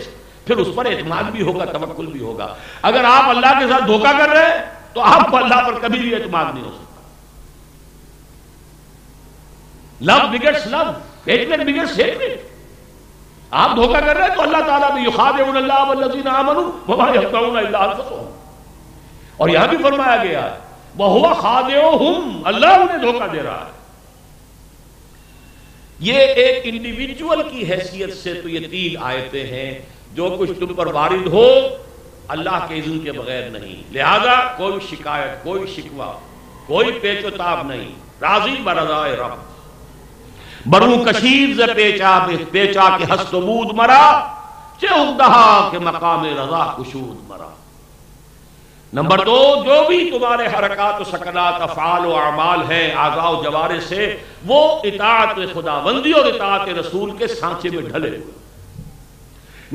پھر اس پر اعتماد بھی ہوگا، توکل بھی ہوگا. اگر آپ اللہ کے ساتھ دھوکہ کر رہے ہیں تو آپ کو اللہ پر کبھی بھی اعتماد نہیں ہو سکتا. لو بگیٹس لو، ہیٹریڈ بگیٹس ہیٹریڈ. آپ دھوکہ کر رہے ہیں تو اللہ تعالیٰ بھی یخادعون اللہ والذین آمنوا وما یخدعون الا انفسهم. اور یہاں بھی فرمایا گیا ہے وَهُوَ خَادِعُهُمْ، اللہ انہیں دھوکہ دے رہا ہے. یہ ایک انڈیویجول کی حیثیت سے تو یہ 3 آیتیں ہیں. جو کچھ تم پر وارد ہو اللہ کے اذن کے بغیر نہیں، لہذا کوئی شکایت، کوئی شکوہ، کوئی پیچ و تاب نہیں. راضی برضائے رب، برو کشید ز پیچا کے ہست و بود مرا، چہ اندہا کے مقام رضا کشود مرا. نمبر 2، جو بھی تمہارے حرکات و سکنات، افعال و اعمال ہیں اعضاء و جوارح سے، وہ اطاعت خداوندی اور اطاعت رسول کے سانچے میں ڈھلے ہوئے.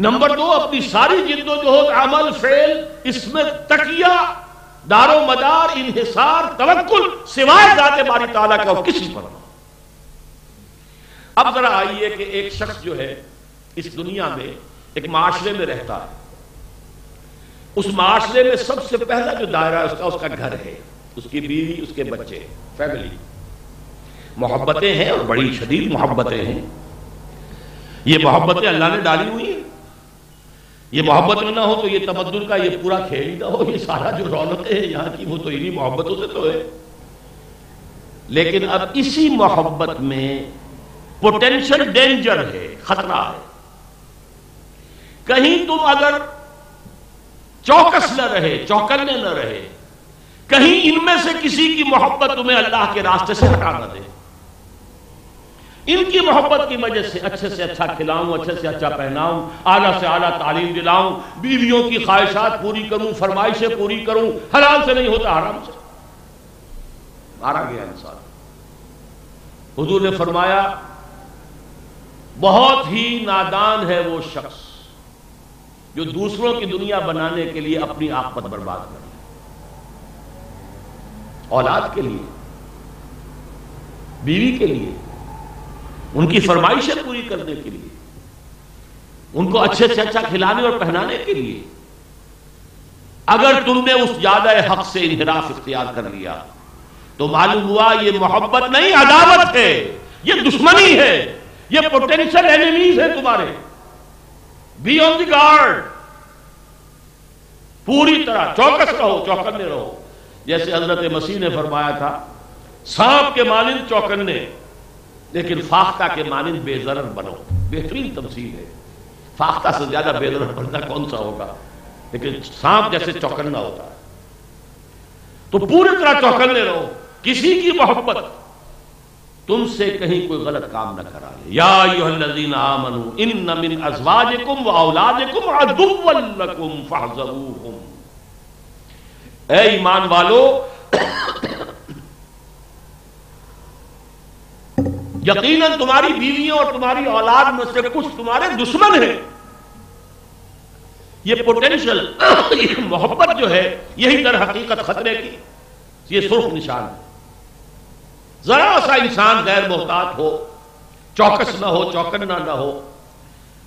نمبر 2، اپنی ساری جد و جہد، عمل، فعل، اس میں تکیہ، دار و مدار، انحصار، توکل سوائے ذات باری تعالیٰ کا اور کسی پر. اب ذرا آئیے کہ ایک شخص جو ہے اس دنیا میں ایک معاشرے میں رہتا ہے. اس معاشرے میں سب سے پہلا جو دائرہ ہے اس کا گھر ہے، اس کی بیوی، اس کے بچے، فیملی. محبتیں ہیں اور بڑی شدید محبتیں ہیں. یہ محبتیں اللہ نے ڈالی ہوئی ہیں. یہ محبت نہ ہو تو یہ تمدن کا یہ پورا کھیل ہی نہ ہو. یہ سارا جو رونقیں ہیں یہاں کی وہ تو انہی محبتوں سے تو ہے. لیکن اب اسی محبت میں پوٹینشل ڈینجر ہے، خطرہ ہے. کہیں تم اگر چوکس نہ رہے، چوکنے نہ رہے، کہیں ان میں سے کسی کی محبت تمہیں اللہ کے راستے سے ہٹا نہ دے. ان کی محبت کی وجہ سے اچھے سے اچھا کھلاؤں، اچھے سے اچھا پہناؤں، اعلیٰ سے اعلیٰ تعلیم دلاؤں، بیویوں کی خواہشات پوری کروں، فرمائشیں پوری کروں. حلال سے نہیں ہوتا، حرام سے. مارا گیا انسان. حضور نے فرمایا بہت ہی نادان ہے وہ شخص جو دوسروں کی دنیا بنانے کے لیے اپنی آخرت برباد کرے. اولاد کے لیے، بیوی کے لیے، ان کی فرمائشیں پوری کرنے کے لیے، ان کو اچھے سے اچھا کھلانے اور پہنانے کے لیے. اگر تم نے اس زیادہ حق سے انحراف اختیار کر لیا تو معلوم ہوا یہ محبت نہیں، عداوت ہے، یہ دشمنی ہے، یہ پوٹینشل اینیمیز ہے تمہارے. بی آن دی گارڈ، پوری طرح چوکس رہو، چوکنے رہو. جیسے حضرت مسیح نے فرمایا تھا سانپ کے مانند چوکنے لیکن فاختہ کے مانند بے ضرر بنو. بہترین تمثیل ہے. فاختہ سے زیادہ بے ضرر بننا کون سا ہوگا، لیکن سانپ جیسے چوکنا ہوتا ہے. تو پوری طرح چوکنے رہو. کسی کی محبت تم سے کہیں کوئی غلط کام نہ کرا لے. یا ایھا الذین آمنوا ان من ازواجکم واولادکم عدوا لکم فاحذروہم. اے ایمان والو، یقیناً تمہاری بیویوں اور تمہاری اولاد میں سے کچھ تمہارے دشمن ہیں. یہ پوٹینشل یہ محبت جو ہے یہی در حقیقت خطرے کی یہ سرخ نشان ہے. ذرا سا انسان غیر محتاط ہو، چوکس نہ ہو، چوکنا نہ ہو،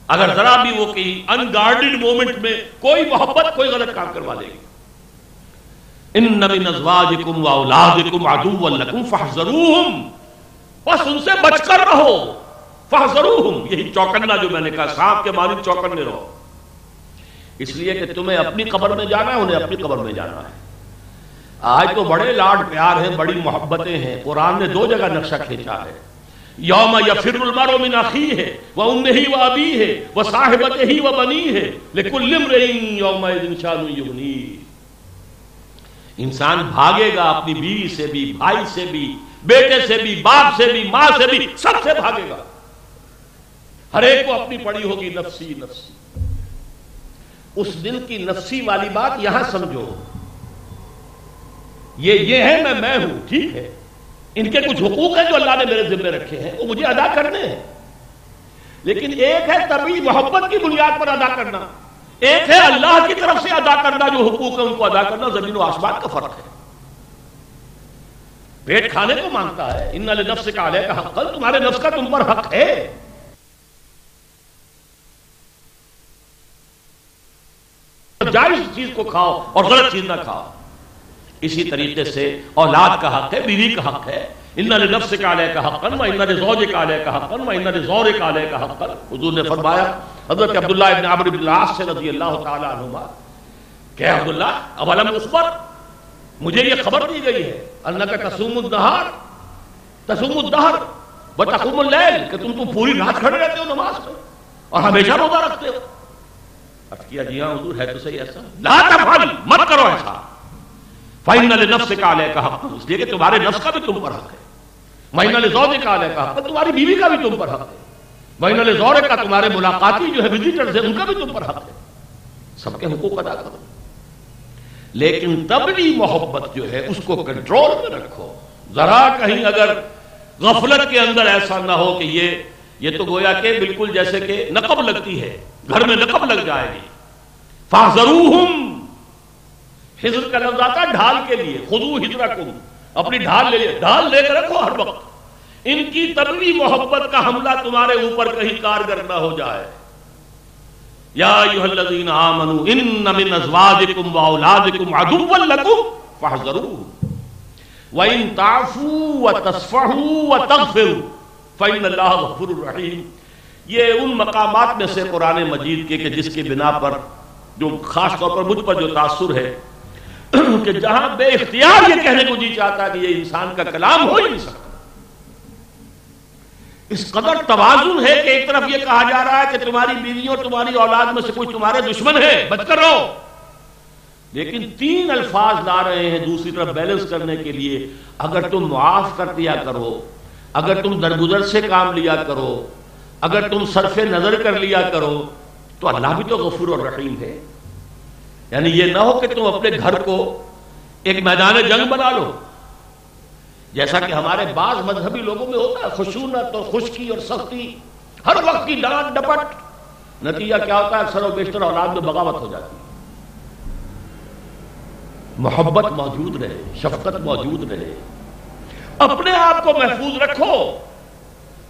اگر ذرا بھی وہ کہیں انگارڈڈ مومنٹ میں کوئی محبت کوئی غلط کام کروا لے گی. ان من ازواجکم واولادکم عدوا لکم فاحذروہم، بس ان سے بچ کر رہو. فاحذروہم، یہی چوکنا جو میں نے کہا، سانپ کے مانند چوکنے رہو. اس لیے کہ تمہیں اپنی قبر میں جانا ہے، انہیں اپنی قبر میں جانا ہے. آج تو بڑے لاڈ پیار ہیں، بڑی محبتیں ہیں. قرآن نے 2 جگہ نقشہ کھینچا ہے. یوم یفر المرء من اخیہ وامہ وابیہ وصاحبتہ وبنیہ لکل امرئ یومئذ شأن یغنیہ. انسان بھاگے گا اپنی بیوی سے بھی، بھائی سے بھی، بیٹے سے بھی، باپ سے بھی، ماں سے بھی، سب سے بھاگے گا. ہر ایک کو اپنی پڑی ہوگی نفسی نفسی. اس دن کی نفسی والی بات یہاں سمجھو. یہ ہے میں ہوں، ٹھیک ہے. ان کے کچھ حقوق ہیں جو اللہ نے میرے ذمہ رکھے ہیں، وہ مجھے ادا کرنے ہیں. لیکن ایک ہے طبعی محبت کی بنیاد پر ادا کرنا، ایک ہے اللہ کی طرف سے ادا کرنا. جو حقوق ہیں ان کو ادا کرنا زمین و آسمان کا فرق ہے. پیٹ کھانے کو مانگتا ہے. ان لنفسک علیک حقا، تمہارے نفس کا تم پر حق ہے. جائز چیز کو کھاؤ اور غلط چیز نہ کھاؤ. اسی طریقے سے اولاد کا حق ہے، بیوی کا حق ہے. ان لنفسک علیک حقا وان لزوجک علیک حقا وان لزورک علیک حقا. حضور نے فرمایا حضرت عبداللہ ابن عمرو بن العاص سے رضی اللہ تعالی عنہما کہ عبداللہ اولم اخبر، مجھے یہ خبر دی گئی ہے انک تصوم النہار تصوم الدہر وتقوم اللیل، کہ تم پوری رات کھڑے رہتے ہو نماز میں اور ہمیشہ روزہ رکھتے ہو. عرض کیا جی ہاں حضور ہے تو صحیح ایسا. لا تفعل، مت کرو ایسا. فإن لنفسک علیک حق، اس لیے کہ تمہارے نفس کا بھی تم پر حق ہے. وإن لزوجک علیک حق، تمہاری بیوی کا بھی تم پر حق ہے. وإن لزورک، تمہارے ملاقاتی جو ہے وزیٹرز ہیں ان کا بھی تم پر حق ہے. سب کے حقوق ادا کرو، لیکن تبلی محبت جو ہے اس کو کنٹرول میں رکھو. ذرا کہیں اگر غفلت کے اندر ایسا نہ ہو کہ یہ تو گویا کہ بالکل جیسے کہ نقب لگتی ہے، گھر میں نقب لگ جائے گی. فاحذروہم، حذر کا لفظ آتا ہے ڈھال کے لیے. خذوا حذرکم، اپنی ڈھال لے کر رکھو ہر وقت. ان کی طبعی محبت کا حملہ تمہارے اوپر کہیں کارگر نہ ہو جائے. یا ایھا الذین آمنوا ان من ازواجکم واولادکم عدوا لکم فاحذروہم وان تعفوا وتصفحوا وتغفروا فإن اللہ غفور رحیم. یہ ان مقامات میں سے قرآن مجید کے کہ جس کی بنا پر جو خاص طور پر مجھ پر جو تاثر ہے کہ جہاں بے اختیار یہ کہنے کو جی چاہتا ہے کہ یہ انسان کا کلام ہو ہی نہیں سکتا. اس قدر توازن ہے کہ ایک طرف یہ کہا جا رہا ہے کہ تمہاری بیویوں اور تمہاری اولاد میں سے کوئی تمہارے دشمن ہے، بچ کر رہو، لیکن تین الفاظ لا رہے ہیں دوسری طرف بیلنس کرنے کے لیے. اگر تم معاف کر دیا کرو، اگر تم درگزر سے کام لیا کرو، اگر تم صرف نظر کر لیا کرو، تو اللہ بھی تو غفور اور رحیم ہے. یعنی یہ نہ ہو کہ تم اپنے گھر کو ایک میدان جنگ بنا لو، جیسا کہ ہمارے بعض مذہبی لوگوں میں ہوتا ہے، خشونت اور خشکی اور سختی، ہر وقت کی ڈانٹ ڈپٹ. نتیجہ کیا ہوتا ہے؟ اکثر و بیشتر اولاد میں بغاوت ہو جاتی ہے. محبت موجود رہے، شفقت موجود رہے، اپنے آپ کو محفوظ رکھو،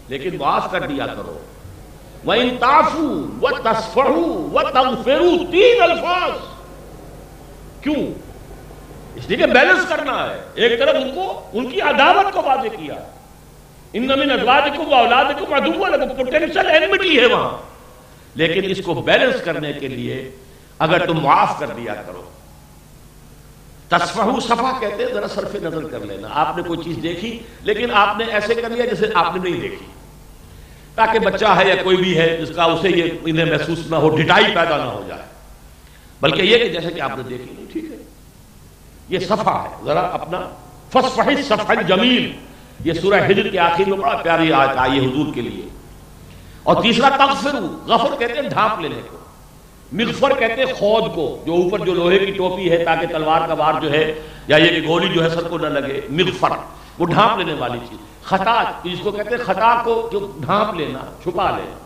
لیکن معاف کر دیا کرو. وَإِن تَعْفُوا وَتَصْفَحُوا وَتَغْفِرُوا، تین الفاظ کیوں؟ اس لیے کہ بیلنس کرنا ہے. ایک طرف ان کی عداوت کو واضح کیا، ان من ازواجکم واولادکم عدوا لکم، پوٹینشل اینمٹی ہے وہاں، لیکن اس کو بیلنس کرنے کے لیے اگر تم معاف کر دیا کرو. تصفحو، صفحہ کہتے ہیں ذرا صرف نظر کر لینا. آپ نے کوئی چیز دیکھی لیکن آپ نے ایسے کر لیا جیسے آپ نے نہیں دیکھی، تاکہ بچہ ہے یا کوئی بھی ہے جس کا اسے یہ انہیں محسوس نہ ہو، ڈٹائی پیدا نہ ہو جائے، بلکہ یہ کہ جیسے کہ آپ نے دیکھی نہیں. ٹھیک ہے، یہ صفحہ ہے. ذرا اپنا فصفح الصفح الجمیل، یہ سورہ ہجر کے آخر میں بڑا پیاری آیت آئی ہے حضور کے لیے. اور تیسرا تغفروا، غفر کہتے ہیں ڈھانپ لینے کو، مغفر کہتے ہیں خود کو، جو اوپر جو لوہے کی ٹوپی ہے تاکہ تلوار کا وار جو ہے یا یہ کہ گولی جو ہے سر کو نہ لگے. مغفر وہ ڈھانپ لینے والی چیز. خطا جس کو کہتے ہیں خطا کو جو ڈھانپ لینا، چھپا لینا.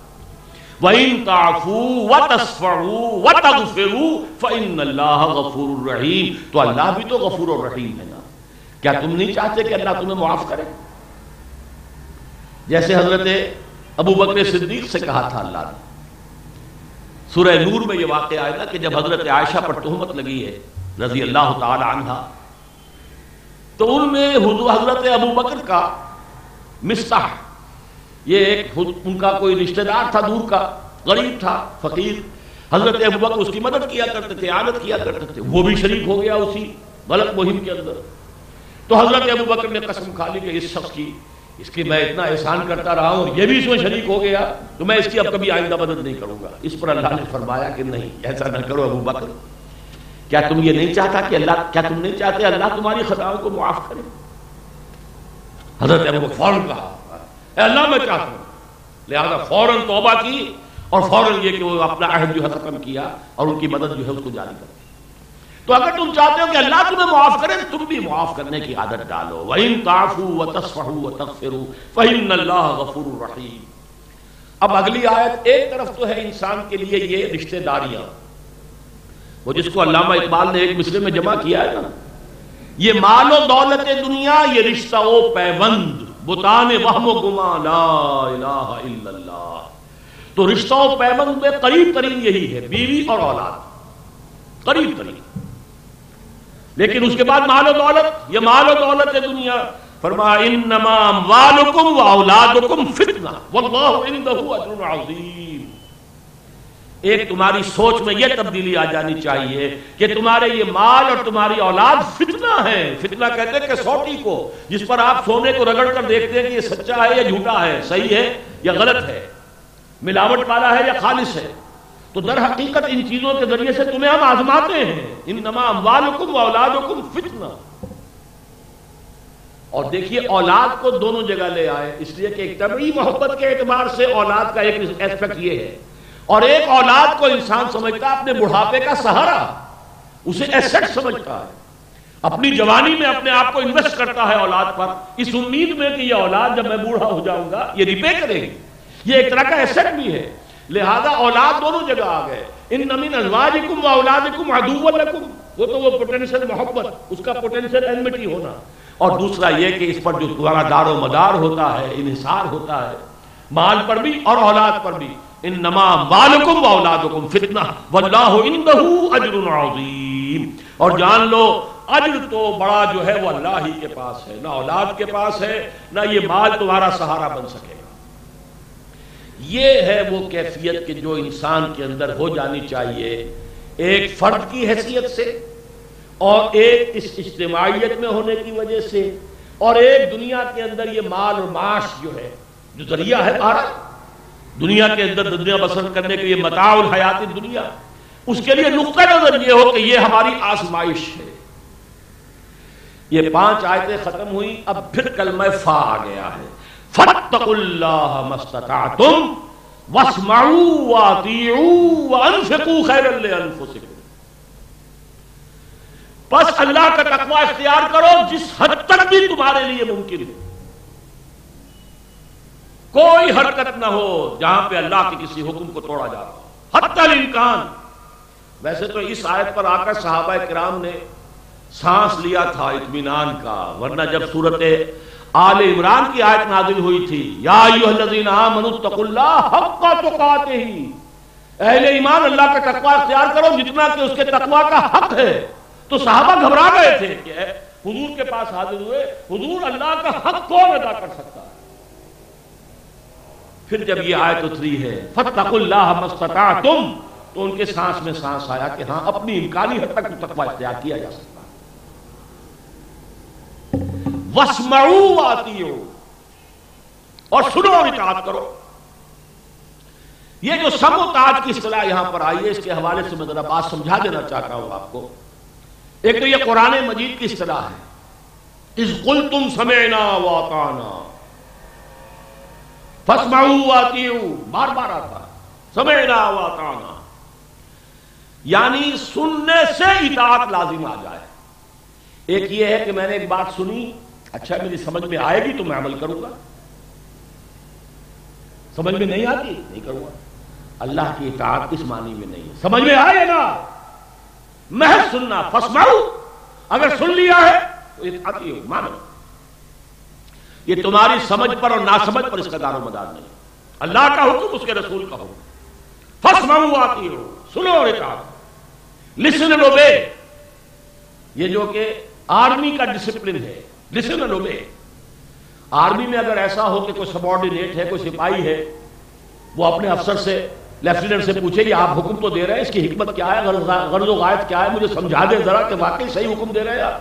وَإِن تَعْفُوا وَتَصْفَحُوا وَتَغْفِرُوا فَإِنَّ اللَّهَ غَفُورٌ رَحِيمٌ. تو اللہ بھی تو غفور اور رحیم ہے نا. کیا تم نہیں چاہتے کہ اللہ تمہیں معاف کرے؟ جیسے حضرت ابو بکر صدیق سے کہا تھا اللہ نے. سورہ نور میں یہ واقعہ آئے گا کہ جب حضرت عائشہ پر تہمت لگی ہے رضی اللہ تعالی عنہا، تو ان میں حضرت ابو بکر کا مستح، یہ ایک ان کا کوئی رشتہ دار تھا، دور کا غریب تھا، فقیر. حضرت ابو بکر اس کی مدد کیا کرتے تھے، اعانت کیا کرتے تھے. وہ بھی شریک ہو گیا اسی غلط مہم کے اندر. تو حضرت ابو بکر نے قسم کھا لی کہ اس شخص کی، اس کی میں اتنا احسان کرتا رہا ہوں، یہ بھی اس میں شریک ہو گیا، تو میں اس کی اب کبھی آئندہ مدد نہیں کروں گا. اس پر اللہ نے فرمایا کہ نہیں، ایسا نہ کرو ابو بکر. کیا تم یہ نہیں چاہتا کہ کیا تم نہیں چاہتے اللہ تمہاری خطاؤں کو معاف کرے؟ حضرت ابو بکر فوراً کہا اے اللہ میں چاہتا ہوں. لہذا فوراً توبہ کی اور فوراً یہ کہ وہ اپنا عہد جو ہے ختم کیا اور ان کی مدد جو ہے اس کو جاری کر. تو اگر تم چاہتے ہو کہ اللہ تمہیں معاف کرے، تم بھی معاف کرنے کی عادت ڈالو. وَإِن تَعْفُوا وَتَصْفَحُوا وَتَغْفِرُوا فَإِنَّ اللَّهَ غَفُورٌ رَحِيمٌ. اب اگلی آیت ایک طرف تو ہے انسان کے لیے یہ رشتہ داریاں، وہ جس کو علامہ اقبال نے ایک مصرے میں جمع کیا ہے نا، یہ مال و دولت دنیا، یہ رشتہ و پیوند، بتان وہم و گما لا الہ الا اللہ. تو رشتہ و پیوند میں قریب ترین یہی ہے، بیوی اور اولاد، قریب ترین. لیکن اس کے بعد مال و دولت، یہ مال و دولت دنیا. فرمایا انما اموالکم و اولادکم فتنہ واللہ عندہ اجر عظیم. ایک تمہاری سوچ میں یہ تبدیلی آ جانی چاہیے کہ تمہارے یہ مال اور تمہاری اولاد فتنہ ہے. فتنہ کہتے ہیں کسوٹی کو، جس پر آپ سونے کو رگڑ کر دیکھتے ہیں کہ یہ سچا ہے یا جھوٹا ہے، صحیح ہے یا غلط ہے، ملاوٹ والا ہے یا خالص ہے. تو در حقیقت ان چیزوں کے ذریعے سے تمہیں ہم آزماتے ہیں. انما اموالکم و اولادکم فتنہ. اور دیکھیے اولاد کو دونوں جگہ لے آئے، اس لیے کہ ایک طبعی محبت کے اعتبار سے اولاد کا ایک ایسپیکٹ یہ ہے، اور ایک اولاد کو انسان سمجھتا ہے اپنے بڑھاپے کا سہارا، اسے ایسٹ سمجھتا ہے، اپنی جوانی میں اپنے آپ کو انویسٹ کرتا ہے اولاد پر، اس امید میں کہ یہ اولاد جب میں بوڑھا ہو جاؤں گا یہ ریپے کرے گی. یہ ایک طرح کا ایسٹ بھی ہے. لہذا اولاد دونوں جگہ آ گئے. ان من ازواجکم و اولادکم عدو لکم، وہ پوٹینشیل محبت، اس کا پوٹینشیل انمٹی ہونا. اور دوسرا یہ کہ اس پر جو تمہارا دار و مدار ہوتا ہے، انحصار ہوتا ہے، مال پر بھی اور اولاد پر بھی. انما اموالکم و اولادکم فتنہ واللہ عندہ اجر عظیم. اور جان لو اجر تو بڑا جو ہے وہ اللہ ہی کے پاس ہے، نہ اولاد کے پاس ہے، نہ یہ مال تمہارا سہارا بن سکے گا. یہ ہے وہ کیفیت کہ جو انسان کے اندر ہو جانی چاہیے، ایک فرد کی حیثیت سے، اور ایک اس اجتماعیت میں ہونے کی وجہ سے، اور ایک دنیا کے اندر یہ مال اور معاش جو ہے، جو ذریعہ ہے بارہ دنیا کے اندر دنیا بسر کرنے کے لیے متاع الحیات دنیا، اس کے لیے نقطہ نظر یہ ہو کہ یہ ہماری آزمائش ہے. یہ 5 آیتیں ختم ہوئی. اب پھر کلمہ فا آ گیا ہے. فاتقوا اللہ ما استطعتم واسمعوا واطیعوا وانفقوا خیرا لانفسکم. بس اللہ کا تقوی اختیار کرو جس حد تک بھی تمہارے لیے ممکن ہے. کوئی حرکت نہ ہو جہاں پہ اللہ کے کسی حکم کو توڑا جا رہا ہو، حتی الامکان. ویسے تو اس آیت پر آ کر صحابہ کرام نے سانس لیا تھا اطمینان کا، ورنہ جب سورت آل عمران کی آیت نازل ہوئی تھی یا ایھا الذین آمنوا اتقوا اللہ حق تقاتہ، اہل ایمان اللہ کا تقوی اختیار کرو جتنا کہ اس کے تقوی کا حق ہے. تو صحابہ گھبرا گئے تھے کہ حضور کے پاس حاضر ہوئے، حضور اللہ کا حق کون ادا کر سکتا ہے؟ پھر جب یہ آیت اتری ہے فاتقوا اللہ ما استطعتم، تو ان کے سانس میں سانس آیا کہ ہاں اپنی امکانی حد تک تقوی اختیار کیا جا سکتا ہے. واسمعوا واطیعوا، اور سنو اور اطاعت کرو. یہ جو سم و طاعت کی اصطلاح یہاں پر آئی ہے، اس کے حوالے سے میں ذرا بات سمجھا دینا چاہتا ہوں آپ کو. ایک تو یہ قرآن مجید کی اصطلاح ہے، اذ قلتم سمعنا واطعنا فاسمعوا واطیعوا، بار بار آتا سمعنا واطعنا، یعنی سننے سے اطاعت لازم آ جائے. ایک یہ ہے کہ میں نے ایک بات سنی، اچھا میری سمجھ میں آئے گی تو میں عمل کروں گا، سمجھ میں نہیں آتی نہیں کروں گا. اللہ کی اطاعت اس معنی میں نہیں ہے. سمجھ میں آئے گا محض سننا، فاسمعوا، اگر سن لیا ہے تو اطاعت مانو. یہ تمہاری سمجھ پر اور ناسمجھ پر اس کا دار و مدار نہیں. اللہ کا حکم، اس کے رسول کا حکم. فاسمعوا واطیعوا، سنو اور اطاعت. لسن اینڈ اوبے، یہ جو کہ آرمی کا ڈسپلن ہے، لسن اینڈ اوبے. آرمی میں اگر ایسا ہو کہ کوئی سبارڈینیٹ ہے، کوئی سپاہی ہے، وہ اپنے افسر سے، لیفٹیننٹ سے پوچھے کہ آپ حکم تو دے رہے ہیں، اس کی حکمت کیا ہے، غرض و غایت کیا ہے، مجھے سمجھا دیں ذرا کہ واقعی صحیح حکم دے رہے ہیں آپ.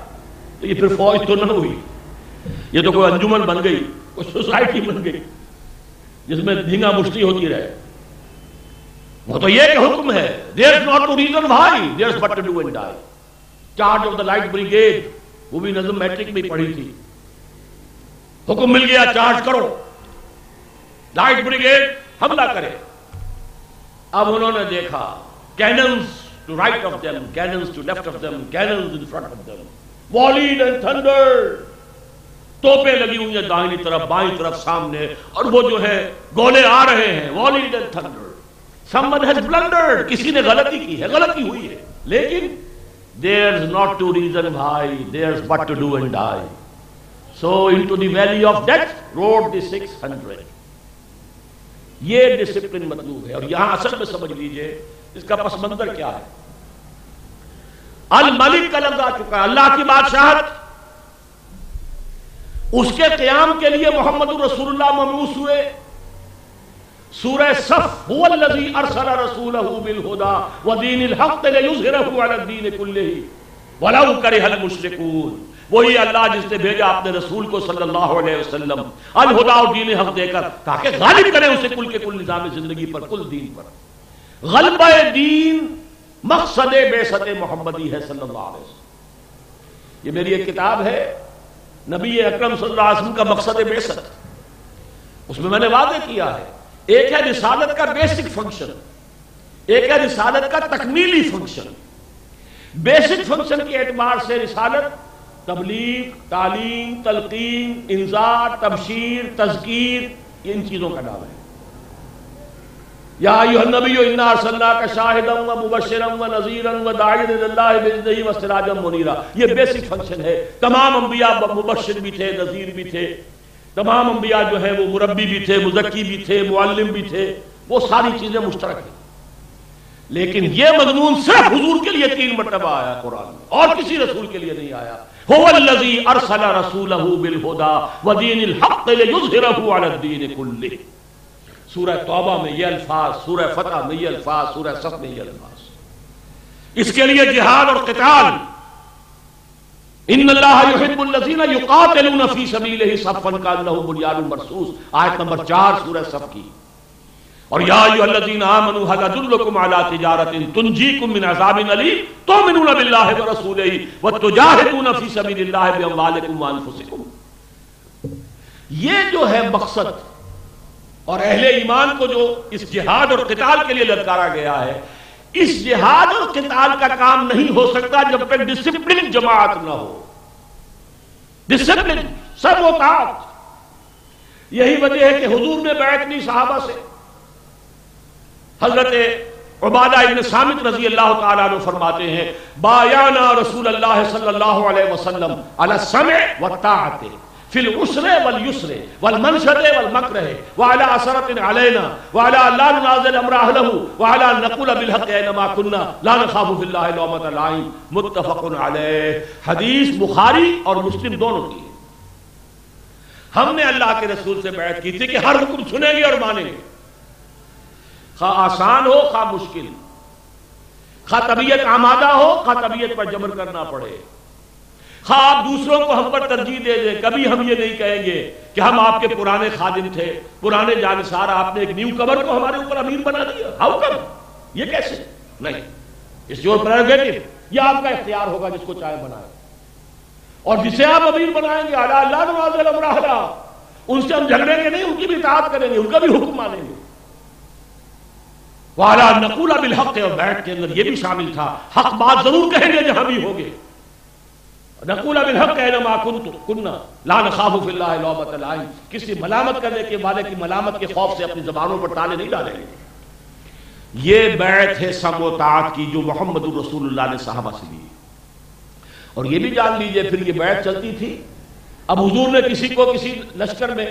تو یہ پھر فوج تو نہ ہوئی، یہ تو کوئی انجمن بن گئی، کوئی سوسائٹی بن گئی جس میں دھینگا مشتی ہوتی رہے. وہ تو یہ کہ حکم ہے. There's not to reason why, there's but to do and die. Charge of the light brigade, وہ بھی نظم میٹرک میں پڑھی تھی. حکم مل گیا چارج کرو، لائٹ بریگیڈ حملہ کرے. اب انہوں نے دیکھا cannons to right of them, cannons to left of them, cannons in front of them, volleyed and thunder, توپیں لگی ہوئی ہیں دائنی طرف بائیں طرف سامنے، اور وہ جو ہے گولے آ رہے ہیں. Valid and thunder. Someone has blundered، کسی نے غلطی کی ہے، غلطی ہوئی ہے، لیکن there's not to reason why, there's but to do and die. So into the valley of death rode the 600. یہ ڈسپلن مطلوب ہے. اور یہاں اصل میں سمجھ لیجئے اس کا پس منظر کیا ہے. الملک کا لفظ آ چکا ہے, اللہ کی بادشاہت. اس کے قیام کے لیے محمد رسول اللہ مبعوث ہوئے. سورہ صف هو الذی ارسل رسولہ بالہدی ودین الحق لیظہرہ علی الدین کلہ ولو کرہ المشرکون. وہی اللہ جس نے بھیجا اپنے رسول کو صلی اللہ علیہ وسلم الہدی اور دین حق دے کر تاکہ غالب کرے اسے کل کے کل نظام زندگی پر, کل دین پر. غلبہ دین مقصد بعثت محمدی ہے صلی اللہ علیہ وسلم. یہ میری ایک کتاب ہے نبی اکرم صلی اللہ علیہ وسلم کا مقصد بعثت. اس میں نے واضح کیا ہے ایک ہے رسالت کا بیسک فنکشن, ایک ہے رسالت کا تکمیلی فنکشن. بیسک فنکشن کے اعتبار سے رسالت تبلیغ, تعلیم, تلقین, انذار, تبشیر, تذکیر, یہ ان چیزوں کا نام ہے. یا ایھا النبی انا ارسلناک شاہدا ومبشرا ونذیرا وداعیا الی اللہ باذنہ وسراجا منیرا. یہ بیسک فنکشن ہے. تمام انبیاء مبشر بھی تھے, نذیر بھی تھے. تمام انبیاء جو ہے وہ مربی بھی تھے, مزکی بھی تھے, معلم بھی تھے. وہ ساری چیزیں مشترک ہیں. لیکن یہ مضمون صرف حضور کے لیے 3 مرتبہ آیا قرآن میں, اور کسی رسول کے لیے نہیں آیا. هو الذی ارسل رسولہ بالہدی ودین الحق لیظہرہ علی الدین کلہ. سورہ توبہ میں یہ الفاظ, سورہ فتح میں یہ الفاظ, سورہ صف میں یہ الفاظ. اس کے لیے جہاد اور قتال. ان اللہ یحب الذین یقاتلون فی سبیلہ صفا کانہم بنیان مرصوص, آیت نمبر 4 سورہ صف کی. اور یا ایھا الذین آمنوا ھل ادلکم علی تجارۃ تنجیکم من عذاب الیم تؤمنون باللہ ورسولہ وتجاہدون فی سبیل اللہ باموالکم وانفسکم. یہ جو ہے مقصد, اور اہل ایمان کو جو اس جہاد اور قتال کے لیے للکارا گیا ہے, اس جہاد اور قتال کا کام نہیں ہو سکتا جب تک ڈسپلن جماعت نہ ہو. ڈسپلن, سب اطاعت. یہی وجہ ہے کہ حضور نے بیعت لی صحابہ سے. حضرت عبادہ ابن صامت رضی اللہ تعالیٰ عنہ فرماتے ہیں بایعنا رسول اللہ صلی اللہ علیہ وسلم علی السمع والطاعۃ فی العسر والیسر والمنشط والمکرہ وعلی اثرۃ علینا وعلی لا ننازل امر اہلہ وعلی ان نقول بالحق اینما کنا لا نخاف فی اللہ لومۃ لائم. متفق علیہ. حدیث بخاری اور مسلم دونوں کی. ہم نے اللہ کے رسول سے بیعت کی تھی کہ ہر حکم سنیں گے اور مانیں گے, خواہ آسان ہو خواہ مشکل, خواہ طبیعت آمادہ ہو خواہ طبیعت پر جبر کرنا پڑے, خواہ آپ دوسروں کو ہم پر ترجیح دے دیں. کبھی ہم یہ نہیں کہیں گے کہ ہم آپ کے پرانے خادم تھے, پرانے جانثار, آپ نے ایک نیو کور کو ہمارے اوپر امیر بنا دیا. ہاؤ کم, یہ کیسے؟ نہیں. اس یور پریروگیٹو, یہ آپ کا اختیار ہوگا جس کو چاہے بنائے. اور جسے آپ امیر بنائیں گے اعلیٰ اللہ نوازل امر اہلہ, ان سے ہم جھگڑیں گے نہیں, ان کی بھی اطاعت کریں گے, ان کا بھی حکم مانیں گے. وَعَلَىٰ نَقُولَ بِالْحَقِّ, اور بیٹھ کے اندر یہ بھی شامل تھا حق بات ضرور کہیں گے جہاں بھی ہوگے. نقول بالحق اینما کنا لا نخاف فی اللہ لومۃ لائم, کسی ملامت کرنے کے والے کی ملامت کے خوف سے اپنی زبانوں پر تالے نہیں ڈالیں گے. یہ بیعت ہے سمع و طاعت کی جو محمد رسول اللہ نے صحابہ سے لی. اور یہ بھی جان لیجئے پھر یہ بیعت چلتی تھی. اب حضور نے کسی کو کسی لشکر میں,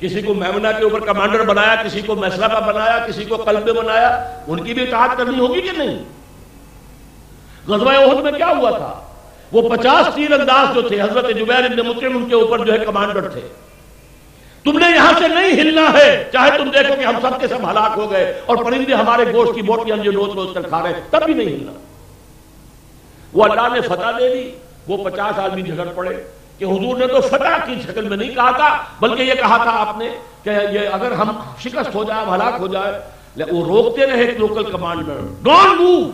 کسی کو میمنہ کے اوپر کمانڈر بنایا, کسی کو مسلمہ بنایا, کسی کو قلب میں بنایا, ان کی بھی اطاعت کرنی ہوگی کہ نہیں؟ غزوہ احد میں کیا ہوا تھا؟ وہ 50 تیر انداز جو تھے, حضرت جبیر بن مطعم ان کے اوپر جو ہے کمانڈر تھے. تم نے یہاں سے نہیں ہلنا ہے, چاہے تم دیکھو کہ ہم سب کے سب ہلاک ہو گئے اور پرندے ہمارے گوشت کی بوٹیاں جو روز روز کر کھا رہے, تب بھی نہیں ہلنا. وہ اللہ نے فتح دے دی. وہ 50 آدمی جھگڑ پڑے کہ حضور نے تو فتح کی شکل میں نہیں کہا تھا, بلکہ یہ کہا تھا آپ نے کہ یہ اگر ہم شکست ہو جائے, ہم ہلاک ہو جائے. وہ روکتے رہے لوکل کمانڈر, ڈونٹ موو,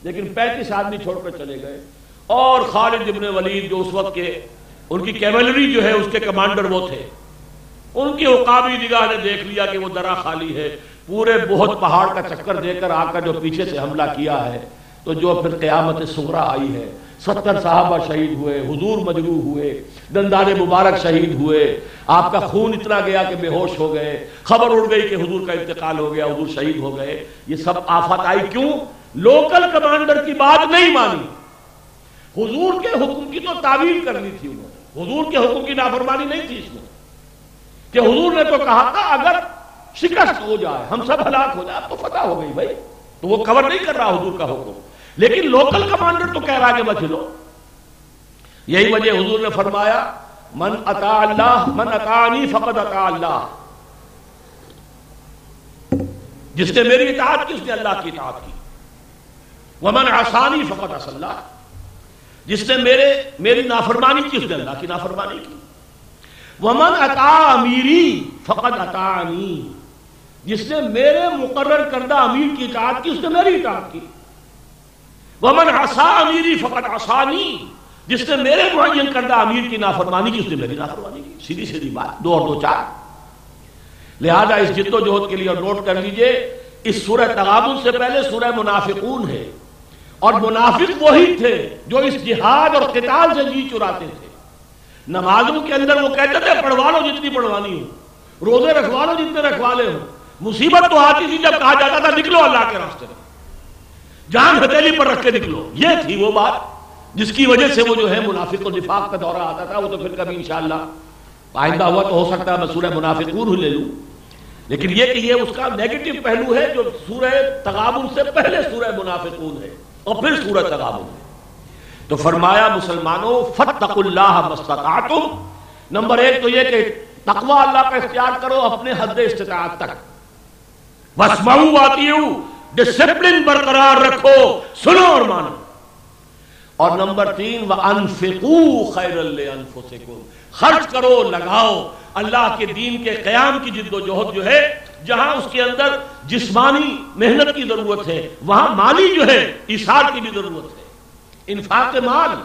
لیکن 35 آدمی چھوڑ کر چلے گئے. اور خالد ابن ولید جو اس وقت کے ان کی کیولری جو ہے اس کے کمانڈر وہ تھے, ان کی عقابی نگاہ نے دیکھ لیا کہ وہ درہ خالی ہے. پورے بہت پہاڑ کا چکر دے کر آ کر جو پیچھے سے حملہ کیا ہے, تو جو پھر قیامت صغریٰ آئی ہے. 70 صحابہ شہید ہوئے, حضور مجروح ہوئے, دندان مبارک شہید ہوئے, آپ کا خون اتنا گیا کہ بے ہوش ہو گئے, خبر اڑ گئی کہ حضور کا انتقال ہو گیا, حضور شہید ہو گئے. یہ سب آفت آئی کیوں؟ لوکل کمانڈر کی بات نہیں مانی. حضور کے حکم کی تو تعویل کرنی تھی انہوں نے، حضور کے حکم کی نافرمانی نہیں تھی اس میں، کہ حضور نے تو کہا تھا اگر شکست ہو جائے، ہم سب ہلاک ہو جائے تو فتح ہو گئی بھائی، تو وہ کور نہیں کر رہا حضور کا حکم، لیکن لوکل کمانڈر تو کہہ رہا کہ بچ لو۔ یہی وجہ حضور نے فرمایا من اطاع اللہ من اطاعنی فقد اطاع اللہ، جس نے میری اطاعت کی اس نے اللہ کی اطاعت کی، ومن عصانی فقد عصى اللہ، جس نے میری نافرمانی کی اس نے اللہ کی نافرمانی کی، ومن اطاع امیری فقد اطاعنی، جس نے میرے مقرر کردہ امیر کی اطاعت کی اس نے میری اطاعت کی، ومن عصى امیری فقد عصانی، جس نے میرے معین کردہ امیر کی نافرمانی کی اس نے میری نافرمانی کی۔ سیدھی سیدھی بات، 2 اور 2 4۔ لہذا اس جد و جہد کے لیے اور نوٹ کر لیجئے، اس سورہ تغابن سے پہلے سورہ منافقون ہے، اور منافق وہی تھے جو اس جہاد اور قتال سے جی چراتے تھے۔ نمازوں کے اندر وہ کہتے تھے پڑھوا لو جتنی پڑھوانی ہو، روزے رکھوا لو جتنے رکھوالے ہو، مصیبت تو آتی تھی جب کہا جاتا تھا نکلو اللہ کے راستے میں، جان ہتھیلی پر رکھ کے نکلو۔ یہ تھی وہ بات جس کی وجہ سے وہ جو ہے منافق و نفاق کا دورہ آتا تھا۔ وہ تو پھر کبھی انشاءاللہ آئندہ ہوا تو ہو سکتا ہے میں سورہ منافقون لے لوں، لیکن یہ کہ یہ اس کا نیگیٹو پہلو ہے جو سورہ تغابن سے پہلے سورہ منافقون ہے اور پھر سورہ تغابن ہے۔ تو فرمایا مسلمانوں فاتقوا اللہ ما استطعتم، نمبر 1 تو یہ کہ تقوی اللہ کا اختیار کرو اپنے حد استطاعت تک، واسمعوا واطیعوا، ڈسپلن برقرار رکھو، سنو اور مانو، اور نمبر 3 وَأَنفِقُوا خَيْرًا لِأَنفُسِكُمْ، خرچ کرو، لگاؤ اللہ کے دین کے قیام کی جد و جہد جو ہے، جہاں اس کے اندر جسمانی محنت کی ضرورت ہے وہاں مالی جو ہے ایثار کی بھی ضرورت ہے، انفاق مال،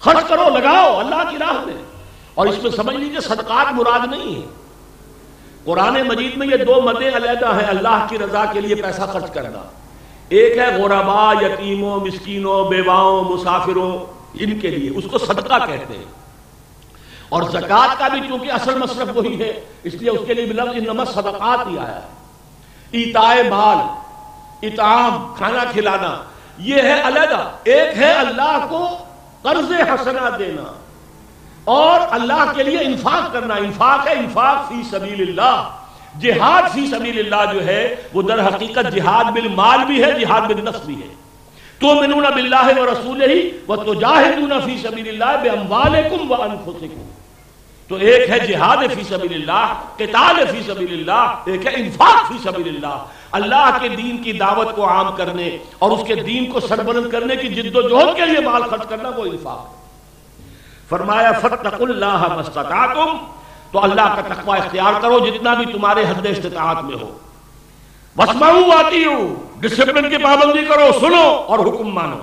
خرچ کرو، لگاؤ اللہ کی راہ میں۔ اور اس میں سمجھ لیجیے صدقات مراد نہیں ہے، قرآن مجید میں یہ 2 مدیں علیحدہ ہیں اللہ کی رضا کے لیے پیسہ خرچ کرنا، ایک ہے غرباء، یتیموں، مسکینوں، بیواؤں، مسافروں، ان کے لیے، اس کو صدقہ کہتے ہیں، اور زکوٰۃ کا بھی چونکہ اصل مصرف وہی ہے اس لیے اس کے لیے بھی لفظ انما صدقات ہی آیا ہے۔ ایتائے مال، اطعام، کھانا کھلانا، یہ ہے علیحدہ۔ ایک ہے اللہ کو قرض حسنہ دینا اور اللہ کے لیے انفاق کرنا، انفاق ہے انفاق فی سبیل اللہ، جہاد فی سبیل اللہ جو ہے وہ در حقیقت جہاد بالمال بھی ہے، جہاد بالنفس بھی ہے۔ تؤمنون باللہ ورسولہ وتجاہدون فی سبیل اللہ باموالکم وانفسکم، تو ایک ہے جہاد فی سبیل اللہ، قتال فی سبیل اللہ، ایک ہے انفاق فی سبیل اللہ، اللہ کے دین کی دعوت کو عام کرنے اور اس کے دین کو سربلند کرنے کی جد و جہد کے لیے مال خرچ کرنا وہ انفاق ہے۔ فرمایا فاتقوا اللہ ما استطعتم، تو اللہ کا تقوی اختیار کرو جتنا بھی تمہارے حد استطاعت میں ہو، واسمعوا واطیعوا، ڈسپلن کی پابندی کرو، سنو اور حکم مانو،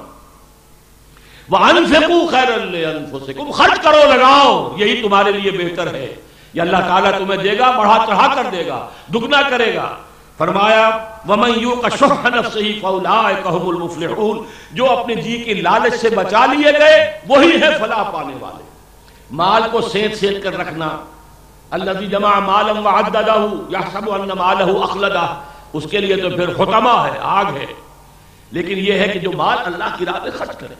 وَأَنفِقُوا خَيْرًا لِأَنفُسِكُمْ، خرچ کرو، لگاؤ، یہی تمہارے لیے بہتر ہے، یہ اللہ تعالیٰ تمہیں دے گا، بڑھا چڑھا کر دے گا، دگنا کرے گا۔ فرمایا وَمَن يُوقَ شُحَّ نَفْسِهِ فَأُولَٰئِكَ هُمُ الْمُفْلِحُونَ، جو اپنے جی کی لالچ سے بچا لیے گئے وہی ہے فلاح پانے والے۔ مال کو سینت سینت کر رکھنا، الذی جمع مالا وعددہ یحسب ان مالہ اخلدہ، اس کے لیے تو پھر حطمہ ہے، آگ ہے۔ لیکن یہ ہے کہ جو مال اللہ کی راہ میں خرچ کرے،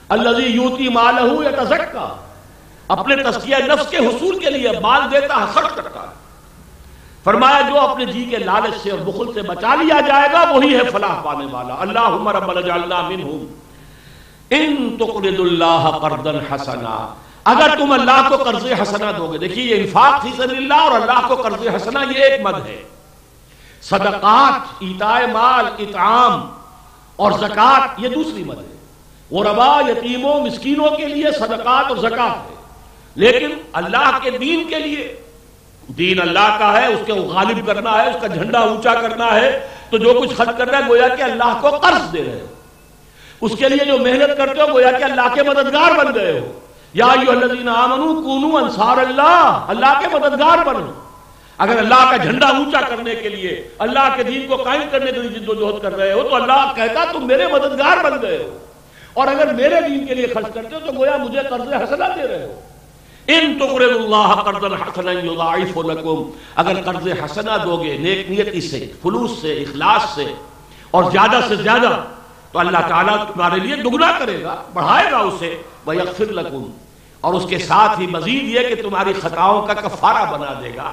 الذی یؤتی مالہ یتزکیٰ، اپنے تزکیہ نفس کے حصول کے لیے مال دیتا ہے، خرچ کرتا ہے۔ فرمایا جو اپنے جی کے لالچ سے اور بخل سے بچا لیا جائے گا وہی ہے فلاح پانے والا۔ اللہم ربنا اجعلنا منہم ان تقرضوا اللہ قرضا حسنا، اگر تم اللہ کو قرض حسنہ دو گے، دیکھیے یہ انفاق فی سبیل اللہ اور اللہ کو قرض حسنہ یہ ایک مد ہے۔ صدقات، ایتائے مال، اطعام اور زکوٰۃ یہ دوسری مد ہے۔ غرباء، یتیموں، مسکینوں کے لیے صدقات اور زکوٰۃ ہے، لیکن اللہ کے دین کے لیے، دین اللہ کا ہے، اس کے غالب کرنا ہے، اس کا جھنڈا اونچا کرنا ہے، تو جو کچھ خرچ کر رہا ہے گویا کہ اللہ کو قرض دے رہے ہو، اس کے لیے جو محنت کرتے ہو گویا کہ اللہ کے مددگار بن گئے ہو۔ یا ایھا الذین آمنوا کونوا انصار اللہ، اللہ کے مددگار بنو۔ اگر اللہ کا جھنڈا اونچا کرنے کے لیے، اللہ کے دین کو قائم کرنے کے لیے جد و جہد کر رہے ہو تو اللہ کہتا تم میرے مددگار بن گئے ہو، اور اگر میرے دین کے لیے خرچ کرتے ہو تو گویا مجھے قرض حسنہ دے رہے ہو۔ ان تقرضوا اللہ قرضا حسنا یضاعف لکم، اگر قرض حسنہ دو گے نیک نیتی سے، خلوص سے، اخلاص سے اور زیادہ سے زیادہ، تو اللہ تعالیٰ تمہارے لیے دگنا کرے گا، بڑھائے گا اسے، وَيَغْفِرْ لَكُمْ، اور اس کے ساتھ ہی مزید یہ کہ تمہاری خطاؤں کا کفارہ بنا دے گا،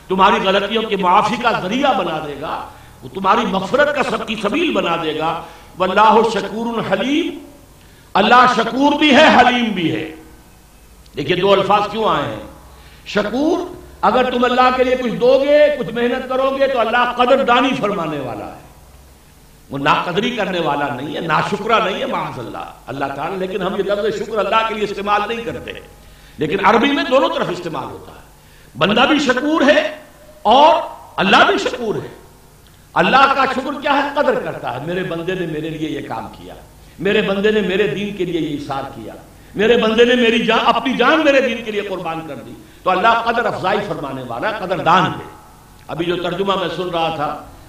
تمہاری غلطیوں کی معافی کا ذریعہ بنا دے گا، وہ تمہاری مغفرت کا سب کی سبیل بنا دے گا۔ وَاللَّهُ شَكُورٌ حَلِيمٌ، اللہ شکور بھی ہے حلیم بھی ہے۔ دیکھیے دو الفاظ کیوں آئے ہیں؟ شکور، اگر تم اللہ کے لیے کچھ دو گے، کچھ محنت کرو گے تو اللہ قدر دانی فرمانے والا ہے، وہ ناقدری کرنے والا نہیں ہے، ناشکرہ نہیں ہے معاذ اللہ اللہ تعالیٰ۔ لیکن ہم یہ لفظ شکر اللہ کے لیے استعمال نہیں کرتے، لیکن عربی میں دونوں طرف استعمال ہوتا ہے، بندہ بھی شکور ہے اور اللہ بھی شکور ہے۔ اللہ کا شکر کیا ہے؟ قدر کرتا ہے، میرے بندے نے میرے لیے یہ کام کیا، میرے بندے نے میرے دین کے لیے یہ اثار کیا، میرے بندے نے میری جان، اپنی جان میرے دین کے لیے قربان کر دی، تو اللہ قدر افزائی فرمانے والا، قدر دان ہے۔ ابھی جو ترجمہ میں سن رہا تھا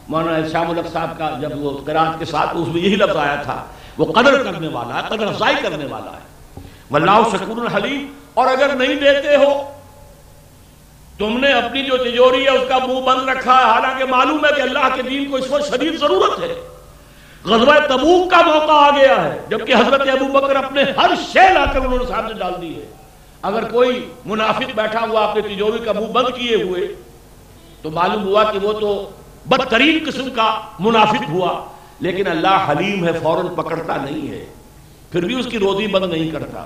مولانا شام الحق صاحب کا، جب وہ قرات کے ساتھ اس میں یہی لفظ آیا تھا، وہ قدر کرنے والا ہے، قدر افزائی کرنے والا ہے۔ واللہ شکور حلیم، اور اگر نہیں دیتے ہو، تم نے اپنی جو تجوری ہے اس کا منہ بند رکھا ہے، حالانکہ معلوم ہے کہ اللہ کے دین کو اس وقت شدید ضرورت ہے، غزوہ تبوک کا موقع آ گیا ہے، جبکہ حضرت ابو بکر اپنے ہر شے لا کر انہوں نے سامنے ڈال دی ہے۔ اگر کوئی منافق بیٹھا ہوا اپنے تجوری کا منہ بند کیے ہوئے تو معلوم ہوا کہ وہ تو بدترین قسم کا منافق ہوا، لیکن اللہ حلیم ہے، فوراً پکڑتا نہیں ہے، پھر بھی اس کی روزی بند نہیں کرتا،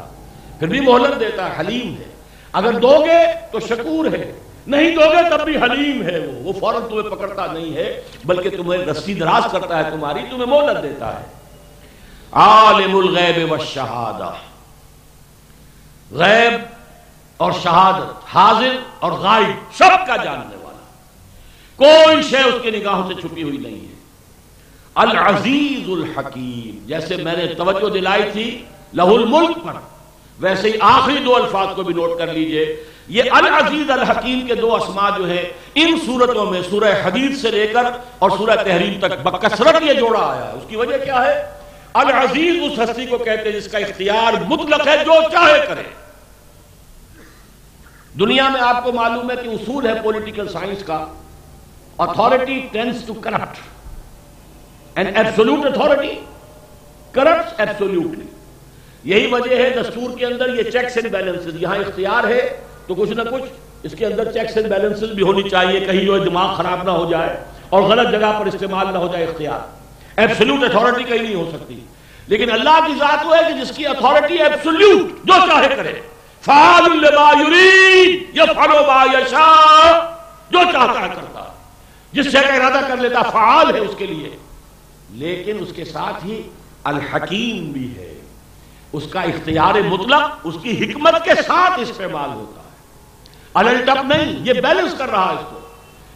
پھر بھی مہلت دیتا ہے، حلیم ہے۔ اگر دو گے تو شکور ہے، نہیں دو گے تب بھی حلیم ہے، وہ فوراً تمہیں پکڑتا نہیں ہے بلکہ تمہیں دستی دراز کرتا ہے، تمہاری تمہیں مہلت دیتا ہے۔ عالم الغیب والشہادہ، غیب اور شہادت، حاضر اور غائب، سب کا جاننے والا، کوئی شے اس کی نگاہوں سے چھپی ہوئی نہیں ہے۔ العزیز الحکیم، جیسے میں نے توجہ دلائی تھی لہ الملک پر، ویسے ہی آخری دو الفاظ کو بھی نوٹ کر لیجئے۔ یہ العزیز الحکیم کے دو اسماء جو ہیں ان صورتوں میں سورہ حدید سے لے کر اور سورہ تحریم تک بکثرت یہ جوڑا آیا ہے۔ اس کی وجہ کیا ہے؟ العزیز اس ہستی کو کہتے ہیں جس کا اختیار مطلق ہے، جو چاہے کرے۔ دنیا میں آپ کو معلوم ہے کہ اصول ہے پولیٹیکل سائنس کا، authority tends to corrupt and absolute authority corrupts absolutely۔ یہی وجہ ہے دستور کے اندر یہ چیکس اینڈ بیلنسز، یہاں اختیار ہے تو کچھ نہ کچھ اس کے اندر چیکس اینڈ بیلنسز بھی ہونی چاہیے، کہیں جو دماغ خراب نہ ہو جائے اور غلط جگہ پر استعمال نہ ہو جائے اختیار۔ ایبسولوٹ اتھارٹی کہیں نہیں ہو سکتی، لیکن اللہ کی ذات وہ ہے کہ جس کی اتھارٹی ایبسولوٹ، جو چاہے کرے، فعال لما یرید یفعل ما یشاء، جو چاہتا ہے کرتا، جس سے کا ارادہ کر لیتا فعال ہے اس کے لیے، لیکن اس کے ساتھ ہی الحکیم بھی ہے، اس کا اختیار مطلق اس کی حکمت کے ساتھ استعمال ہوتا ہے، الٹپ نہیں، یہ بیلنس کر رہا ہے اس کو،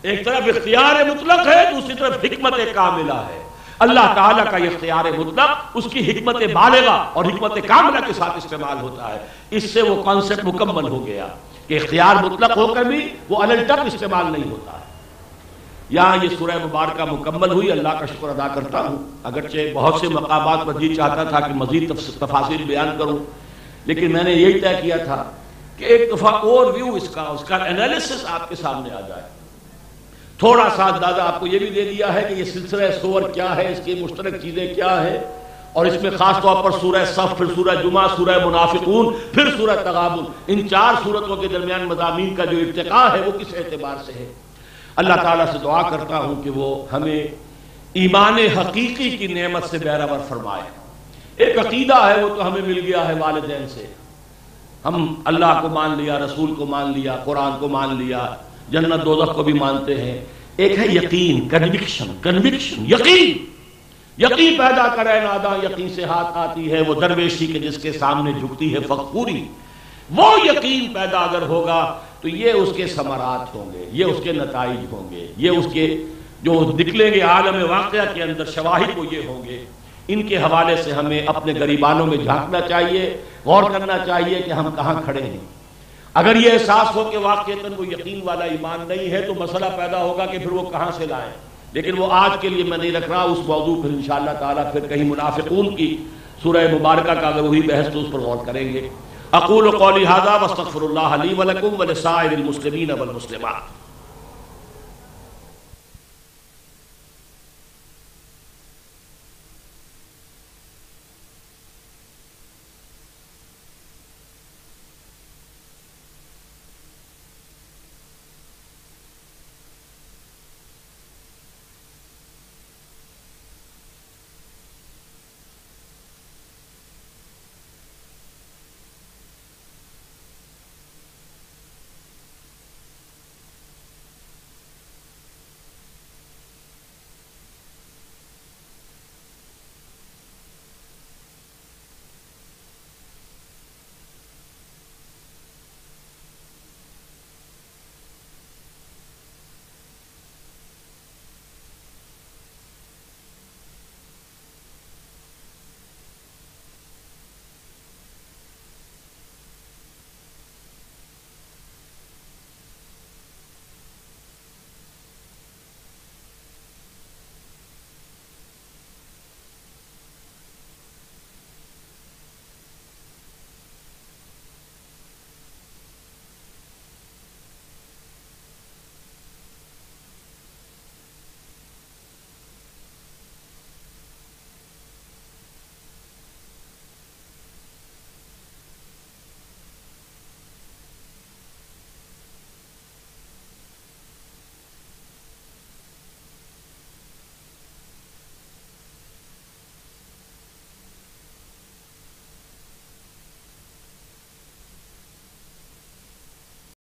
ایک طرف اختیار مطلق ہے، دوسری طرف حکمت کاملہ ہے۔ اللہ تعالیٰ کا یہ اختیار مطلق اس کی حکمت بالغہ اور حکمت کاملہ کے ساتھ استعمال ہوتا ہے۔ اس سے وہ کانسیپٹ مکمل ہو گیا کہ اختیار مطلق ہو کر بھی وہ الٹپ استعمال نہیں ہوتا ہے۔ یہاں یہ سورہ مبارکہ مکمل ہوئی، اللہ کا شکر ادا کرتا ہوں، اگرچہ بہت سے مقامات پر جی چاہتا تھا کہ مزید تفاصیل بیان کروں، لیکن میں نے یہی طے کیا تھا کہ ایک دفعہ اوور ویو اس کا انالیسس آپ کے سامنے آ جائے۔ تھوڑا سا اندازہ آپ کو یہ بھی دے دیا ہے کہ یہ سلسلہ سور کیا ہے، اس کی مشترک چیزیں کیا ہیں، اور اس میں خاص طور پر سورہ صف، پھر سورہ جمعہ، سورہ منافقون، پھر سورہ تغابن، ان چار سورتوں کے درمیان مضامین کا جو ارتقاء ہے وہ کس اعتبار سے ہے۔ اللہ تعالیٰ سے دعا کرتا ہوں کہ وہ ہمیں ایمان حقیقی کی نعمت سے بہرور فرمائے۔ ایک عقیدہ ہے وہ تو ہمیں مل گیا ہے والدین سے، ہم اللہ کو مان لیا، رسول کو مان لیا، قرآن کو مان لیا، جنت دوزخ کو بھی مانتے ہیں۔ ایک ہے یقین، کنوکشن، یقین پیدا کرے ناداں یقین سے ہاتھ آتی ہے، وہ درویشی کے جس کے سامنے جھکتی ہے فقوری، وہ یقین پیدا اگر ہوگا تو یہ اس کے ثمرات ہوں گے، یہ اس کے نتائج ہوں گے، یہ اس کے جو نکلیں گے عالم واقعہ کے اندر شواہد وہ یہ ہوں گے۔ ان کے حوالے سے ہمیں اپنے گریبانوں میں جھانکنا چاہیے، غور کرنا چاہیے کہ ہم کہاں کھڑے ہیں۔ اگر یہ احساس ہو کہ واقعتاً وہ یقین والا ایمان نہیں ہے تو مسئلہ پیدا ہوگا کہ پھر وہ کہاں سے لائیں، لیکن وہ آج کے لیے میں نہیں رکھ رہا، اس موضوع پھر انشاءاللہ تعالیٰ پھر کہیں منافقون کی سورہ مبارکہ کا اگر وہی بحث تو اس پر غور کریں گے۔ اقول قولی ھذا واستغفر اللہ لی ولکم ولسائر المسلمین والمسلمات۔